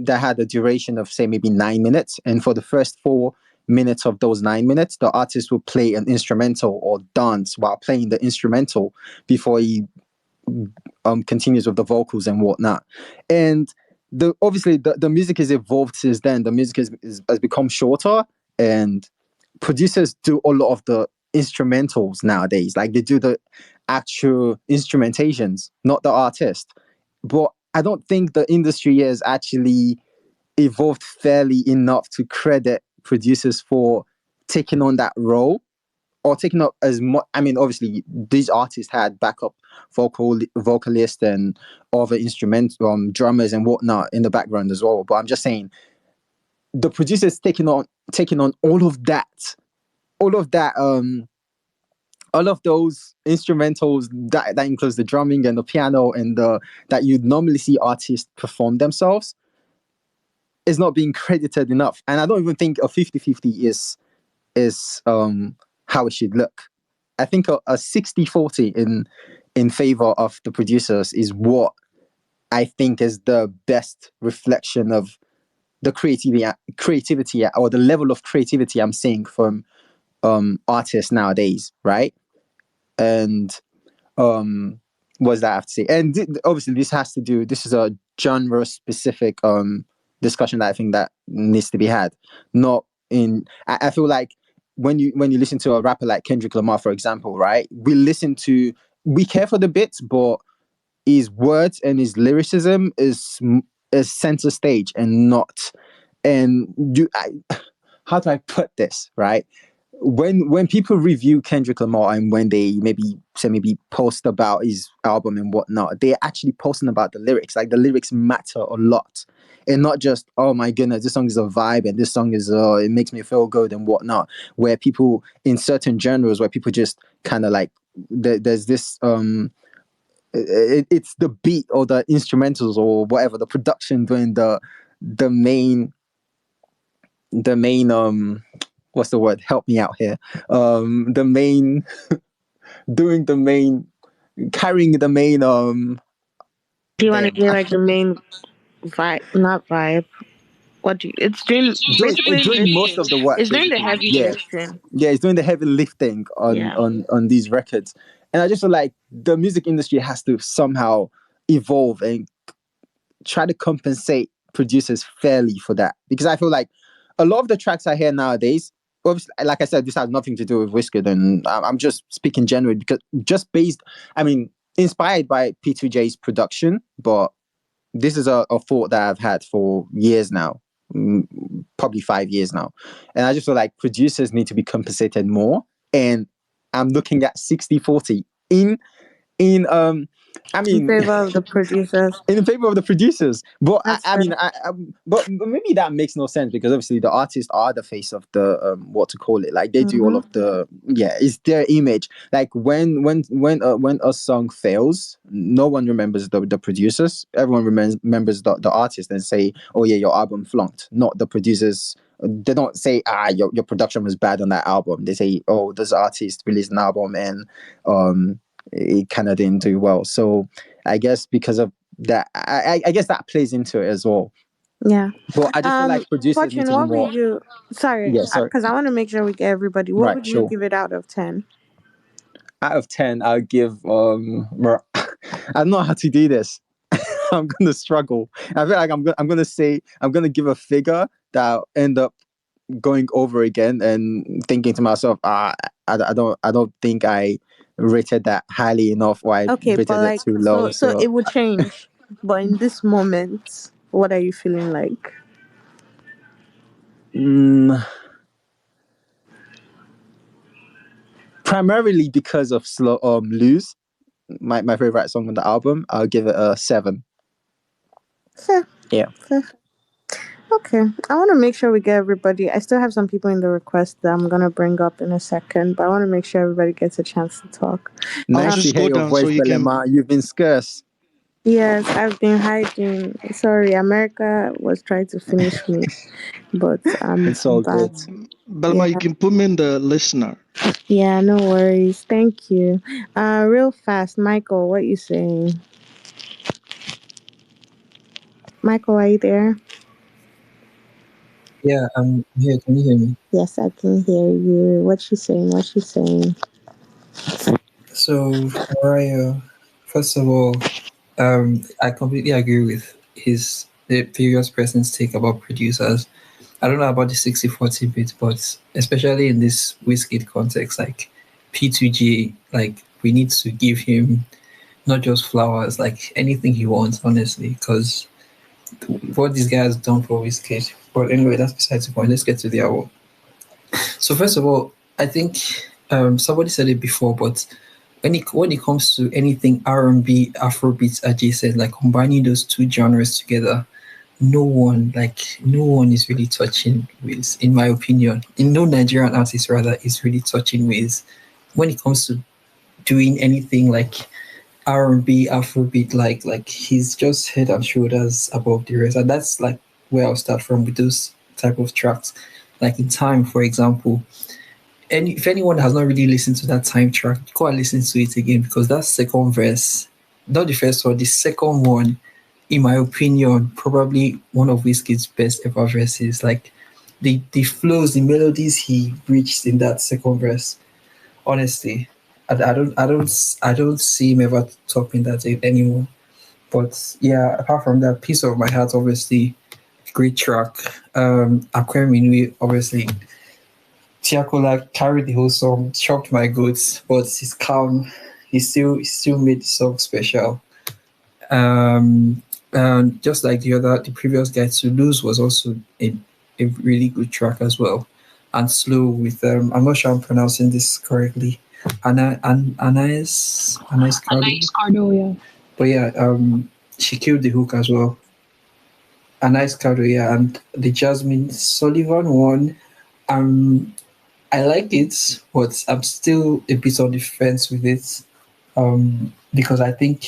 had a duration of say maybe 9 minutes, and for the first 4 minutes of those 9 minutes, the artist would play an instrumental or dance while playing the instrumental before he continues with the vocals and whatnot. And the music has evolved since then. The music has become shorter, and producers do a lot of the instrumentals nowadays. Like they do the actual instrumentations, not the artist. But I don't think the industry has actually evolved fairly enough to credit producers for taking on that role or taking up as much. I mean, obviously, these artists had backup vocalists and other instrument drummers and whatnot in the background as well. But I'm just saying, the producers taking on all of that, all of that, all of those instrumentals that includes the drumming and the piano and the that you'd normally see artists perform themselves, is not being credited enough. And I don't even think a 50-50 is how it should look. I think a 60-40 in favor of the producers is what I think is the best reflection of the creativity or the level of creativity I'm seeing from artists nowadays, right? And what does that have to say? And obviously this is a genre specific discussion that I think that needs to be had. Not in I feel like when you listen to a rapper like Kendrick Lamar, for example, right? We care for the bits, but his words and his lyricism is center stage and not. And how do I put this, right? When people review Kendrick Lamar and when they maybe post about his album and whatnot, they're actually posting about the lyrics. Like the lyrics matter a lot, and not just, oh my goodness, this song is a vibe and this song is it makes me feel good and whatnot. Where people in certain genres where people just kind of like there's this it's the beat or the instrumentals or whatever, the production doing the main what's the word? Help me out here. The main doing the main carrying the main Do you want to damn do like the main vibe? Not vibe. What do you? It's doing basically doing most of the work it's doing the basically. heavy Yeah. lifting. Yeah, it's doing the heavy lifting on Yeah. these records. And I just feel like the music industry has to somehow evolve and try to compensate producers fairly for that. Because I feel like a lot of the tracks I hear nowadays, obviously, like I said, this has nothing to do with Wizkid, and I'm just speaking generally because inspired by P2J's production, but this is a thought that I've had for years now, probably 5 years now. And I just feel like producers need to be compensated more. And I'm looking at 60-40 in In favor of the producers. in favor of the producers. But That's fair. but maybe that makes no sense because obviously the artists are the face of the what to call it. Like they do all Mm-hmm. of the it's their image. Like when a song fails, no one remembers the producers. Everyone remembers the artist and say, oh yeah, your album flunked. Not the producers. They don't say your production was bad on that album. They say, oh, this artist released an album and it kind of didn't do well. So I guess because of that, I guess that plays into it as well. Yeah. But I just feel like producers need Fortune, to be what would more. you? Sorry, Yeah, sorry. because I want to make sure we get everybody. What Right, would you sure. give it out of 10? Out of 10, I'll give I don't know how to do this. I'm gonna struggle. I feel like I'm gonna give a figure that I'll end up going over again and thinking to myself, I don't think I rated that highly enough, or I Okay, but rated it like, too low. so So it would change. But in this moment, what are you feeling like? mm, primarily because of slow lose, my favorite song on the album, I'll give it a 7. Fair, Yeah. fair. Okay, I want to make sure we get everybody. I still have some people in the request that I'm gonna bring up in a second, but I want to make sure everybody gets a chance to talk. I'll Nice to just hear go your down so voice, you can. Belema. You've been scarce. Yes, I've been hiding. Sorry, America was trying to finish me, but It's I'm all back. good. Belma, you Yeah, can put me in the listener. yeah, no worries. Thank you. Real fast, Michael, what you saying? Michael, are you there? Yeah, I'm here. Can you hear me? Yes, I can hear you. What you saying? What you saying? So, Morayo, first of all, I completely agree with the previous person's take about producers. I don't know about the 60-40 bit, but especially in this Wizkid context, like P2G, like we need to give him not just flowers, like anything he wants, honestly, because what this guy has done for Wizkid. But anyway, that's besides the point. Let's get to the album. So first of all, I think somebody said it before, but when it comes to anything R&B, Afrobeat adjacent, like combining those two genres together, no one is really touching with, in my opinion, in no Nigerian artist rather is really touching with when it comes to doing anything like R&B, Afrobeat, like he's just head and shoulders above the rest, and that's like where I'll start from with those type of tracks. Like in Time, for example, and if anyone has not really listened to that Time track, go and listen to it again because that second verse, not the first one, the second one, in my opinion, probably one of Wizkid's best ever verses. Like the flows, the melodies he reached in that second verse. Honestly, I don't see him ever topping that anymore. But yeah, apart from that, Piece of My Heart, obviously, great track. Aquarium Inui, obviously, Tiakola carried the whole song, shocked my goods, but he's calm. He still made the song special. And just like the previous guy, To Lose was also a really good track as well. And Slow with I'm not sure I'm pronouncing this correctly. Anais Cardo. Nice Cardo, yeah. But yeah, she killed the hook as well. Anais Cardo, yeah, and the Jasmine Sullivan one. Um, I like it, but I'm still a bit on the fence with it. Because I think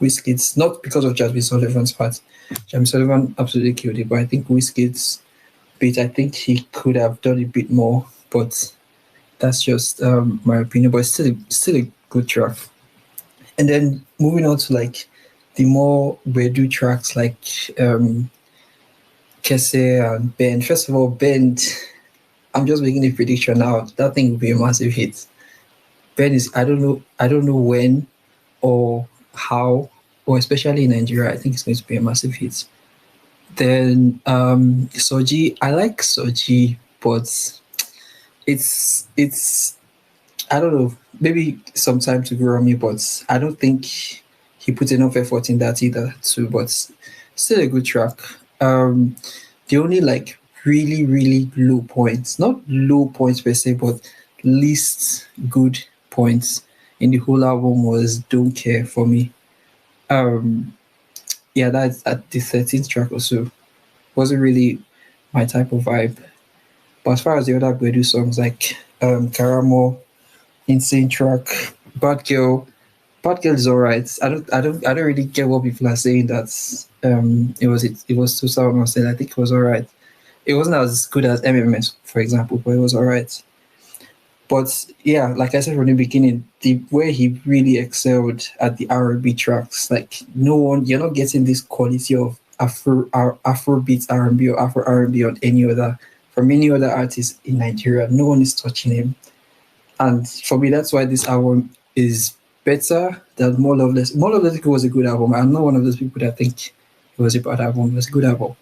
Wizkid's not because of Jasmine Sullivan's part. Jasmine Sullivan absolutely killed it, but I think Wizkid's bit, I think he could have done a bit more, but that's just my opinion. But it's still a good track. And then moving on to like the more gbedu tracks like Kese and Bend. First of all, Bend, I'm just making a prediction now. That thing will be a massive hit. Ben is I don't know when or how, or especially in Nigeria, I think it's going to be a massive hit. Then Soji, I like Soji, but it's I don't know, maybe some time to grow on me, but I don't think he put enough effort in that either too, but still a good track. The only like really, really low points, not low points per se, but least good points in the whole album was Don't Care for me. Um, yeah, that's at the 13th track or so. Wasn't really my type of vibe. But as far as the other Gbedu songs like Karamo, Insane Track, Bad Girl, Bad Girl is alright. I don't really get what people are saying that it was too sour or I think it was alright. It wasn't as good as MMS, for example, but it was alright. But yeah, like I said from the beginning, the way he really excelled at the R&B tracks, like no one, you're not getting this quality of Afrobeat R&B or Afro R&B on any other from any other artist in Nigeria. No one is touching him, and for me, that's why this album is better than More Loveless. More Loveless was a good album. I'm not one of those people that think it was a bad album. It was a good album,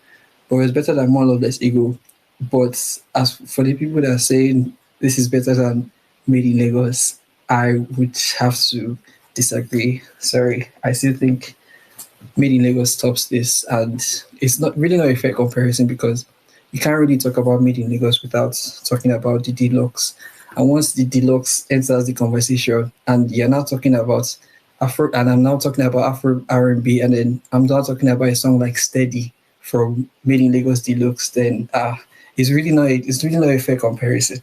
but it was better than More Loveless Ego. But as for the people that are saying this is better than Made in Lagos, I would have to disagree. Sorry, I still think Made in Lagos tops this, and it's not really not a fair comparison because you can't really talk about Made in Lagos without talking about the Deluxe. And once the Deluxe enters the conversation, and you're now talking about Afro, and I'm now talking about Afro R&B, and then I'm now talking about a song like Steady from Made in Lagos Deluxe, then it's really not a fair comparison.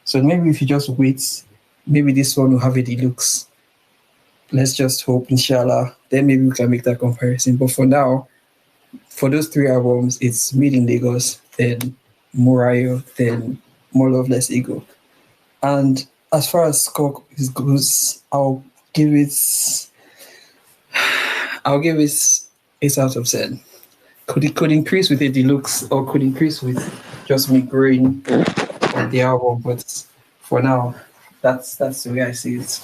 So maybe if you just wait, maybe this one will have a deluxe. Let's just hope, inshallah. then maybe we can make that comparison. But for now, for those three albums, it's Made in Lagos, then Morayo, then More Love Less Ego. And as far as score goes, I'll give it 8 out of 10. Could increase with a deluxe or could increase with just me growing on the album, but for now, that's the way I see it.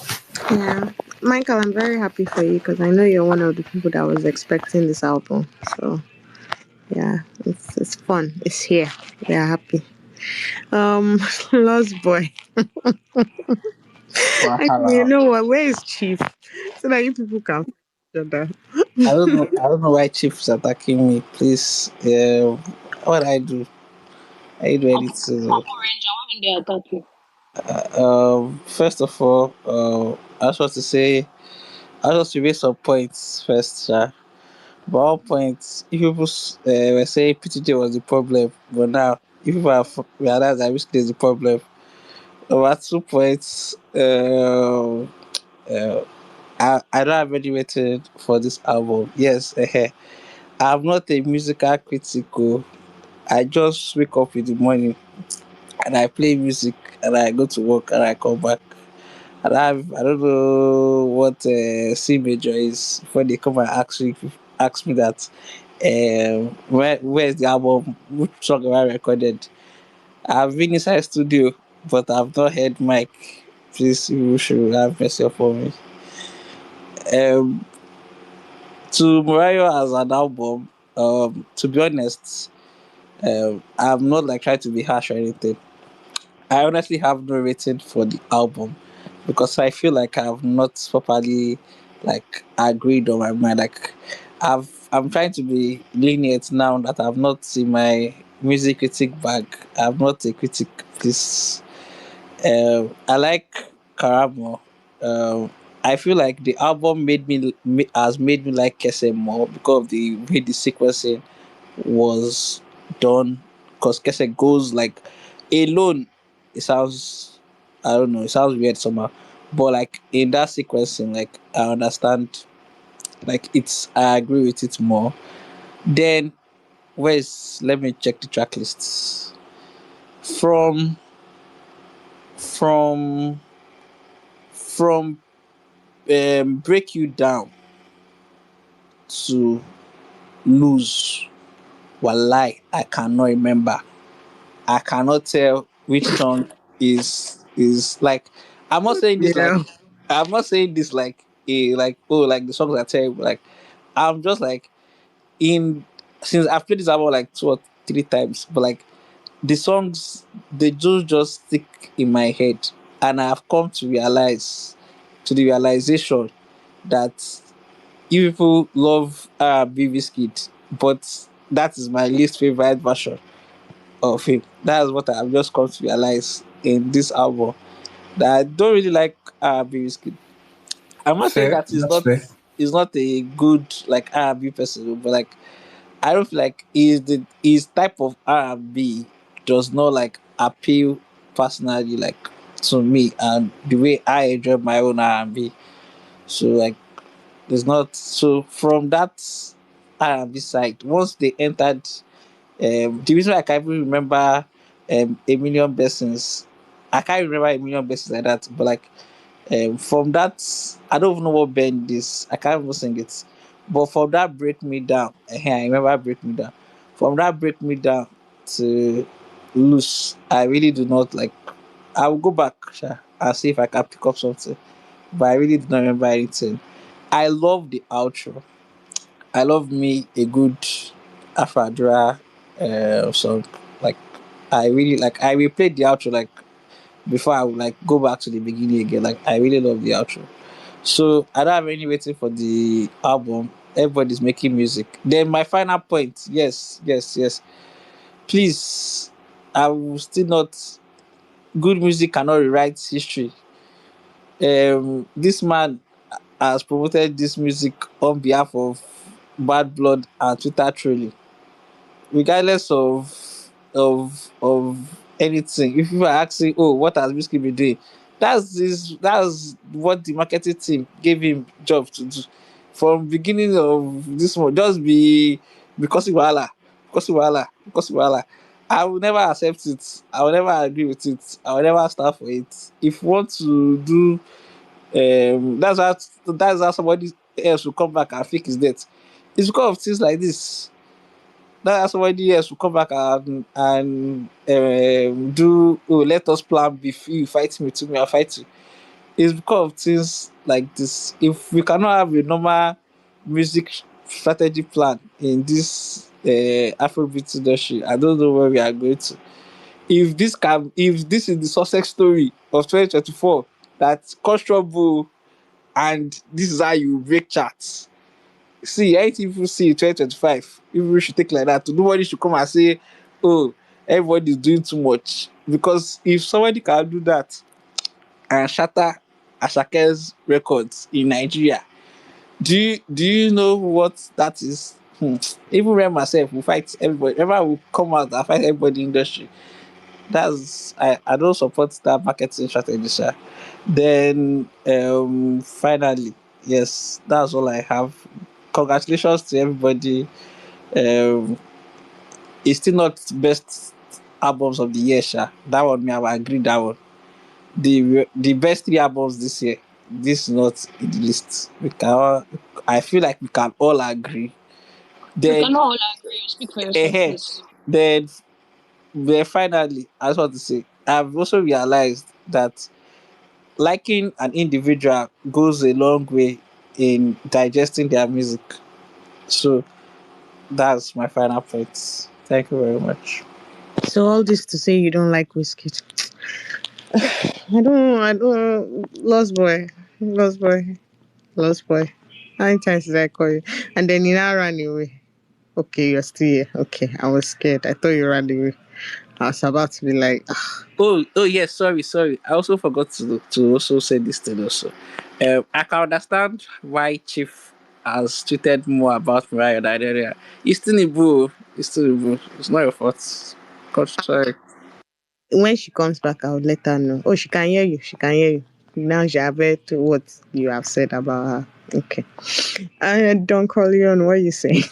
Yeah, Michael, I'm very happy for you because I know you're one of the people that was expecting this album. So yeah, it's fun. It's here. We are happy. Lost Boy. Actually, you Wahala. know what? Where is Chief? So that you people can find each other. I don't know. I don't know why Chief is attacking me. Please, what I do? I do anything. Purple Ranger, when they attack you. First of all, I just want to say, I just want to raise some points first, Sha. But all points, if people were saying PTJ was the problem, but now if people have realized that Wizkid is the problem, over 2 points, I don't have any rating for this album. Yes, I'm not a musical critic. I just wake up in the morning and I play music and I go to work and I come back. And I don't know what C major is before they come and ask me that where's the album, which song have I recorded. I've been inside studio but I've not heard Mike. Please, you should have mercy upon me. Um to Morayo as an album, to be honest, I'm not like trying to be harsh or anything. I honestly have no rating for the album because I feel like I've not properly like agreed on my mind. Like I'm trying to be lenient now that I've not seen my music critic bag. I'm not a critic, please. I like Karamo. Um, I feel like the album has made me like Kese more because of the way the sequencing was done. Because Kese goes like alone. It sounds, I don't know. It sounds weird somehow, but like in that sequencing, like I understand. Like it's, I agree with it more. Then where's, let me check the track lists from from from break you down to lose. Wallahi, I cannot remember. I cannot tell which song is like. I'm not saying this like. Yeah. I'm not saying this like a like, oh, like the songs are terrible. Like I'm just like, in since I've played this album like 2 or 3 times, but like the songs, they just stick in my head, and I've come to realize, to the realization that you people love Rnb Wizkid, but that is my least favorite version of him. That's what I've just come to realize in this album. That I don't really like Rnb Wizkid. I'm not saying Fair, that that's fair. he's not a good like R&B person, but like I don't feel like his type of R&B does not like appeal personally like to me and the way I enjoy my own R&B. So like there's not, so from that R&B side, once they entered, the reason I can even remember A Million Blessings, I can't remember A Million Blessings like that, but like from that, I don't even know what band this, I can't even sing it. But from that Break Me Down, I remember Break Me Down. From that Break Me Down to Loose, I really do not like. I will go back and see if I can pick up something, but I really do not remember anything. I love the outro. I love me a good Afadra song. Like I really like. I replayed the outro like before I would like go back to the beginning again. Like I really love the outro. So I don't have any waiting for the album. Everybody's making music. Then my final point. Yes, yes, yes. Please, I will still not. Good music cannot rewrite history. This man has promoted this music on behalf of Bad Blood and Twitter trolling, regardless of anything. If you are asking, oh, what has Whiskey been doing? That's what the marketing team gave him job to do. from beginning of this one, just be because wahala, because wahala, because wahala. I will never accept it. I will never agree with it. I will never stand for it. If you want to do, that's how somebody else will come back and fake his death. It's because of things like this. That's how somebody else will come back and do. Oh, let us plan. If you fight me, to me, I fight you. It's because of things like this. If we cannot have a normal music strategy plan in this Afrobeat industry, I don't know where we are going to. If this is the success story of 2024, that cause trouble and this is how you break charts. See, anything people see in 2025, people should take like that. Nobody should come and say, oh, everybody is doing too much. Because if somebody can do that and shatter Asake's records in Nigeria, do you know what that is? Even when myself will fight everybody, everyone will come out and fight everybody in the industry. I don't support that marketing strategy, sir. Then finally, yes, that's all I have. Congratulations to everybody. Um it's still not best albums of the year, sha. That one me I will agree that one. The best three albums this year, this is not in the list. I feel like we can all agree. We Then cannot all agree. Speak for yourself, eh please. then finally, I just want to say I've also realized that liking an individual goes a long way in digesting their music. So that's my final point. Thank you very much. So all this to say you don't like Wizkid. Lost boy. Lost boy. Lost boy. How many times did I call you? And then you now ran away. Okay, you're still here. Okay, I was scared. I thought you ran away. I was about to be like, Oh yes, sorry. I also forgot to also say this thing also. I can understand why Chief has tweeted more about Morayo than area. It's still a boo. It's still a boo. It's not your fault. God, sorry. when she comes back, I'll let her know. Oh, she can hear you. She can hear you. Now she have heard what you have said about her. Okay. And don't call you on what you say.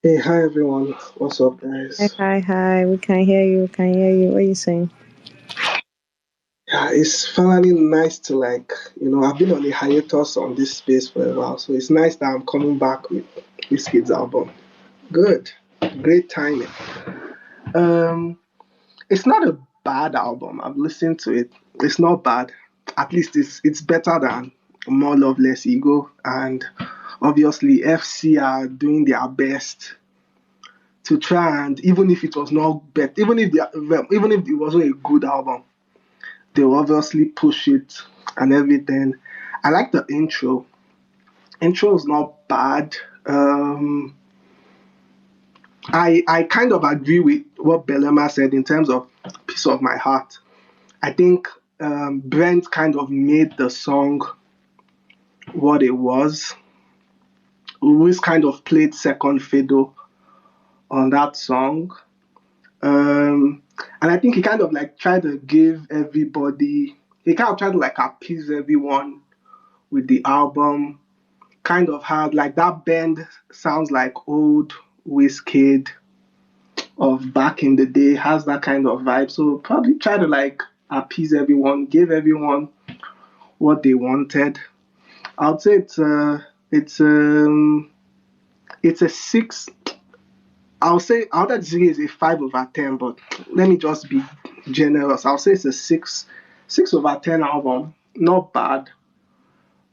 Hey, hi everyone. What's up, Hi, guys? hi, hi. We can hear you. We can hear you. What are you saying? Yeah, it's finally nice to I've been on a hiatus on this space for a while, so it's nice that I'm coming back with this kid's album. Good, great timing. Um, it's not a bad album. I've listened to it. It's not bad. At least it's better than More Love Less Ego, and obviously FC are doing their best to try and even if it was not better, even if it wasn't a good album, they will obviously push it and everything. I like the intro. Intro is not bad. I kind of agree with what Belema said in terms of Piece of My Heart. I think Brent kind of made the song what it was. Wiz kind of played second fiddle on that song. And I think he kind of tried to give everybody, he kind of tried to appease everyone with the album. Kind of had that band sounds like old Wizkid of back in the day, has that kind of vibe. So probably try to appease everyone, give everyone what they wanted. I would say it's a six. I'll say I would say it's a 5/10, but let me just be generous. I'll say it's a six over 10 album. Not bad.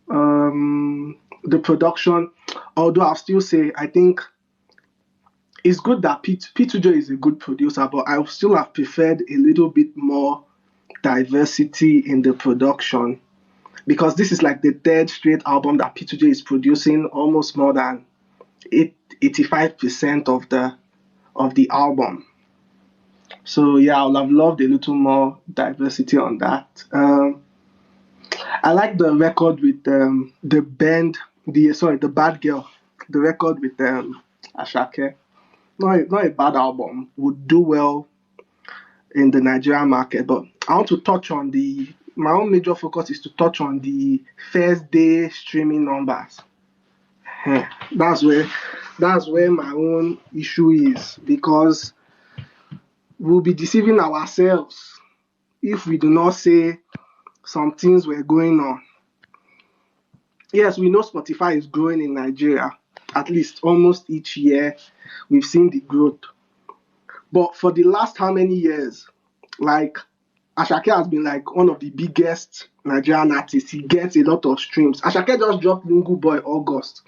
The production, although I'll still say I think it's good that P2J is a good producer, but I would still have preferred a little bit more diversity in the production because this is the third straight album that P2J is producing, almost more than 85% of the album. So yeah, I would have loved a little more diversity on that. I like the record with the band, the bad girl, the record with Asake. Not a bad album. Would do well in the Nigerian market. But I want to touch on my own major focus is to touch on the first day streaming numbers. Eh, That's where that's where my own issue is, because we'll be deceiving ourselves if we do not say some things were going on. Yes, we know Spotify is growing in Nigeria. At least almost each year, we've seen the growth. But for the last how many years, like Asake has been like one of the biggest Nigerian artists. He gets a lot of streams. Asake just dropped Lungu Boy August.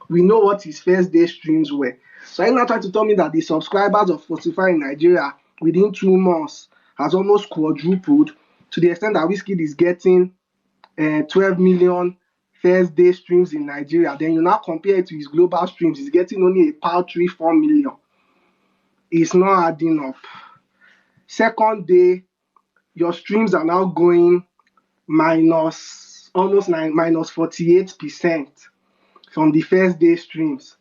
We know what his first day streams were. So are you now trying to tell me that the subscribers of Spotify in Nigeria within 2 months has almost quadrupled, to the extent that Wizkid is getting 12 million first day streams in Nigeria? Then you now compare it to his global streams, he's getting only a paltry 4 million. It's not adding up. Second day, your streams are now going minus almost minus 48% from the first day streams.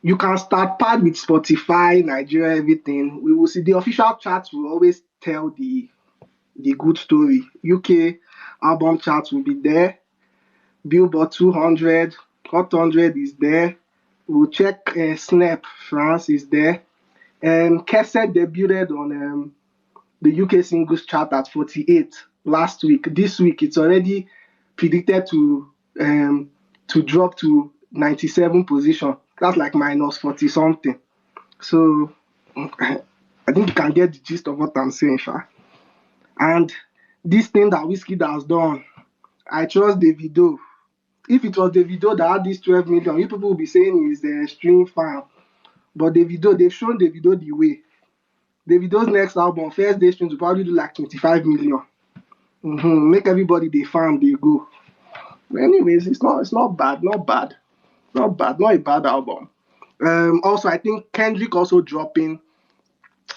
You can start pad with Spotify, Nigeria, everything. We will see the official charts will always tell the good story. UK album charts will be there. Billboard 200, Hot 100 is there. We'll check Snap, France is there. Kese debuted on the UK singles chart at 48 last week. This week, it's already predicted to drop to 97 position. That's like minus 40 something. So I think you can get the gist of what I'm saying, Sha. And this thing that Wizkid has done, I trust Davido. If it was Davido that had this 12 million, you people will be saying he's the extreme fan. But Davido, they've shown Davido the way. Davido's next album, first day streams, will probably do like 25 million. Make everybody they farm, they go. But anyways, it's not bad, not a bad album. Also, I think Kendrick also dropping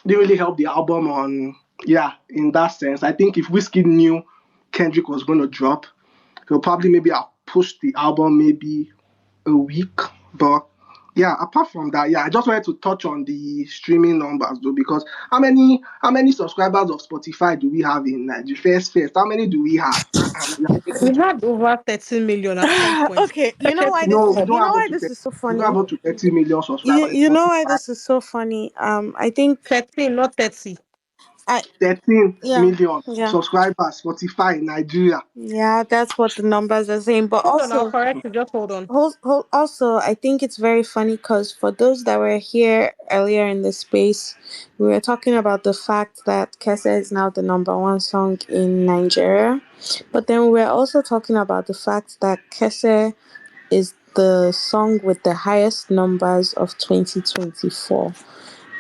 didn't really help the album on, in that sense. I think if Wizkid knew Kendrick was going to drop, he'll probably maybe have pushed the album maybe a week. But yeah, apart from that, I just wanted to touch on the streaming numbers though, because how many subscribers of Spotify do we have in Nigeria? First, how many do we have? We had over 13 million at some point. Okay, No, we don't you know have up why to this 30, is so we don't have funny? up to 30 million You subscribers in you know why Spotify. this is so funny? I think 13, not 30. I 13 yeah million yeah subscribers, Spotify in Nigeria. yeah that's what the numbers are saying. But Hold on, I'll also correct you. Just hold on. also, I think it's very funny because for those that were here earlier in the space, we were talking about the fact that Kesa is now the number one song in Nigeria. But then we were also talking about the fact that Kesa is the song with the highest numbers of 2024.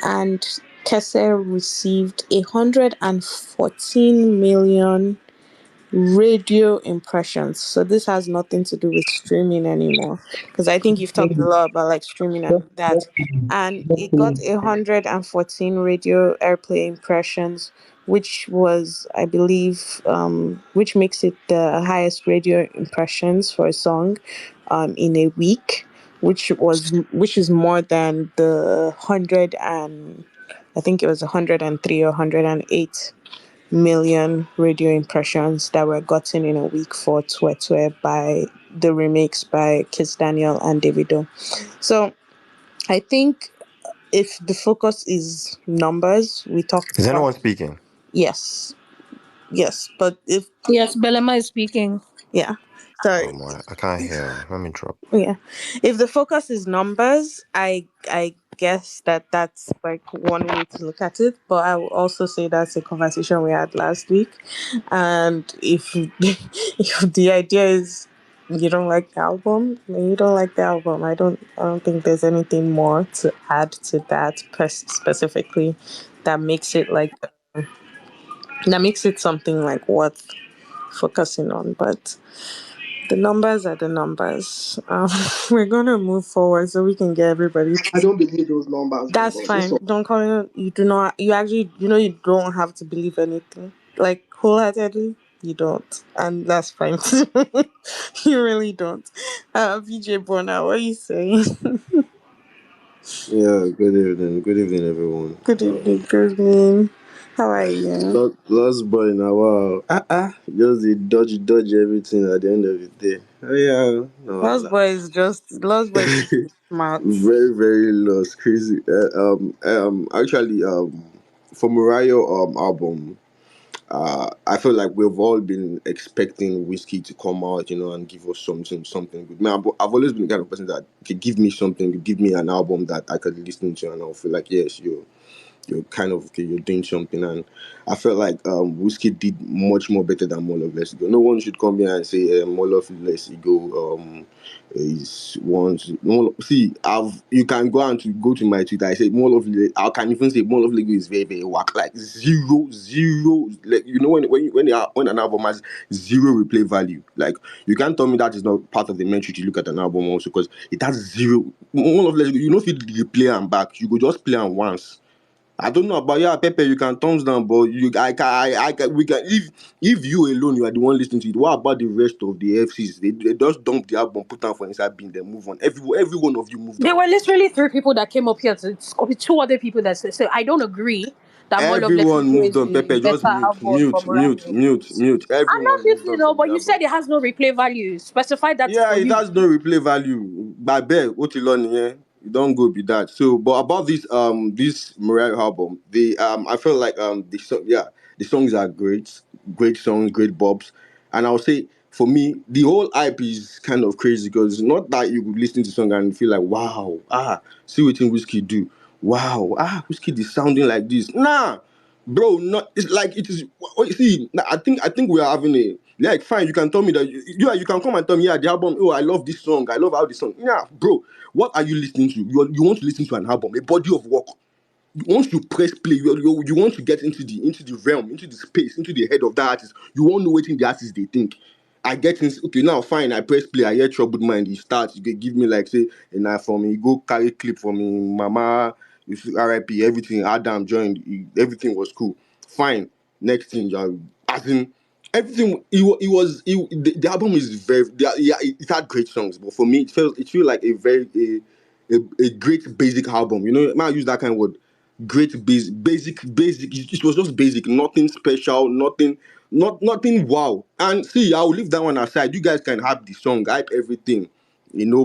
And Kesa received 114 million radio impressions. So this has nothing to do with streaming anymore, because I think you've talked a lot about like streaming and that. And it got 114 radio airplay impressions, which was, I believe, which makes it the highest radio impressions for a song in a week, which is more than the 100 and I think it was 103 or 108 million radio impressions that were gotten in a week for Twe Twe by the remix by Kiss Daniel and Davido. So I think if the focus is numbers, we talked Is about anyone speaking? yes, yes, but if Yes, Belema is speaking. yeah, sorry, Oh my, I can't hear. Let me drop. yeah, if the focus is numbers, I guess that's like one way to look at it, but I will also say that's a conversation we had last week. And if if the idea is you don't like the album, then you don't like the album. I don't think there's anything more to add to that specifically that makes it like that makes it something like worth focusing on. But the numbers are the numbers. We're gonna move forward so we can get everybody. I don't believe those numbers though, That's but it's fine. Don't call it. You do not. You actually. You don't have to believe anything. Like wholeheartedly, you don't, and that's fine. Too. You really don't. VJ Bona, what are you saying? Yeah, good evening. Good evening, everyone. Good evening. Good evening. How are you? Lost boy now. Wow. Just the dodge everything at the end of the day. Oh yeah. No, Lost Allah. Boy is just Lost Boy is too smart. Very very lost, crazy. Actually, for Morayo album, I feel like we've all been expecting Whiskey to come out, and give us something good. Man, I've always been the kind of person that okay, give me something, give me an album that I could listen to, and I'll feel like yes, you're kind of okay, you're doing something. And I felt like Whiskey did much more better than More of Less Go. No one should come here and say More of Less Go is one. See, you can go to my Twitter. I say More of I can even say More of Lego is very very whack, like zero. Like when an album has zero replay value, like you can't tell me that is not part of the metric you look at an album also because it has zero. More of Less Go, you know if you replay and back, you go just play am once. I don't know about yeah, Pepe. You can thumbs down, but we can. If you alone, you are the one listening to it. What about the rest of the FCs? They just dump the album, put down for inside bin, then move on. Every one of you moved There on. were literally three people that came up here to two other people that said, so I don't agree that More Love Less Everyone Go moved is on. a Pepe, just better mute, album mute, from mute, Morayo. mute, mute. I'm not Everyone moved muting, on no, from but the you said album. it has no replay value. Specify that Yeah, for it you. has no replay value. But what you learn here, you don't go be that. So, but about this Mariah album, I felt like the songs are great songs, great bobs, and I'll say for me the whole hype is kind of crazy because it's not that you listen to song and feel like wow see what Whiskey do wow Whiskey is sounding like this bro, not it's like it is. See, I think we are having a like fine. You can tell me that you can come and tell me the album. Oh, I love this song. I love how this song. Yeah, bro. What are you listening to? You want to listen to an album, a body of work. Once you press play, you want to get into the realm, into the space, into the head of that artist. You want to know what the artist they think. I get in, okay now fine. I press play. I hear troubled mind. He starts. You can give me like say a knife for me. Go carry clip for me. Mama, if RIP everything. Adam joined. Everything was cool. Fine. Next thing, as in everything. The album is yeah. It had great songs, but for me, it felt like a great basic album. Man, I use that kind of word great basic. It was just basic, nothing special, nothing wow. And see, I'll leave that one aside. You guys can hype the song, hype everything.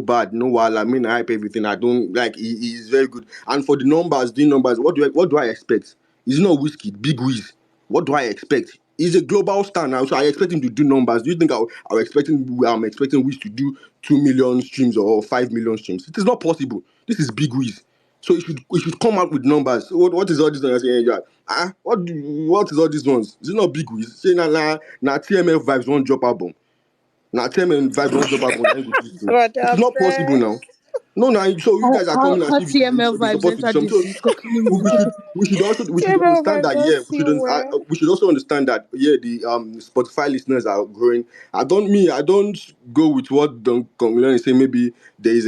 Bad, no while I mean I hype everything. I don't like he's very good. And for the numbers, what do I expect? He's not Whiskey, big Wiz. What do I expect? He's a global star now, so I expect him to do numbers. Do you think I'm expecting Wiz to do 2 million streams or 5 million streams? It is not possible. This is big Wiz. So you should come out with numbers. What is all this one you're saying? What is all these ones? Is it not big Wiz? Say na TMF vibes one drop album. Now TMF vibes one drop album. Then go do this thing. God, It I is not possible beg. now. No, now so you guys are coming as How if it is TML a vibes support enter system. So this discussion? we should Gabriel understand vibes that don't yeah see where. we should also understand that yeah the Spotify listeners are growing. I don't go with what Don Congolese is saying. Maybe there is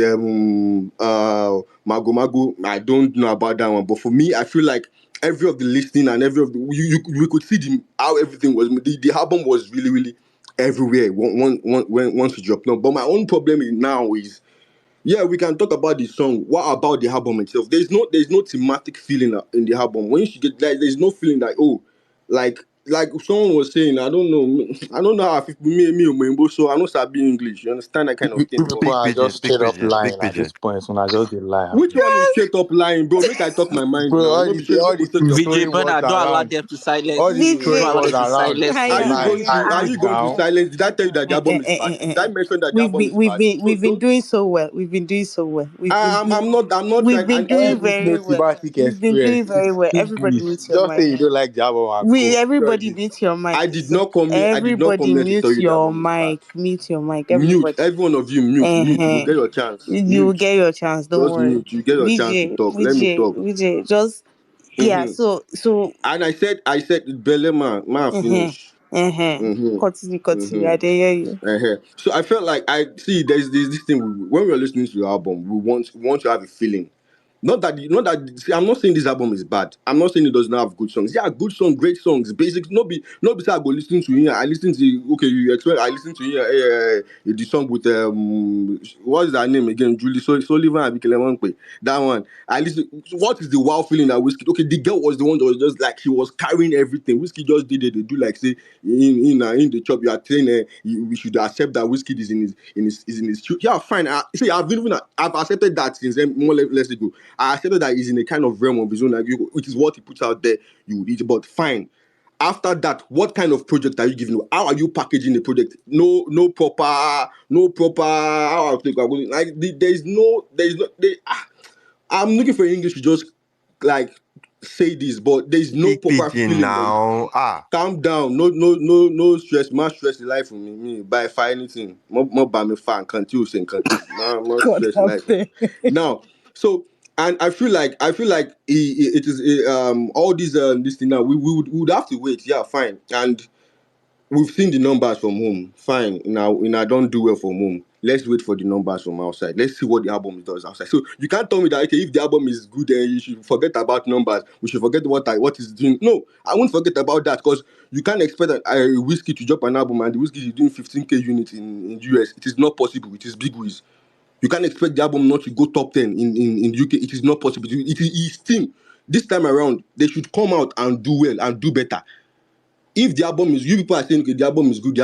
Mago Mago. I don't know about that one, but for me, I feel like every of the listening and every of the we could see how everything was. The album was really really everywhere. Once you drop now, but my own problem is now is yeah, we can talk about the song. What about the album itself? There's no thematic feeling in the album. When you get like, there's no feeling like like someone was saying. I don't know. I don't know how me Umembo, so I don't speak English. You understand that kind of thing, You bro. people Speak are pigeon, just speak straight up pigeon, lying speak at this pigeon. point. So I just they lie. Which Abi. one is straight up lying, bro? Make I talk my mind Bro, now. all No be these straight. No all be these straight up. VJ throwing words Burner, don't allow around, them to all silence these you. Don't throwing VJ, allow words them to around silence Are higher, you you. lie going to higher. are silence you going to now. silence? Did I tell you that the album is bad? Did I mention that the album is bad? So We've been don't. doing so well. We've been doing so well. I'm not We've trying. been And All doing see, this very no well. thematic We've been doing experience. very It's well. Everybody English. mute your Just say mic. you don't like Jabba and We go. everybody Surely. mute your I mic. did So not come here. I did not everybody come here to tell mute you the your album is bad. mic. Mute your mic. Mute. Everybody. Every one of you mute. You will Uh-huh. get your chance. You will Mute. get your chance. Don't Just worry. mute. You get your chance to VJ, talk. Let me VJ, talk. VJ. Just yeah. hmm So And I said, Belema, man, uh-huh. finish. Uh-huh. hmm Continue. hmm I didn't hear you. So I felt like I see. There's this thing when we're listening to the album, we want to have a feeling. See, I'm not saying this album is bad. I'm not saying it does not have good songs. Yeah, good song, great songs, basics. Not be say I go listen to it. I listen to okay, you expect I listen to the song with what is her name again? Julie Sullivan and Bikelemonpe. That one. I listen. What is the wow feeling that Whiskey? Okay, the girl was the one that was just like she was carrying everything. Whiskey just did it. They do like say in the chop. You are saying we should accept that Whiskey is in his yeah, fine. See, I've accepted that since more or less ago. I accepted that he's in a kind of realm of his own, like which is what he puts out there. You would eat, but fine. After that, what kind of project are you giving? How are you packaging the project? No proper. How I think like there's no. I'm looking for English to just like say this, but there's no Speak proper pidgin feeling. now. Ah, Calm down. No stress. More stress in life for me. By for anything. More by me fan. Can't you sing? Can't more God stress in help life. me. Now, so and I feel like it is all these this thing now. We would have to wait. Yeah, fine. And we've seen the numbers from home. Fine. Now don't do well from home. Let's wait for the numbers from outside. Let's see what the album does outside. So you can't tell me that okay, if the album is good, then you should forget about numbers. We should forget what is doing. No, I won't forget about that because you can't expect a whiskey to drop an album and the whiskey is doing 15k units in US. It is not possible. It is big whiz. You can't expect the album not to go top 10 in UK. It is not possible. It is his team. This time around, they should come out and do well and do better. If the album is, you people are saying, okay, the album is good.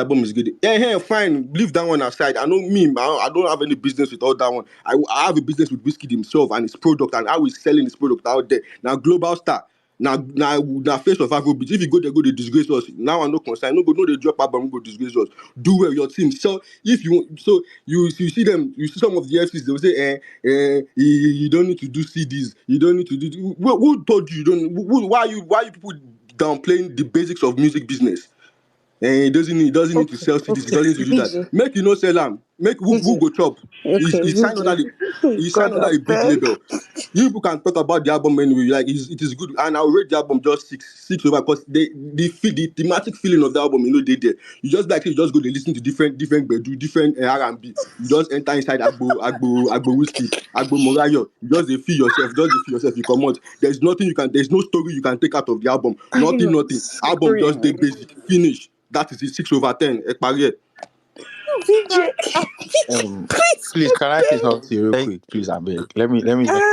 Fine, leave that one aside. I know me, I don't have any business with all that one. I have a business with Wizkid himself and his product and how he's selling his product out there. Now, global star. Now, face of Afrobeat. If you go there, go to disgrace us. Now, I'm no concern. No, they drop album, go disgrace us. Do well your team. So, if you want, so you see them, you see some of the FCs, they will say, you don't need to do CDs. You don't need to do. Who told you? You don't. Why you people downplaying the basics of music business? And he doesn't need to Okay, sell CDs. He okay. doesn't need to do that. VJ, Make you no sell them. Make who VJ, go chop. okay, He signed under VJ. he signed God under I a big beg. label. You people can talk about the album anyway. Like it is good, and I'll rate the album just six over because the thematic feeling of the album, they there. You just like you just go to listen to different gbedu, different R&B. You just enter inside Agbo Whiskey, Agbo Morayo. You just dey feel yourself, You come out. There's no story you can take out of the album. I Nothing. am Album just dey screaming. basic, finish. That is it, 6/10. Ekpari. VJ, please, Please, I can I say beg. something real thank quick? Please, I beg. Let me just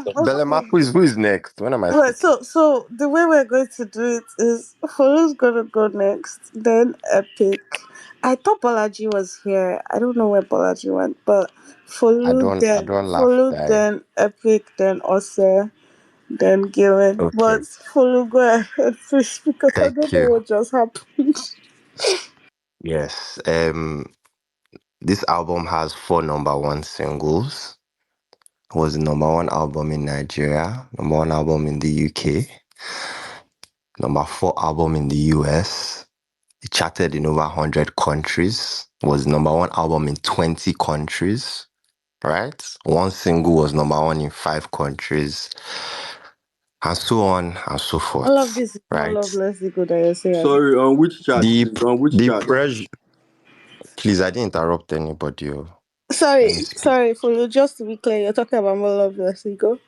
say something. Belema. Okay. Who is next? When am I Right, speaking? so the way we're going to do it is Folu's gonna go next, then Epic. I thought Bolaji was here. I don't know where Bolaji went, but I don't laugh, die. Then Epic, then Ose, then Gillen. Okay, But Folu, go ahead, please, because I thank don't know you. what just happened. Yes. This album has 4 number 1 singles. It was the number 1 album in Nigeria, number 1 album in the UK, number 4 album in the US. It charted in over 100 countries. It was the number 1 album in 20 countries. Right? One single was number 1 in 5 countries, and so on and so All of forth. this is not Right? love, let's go that you're saying. Sorry, on which chart, The please? On which the chart? pressure. Please, I didn't interrupt anybody. Oh. Let me Sorry, speak. Folu, just to be clear, you're talking about more love, let's go.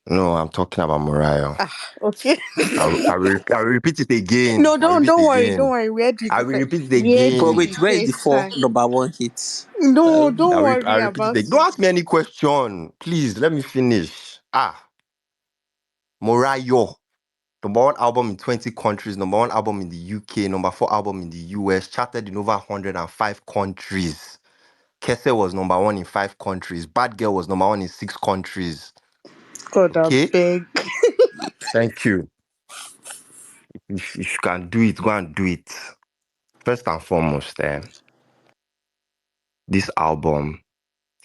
No, I'm talking about Morayo. Okay. I will repeat it again. No, I will repeat don't it worry, again. we had the I will repeat it we had But again. wait, the where is the four FaceTime. number one hits? No, don't I worry repeat it about again. it. Don't ask me any question. Please, let me finish. Morayo. Number 1 album in 20 countries, number 1 album in the UK, number 4 album in the US, charted in over 105 countries. Kese was number 1 in 5 countries. Bad Girl was number 1 in 6 countries. God, I Okay? beg. Thank you. If you can do it, go and do it. First and foremost, this album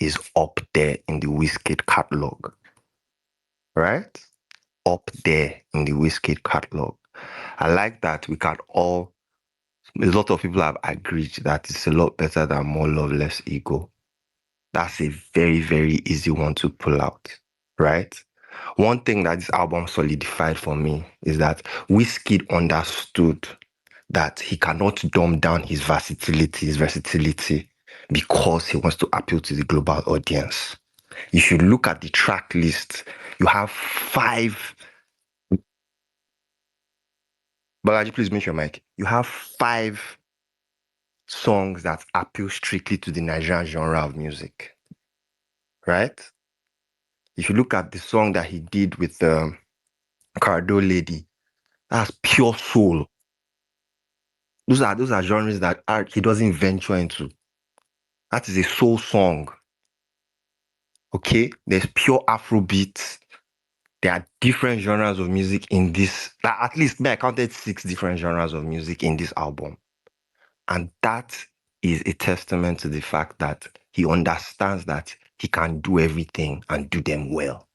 is up there in the Wizkid catalog. Right? Up there in the Wizkid catalog. I like that we can all, a lot of people have agreed that it's a lot better than More Love, Less Ego. That's a very, very easy one to pull out, right? One thing that this album solidified for me is that Wizkid understood that he cannot dumb down his versatility, because he wants to appeal to the global audience. If you look at the track list, you have 5. Balaji, please mute your mic. You have 5 songs that appeal strictly to the Nigerian genre of music, right? If you look at the song that he did with the Cardo lady, that's pure soul. Those are genres that he doesn't venture into. That is a soul song. Okay? There's pure Afrobeat. There are different genres of music in this. At least I counted 6 different genres of music in this album. And that is a testament to the fact that he understands that he can do everything and do them well.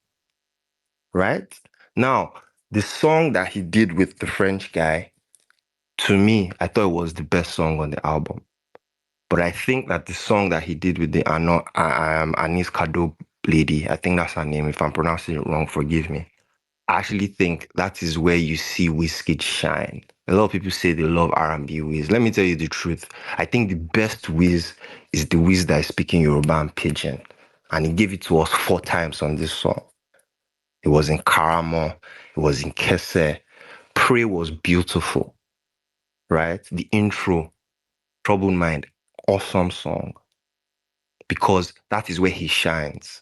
Right? Now, the song that he did with the French guy, to me, I thought it was the best song on the album. But I think that the song that he did with the Anis Kado lady, I think that's her name. If I'm pronouncing it wrong, forgive me. I actually think that is where you see Wizkid shine. A lot of people say they love Rnb Wiz. Let me tell you the truth. I think the best Wiz is the Wiz that is speaking Yoruba and Pidgin. And he gave it to us 4 times on this song. It was in Karamo. It was in Kese. Pray was beautiful, right? The intro, Troubled Mind, awesome song. Because that is where he shines.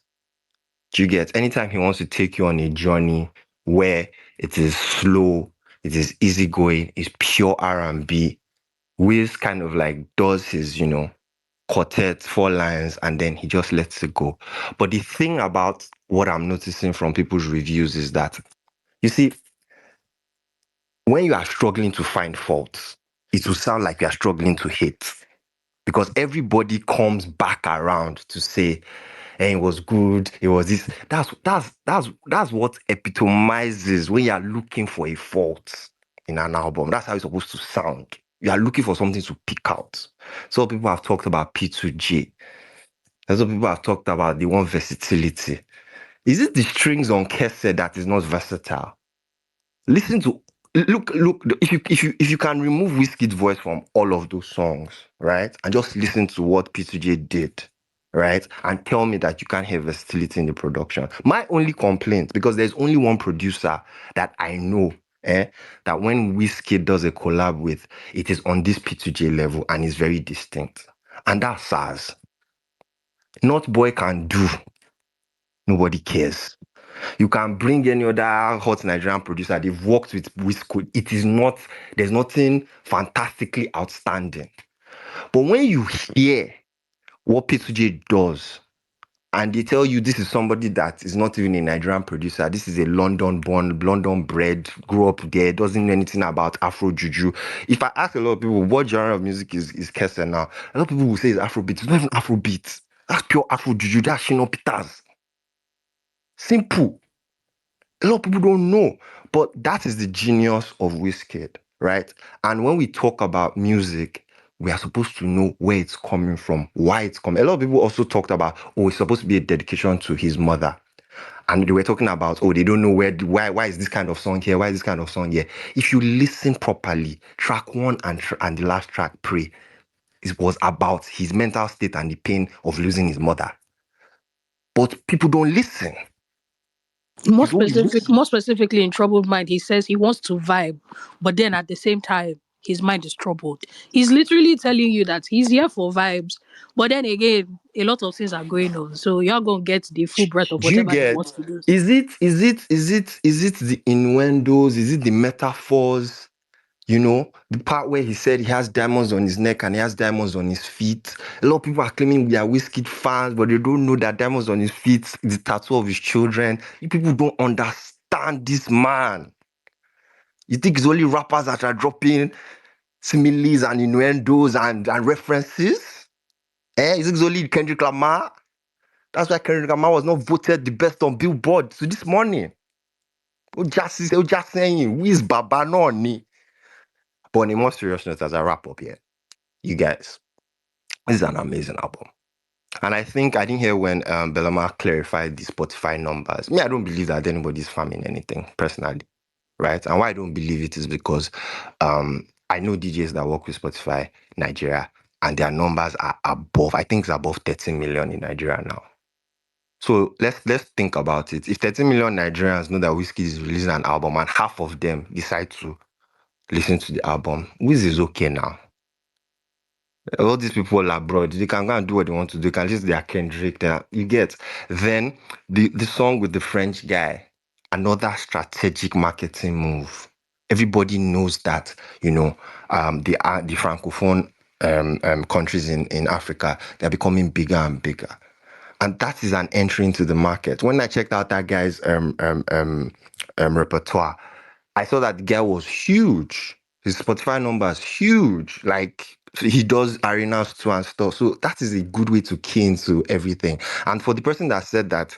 Do you get? Anytime he wants to take you on a journey where it is slow, it is easygoing, it's pure R&B, Wiz kind of like does his, quartet, 4 lines, and then he just lets it go. But the thing about what I'm noticing from people's reviews is that, you see, when you are struggling to find faults, it will sound like you are struggling to hate. Because everybody comes back around to say, and it was good, it was this. That's what epitomizes when you are looking for a fault in an album. That's how it's supposed to sound. You are looking for something to pick out. So people have talked about P2J. Some people have talked about the one versatility. Is it the strings on Kese that is not versatile? Listen to look. If you can remove Wizkid's voice from all of those songs, right, and just listen to what P2J did, right, and tell me that you can't hear versatility in the production. My only complaint, because there's only one producer that I know, that when Wizkid does a collab with, it is on this P2J level and is very distinct, and that's SARS. Not Boy can do. Nobody cares. You can bring any other hot Nigerian producer. They've worked with Wizkid. It is not, there's nothing fantastically outstanding. But when you hear what P2J does, and they tell you this is somebody that is not even a Nigerian producer, this is a London-born, London-bred, grew up there, doesn't know anything about Afro Juju. If I ask a lot of people what genre of music is Kese now, a lot of people will say it's Afrobeat. It's not even Afrobeat. That's pure Afro Juju. That's Shino Peters. Simple. A lot of people don't know, but that is the genius of Wizkid, right? And when we talk about music, we are supposed to know where it's coming from, why it's coming. A lot of people also talked about, oh, it's supposed to be a dedication to his mother. And they were talking about, oh, they don't know why is this kind of song here? Why is this kind of song here? If you listen properly, track 1 and the last track, Pray, it was about his mental state and the pain of losing his mother. But people don't listen. More specifically in Troubled Mind, he says he wants to vibe, but then at the same time, his mind is troubled. He's literally telling you that he's here for vibes, but then again, a lot of things are going on. So you're gonna get the full breadth of Do you whatever he get? wants to do. Is it the innuendos? Is it the metaphors? The part where he said he has diamonds on his neck and he has diamonds on his feet. A lot of people are claiming they are Wizkid fans, but they don't know that diamonds on his feet is the tattoo of his children. You people don't understand this man. You think it's only rappers that are dropping similes and innuendos and references? You think it's only Kendrick Lamar? That's why Kendrick Lamar was not voted the best on Billboard. So this morning, just saying, Wiz Baba no ni. But on a more serious note, as I wrap up here, you guys, this is an amazing album. And I didn't hear when Belema clarified the Spotify numbers. Me, I don't believe that anybody's farming anything, personally, right? And why I don't believe it is because I know DJs that work with Spotify Nigeria, and their numbers are above, I think it's above 13 million in Nigeria now. So let's think about it. If 13 million Nigerians know that Wizkid is releasing an album and half of them decide to listen to the album, Wiz is okay now. All these people abroad, they can go and do what they want to do. They can listen to their Kendrick. You get. Then the song with the French guy, another strategic marketing move. Everybody knows that, the francophone countries in Africa, they're becoming bigger and bigger. And that is an entry into the market. When I checked out that guy's repertoire, I saw that the guy was huge. His Spotify number is huge. Like, he does arenas too and stuff. So that is a good way to key into everything. And for the person that said that,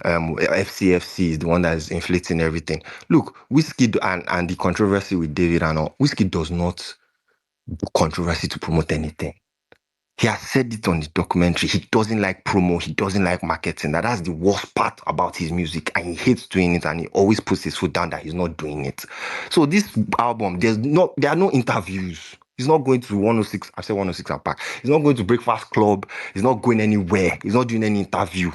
FCFC is the one that is inflating everything. Look, Wizkid and the controversy with David and all, Wizkid does not do controversy to promote anything. He has said it on the documentary. He doesn't like promo. He doesn't like marketing. That's the worst part about his music. And he hates doing it. And he always puts his foot down that he's not doing it. So this album, there are no interviews. He's not going to 106. I said 106 and Park. He's not going to Breakfast Club. He's not going anywhere. He's not doing any interview.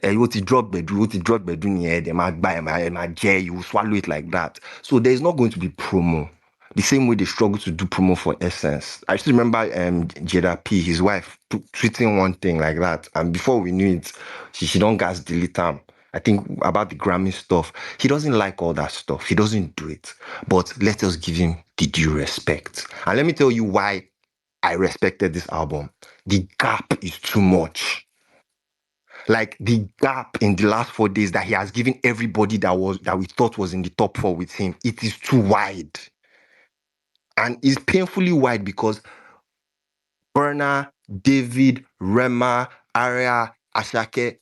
What he drop bedroom here, they might buy my J, you swallow it like that. So there's not going to be promo. The same way they struggle to do promo for Essence. I still remember Jada P, his wife, tweeting one thing like that. And before we knew it, she don't gas delete him. I think about the Grammy stuff. He doesn't like all that stuff. He doesn't do it. But let us give him the due respect. And let me tell you why I respected this album. The gap is too much. Like the gap in the last 4 days that he has given everybody that we thought was in the top 4 with him, it is too wide. And it's painfully wide because Burna, David, Rema, Aria, Asake,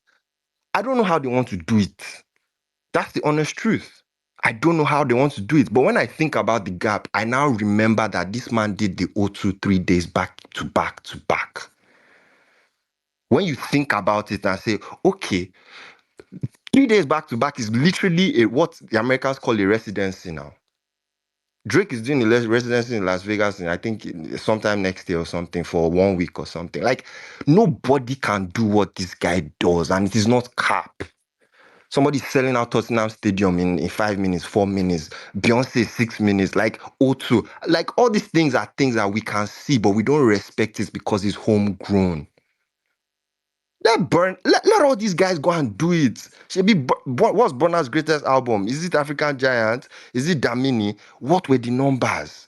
I don't know how they want to do it. That's the honest truth. I don't know how they want to do it. But when I think about the gap, I now remember that this man did the O2 3 days back to back to back. When you think about it and say, okay, 3 days back to back is literally what the Americans call a residency now. Drake is doing a residency in Las Vegas, I think sometime next year or something for 1 week or something. Like, nobody can do what this guy does, and it is not cap. Somebody's selling out Tottenham Stadium in 5 minutes, 4 minutes, Beyonce 6 minutes, like O2. Like, all these things are things that we can see, but we don't respect it because it's homegrown. Let all these guys go and do it. What's Burna's greatest album? Is it African Giant? Is it Damini? What were the numbers?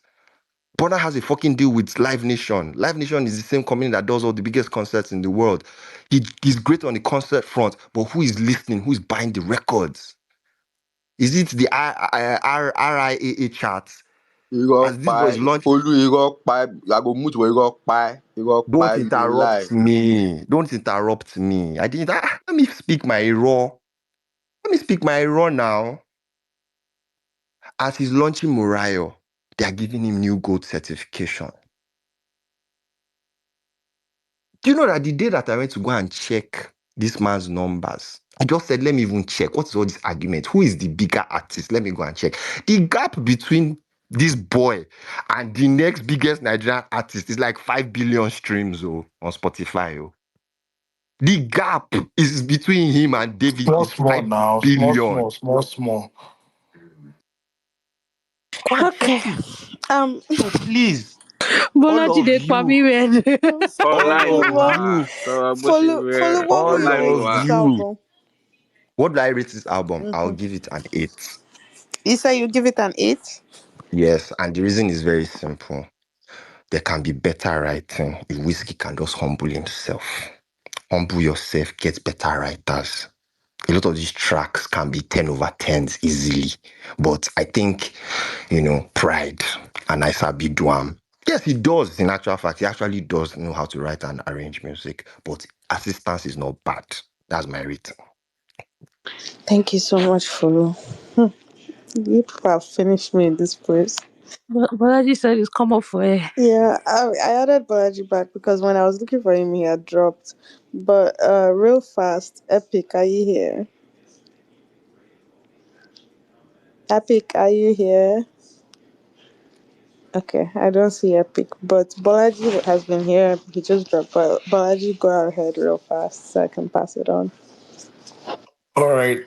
Burna has a fucking deal with Live Nation. Live Nation is the same company that does all the biggest concerts in the world. He's great on the concert front, but who is listening? Who is buying the records? Is it the RIAA charts? As this boy is launching. Don't interrupt me. Don't interrupt me. Let me speak my raw. Let me speak my raw now. As he's launching Morayo, they are giving him new gold certification. Do you know that the day that I went to go and check this man's numbers, I just said, let me even check. What is all this argument? Who is the bigger artist? Let me go and check. The gap between this boy and the next biggest Nigerian artist is like 5 billion streams on Spotify. The gap is between him and David Small, is small 5 now. billion. Small. Go and check Okay. it. Um. So please, all Bolaji of dey pa you, mí man. all of Well, you, follow. What will all you rate of this you. album? What do I rate this album? I'll Mm-hmm. give it an 8. You say you give it an 8. Yes, and the reason is very simple. There can be better writing if Whiskey can just humble himself. Humble yourself, get better writers. A lot of these tracks can be 10 over 10s easily. But I think, pride and Isabi Duam. Yes, he does. In actual fact, he actually does know how to write and arrange music. But assistance is not bad. That's my rating. Thank you so much, Follow. You people have finished me in this place. Bolaji said it's come up for air. Yeah, I added Balaji back because when I was looking for him, he had dropped. But real fast, Epic, are you here? Epic, are you here? Okay, I don't see Epic, but Bolaji has been here. He just dropped, but Bolaji, go ahead real fast so I can pass it on. All right.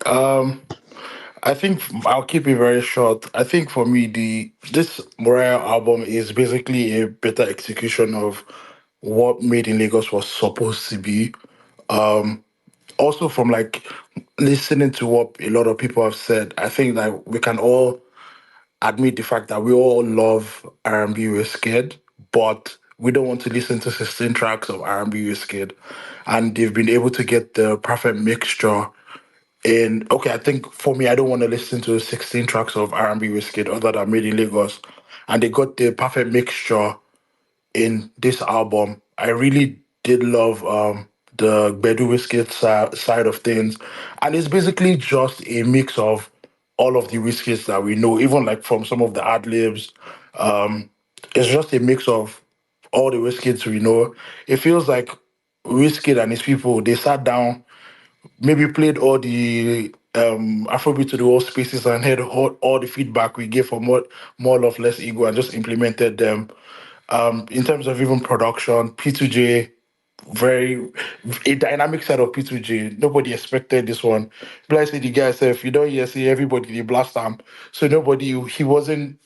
I think I'll keep it very short. I think for me, the this Morayo album is basically a better execution of what Made in Lagos was supposed to be. Also, from like listening to what a lot of people have said, I think that we can all admit the fact that we all love R&B Wizkid, but we don't want to listen to 16 tracks of R&B Wizkid, and they've been able to get the perfect mixture. And okay, I think for me, I don't want to listen to 16 tracks of R&B Wizkid other than Made in Lagos, and they got the perfect mixture in this album. I really did love the gbedu Wizkid side of things, and it's basically just a mix of all of the Wizkids that we know, even like from some of the ad libs. It's just a mix of all the Wizkids we know. It feels like Wizkid and his people, they sat down, maybe played all the Afrobeat to the world spaces and heard all the feedback we gave for more love, less ego, and just implemented them. In terms of even production, P2J, very a dynamic set of P2J. Nobody expected this one. Like I say the guy said, if you don't hear say everybody they blast him. So he wasn't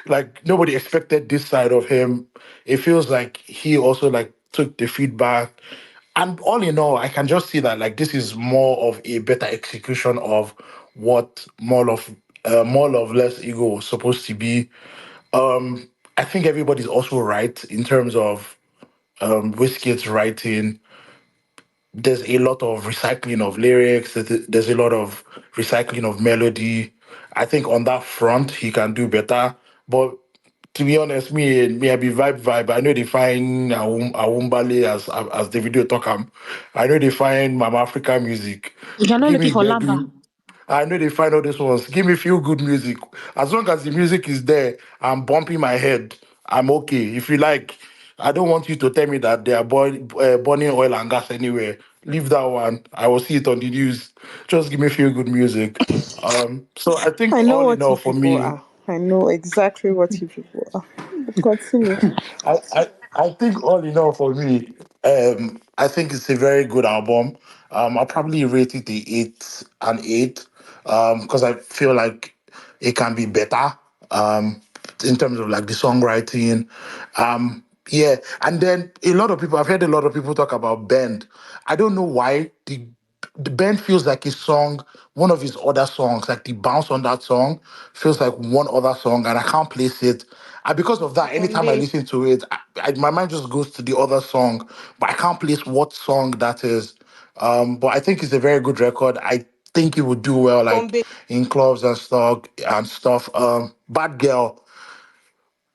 like nobody expected this side of him. It feels like he also like took the feedback. And all in all, I can just see that like this is more of a better execution of what more love, less ego was supposed to be. I think everybody's also right in terms of Wizkid's writing. There's a lot of recycling of lyrics. There's a lot of recycling of melody. I think on that front he can do better. But to be honest, me I be vibe. I know they find Awumbale as the video talk am. I know they find Mama Africa music. You're not Give looking me for lava. Gbedu. I know they find all these ones. Give me feel good music. As long as the music is there, I'm bumping my head. I'm okay. If you like, I don't want you to tell me that they are burning oil and gas anywhere. Leave that one. I will see it on the news. Just give me feel good music. So I think I know all in what you all, for people me, are. I know exactly what you people are. But continue. I think all in all for me, I think it's a very good album. I'll probably rate it an eight, because I feel like it can be better, in terms of like the songwriting. Yeah, and then I've heard a lot of people talk about Bend. I don't know why the band feels like his song, one of his other songs, like the bounce on that song feels like one other song, and I can't place it. And because of that, anytime I Sunday. listen to it, my mind just goes to the other song, but I can't place what song that is. But I think it's a very good record. I think it would do well, like in clubs and stuff. Bad Girl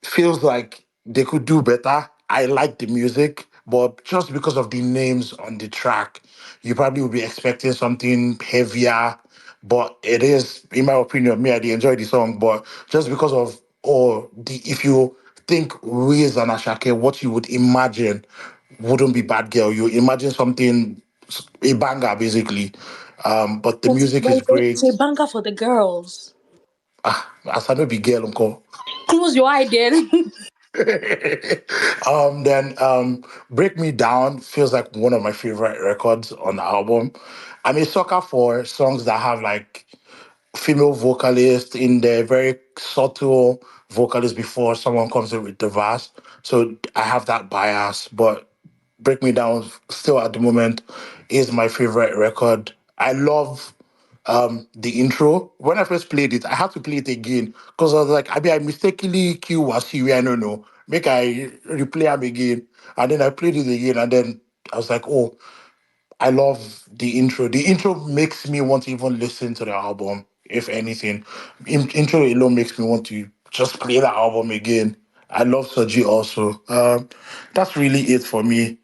feels like they could do better. I like the music, but just because of the names on the track, you probably would be expecting something heavier. But it is, in my opinion, me, I did enjoy the song, but just because of if you think Wiz and Asake, what you would imagine wouldn't be Bad Girl. You imagine something a banger basically. But the music But is it's a great. banger for the girls. As I know, be girl, uncle. Close your eye then. Then Break Me Down feels like one of my favorite records on the album. I'm a sucker for songs that have like female vocalists in there, very subtle vocalists before someone comes in with the verse. So I have that bias, but Break Me Down still at the moment is my favorite record. I love the intro. When I first played it, I had to play it again because I was like, I mistakenly cue Wasiwi, I don't know. Make I replay them again. And then I played it again, and then I was like, oh, I love the intro. The intro makes me want to even listen to the album, if anything. Intro alone makes me want to just play the album again. I love Soji also. That's really it for me.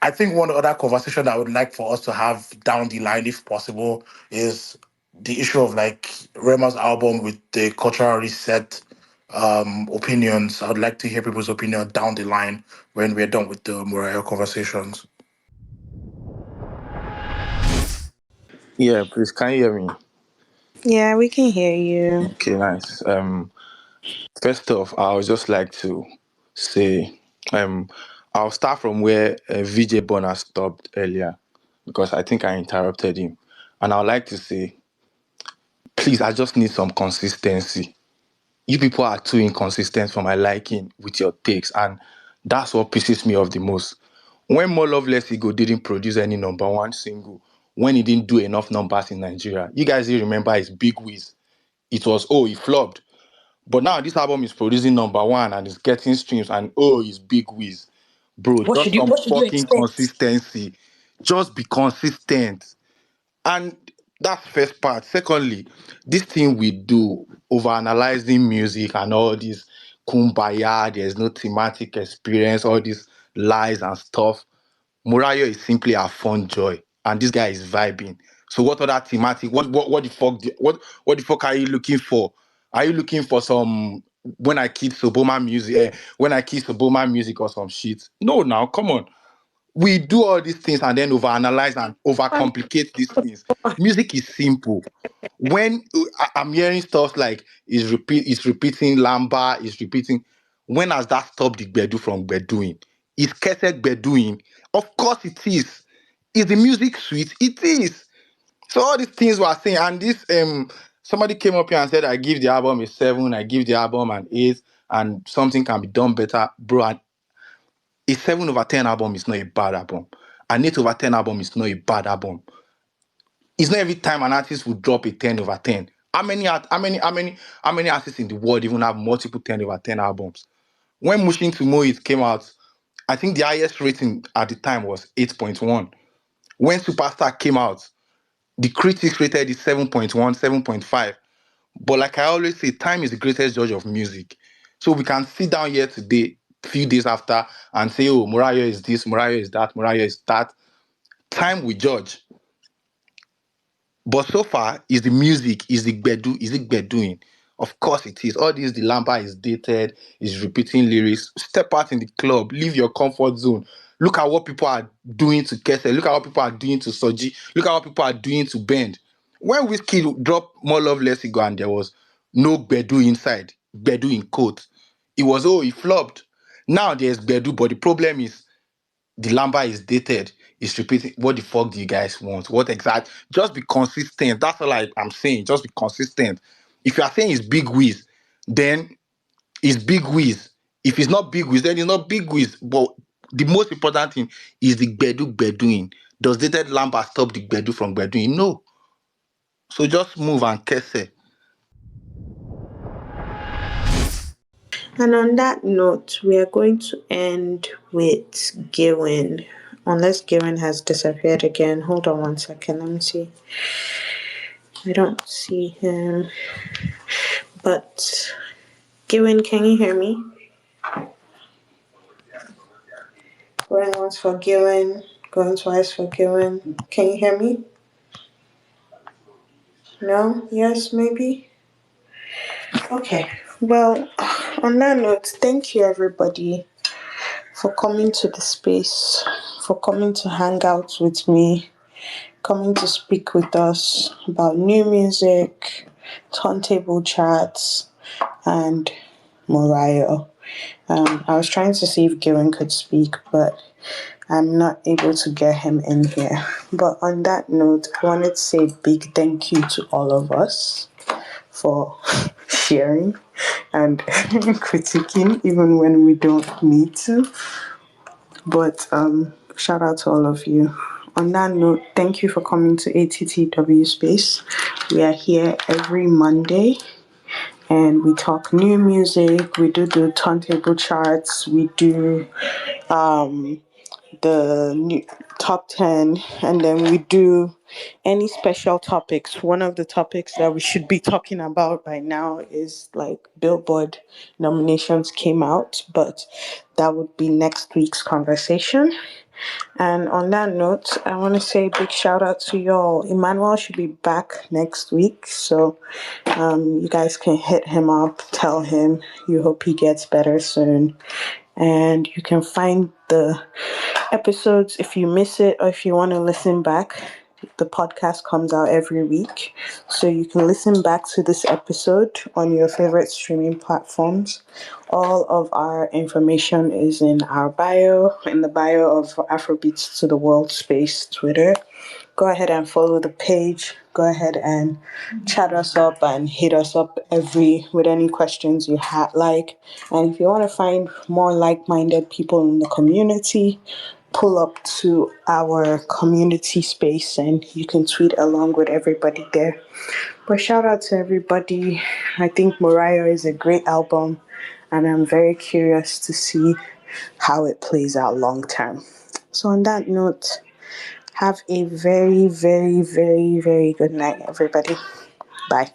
I think one other conversation I would like for us to have down the line, if possible, is the issue of like Rema's album with the cultural reset opinions. I would like to hear people's opinion down the line when we're done with the Morayo conversations. Yeah, please, can you hear me? Yeah, we can hear you. Okay, nice. First off, I would just like to say, I'll start from where VJ Bonner stopped earlier because I think I interrupted him, and I would like to say, please, I just need some consistency. You people are too inconsistent for my liking with your takes, and that's what pisses me off the most. When More Love Less Ego didn't produce any number one single, when he didn't do enough numbers in Nigeria, you guys still remember his Big Wiz. It was, oh, he flopped. But now this album is producing number one and it's getting streams, and oh, it's Big Wiz. Bro, just some What should you fucking expect? consistency. Just be consistent. And that's first part. Secondly, this thing we do, overanalyzing music and all this kumbaya, there's no thematic experience, all these lies and stuff. Morayo is simply a fun joy, and this guy is vibing. So what other thematic? What the fuck? What the fuck are you looking for? Are you looking for some when I kiss Obama music? When I kiss Obama music or some shit? No, now come on. We do all these things and then overanalyze and overcomplicate these things. Music is simple. When I'm hearing stuff like is repeating Lamba, is repeating. When has that stopped the gbedu from gbeduing? Is Kese gbeduing? Of course it is. Is the music sweet? It is. So all these things we are saying, and this somebody came up here and said I give the album a 7, I give the album an 8, and something can be done better, bro. And a 7/10 album is not a bad album. An 8/10 album is not a bad album. It's not every time an artist will drop a 10/10. How many artists in the world even have multiple 10/10 albums? When Mushin to Mo It came out, I think the highest rating at the time was 8.1. When Superstar came out, the critics rated it 7.1, 7.5. But like I always say, time is the greatest judge of music. So we can sit down here today, few days after, and say, oh, Morayo is this, Morayo is that, Morayo is that. Time we judge. But so far, is the music, is the gbedu, is it gbeduing? Of course it is. All this, the Lampa is dated, is repeating lyrics. Step out in the club, leave your comfort zone. Look at what people are doing to Kese. Look at what people are doing to Soji. Look at what people are doing to Bend. When Wizkid dropped More Love, Less Ego and there was no gbedu inside, gbedu in quote, it was, oh, it flopped. Now there's gbedu, but the problem is the Lamba is dated. It's repeating. What the fuck do you guys want? What exact? Just be consistent. That's all I'm saying. Just be consistent. If you are saying it's Big Wiz, then it's Big Wiz. If it's not Big Wiz, then it's not Big Wiz. But the most important thing is the gbedu gbeduing. Does dated Lamba stop the gbedu from gbeduing? No. So just move and kese. And on that note, we are going to end with Gillen. Unless Gillen has disappeared again. Hold on one second. Let me see. I don't see him. But Gillen, can you hear me? Going once for Gillen. Going twice for Gillen. Can you hear me? No? Yes, maybe? Okay. Well, on that note, thank you everybody for coming to the space, for coming to hang out with me, coming to speak with us about new music, turntable chats, and Morayo. I was trying to see if Gillen could speak, but I'm not able to get him in here. But on that note, I wanted to say a big thank you to all of us for sharing and critiquing even when we don't need to. But shout out to all of you. On that note, thank you for coming to ATTW Space. We are here every Monday and we talk new music. We do the turntable charts. We do the new top 10, and then we do any special topics. One of the topics that we should be talking about by now is like Billboard nominations came out, but that would be next week's conversation. And on that note, I want to say a big shout out to y'all. Emmanuel should be back next week, so you guys can hit him up, tell him you hope he gets better soon. And you can find the episodes if you miss it or if you want to listen back The podcast comes out every week. So you can listen back to this episode on your favorite streaming platforms. All of our information is in our bio, in the bio of Afrobeats to the World Space Twitter. Go ahead and follow the page. Go ahead and chat us up and hit us up with any questions you like. And if you want to find more like-minded people in the community, pull up to our community space and you can tweet along with everybody there. But shout out to everybody. I think Morayo is a great album and I'm very curious to see how it plays out long term. So on that note, have a very, very, very, very good night, everybody. Bye.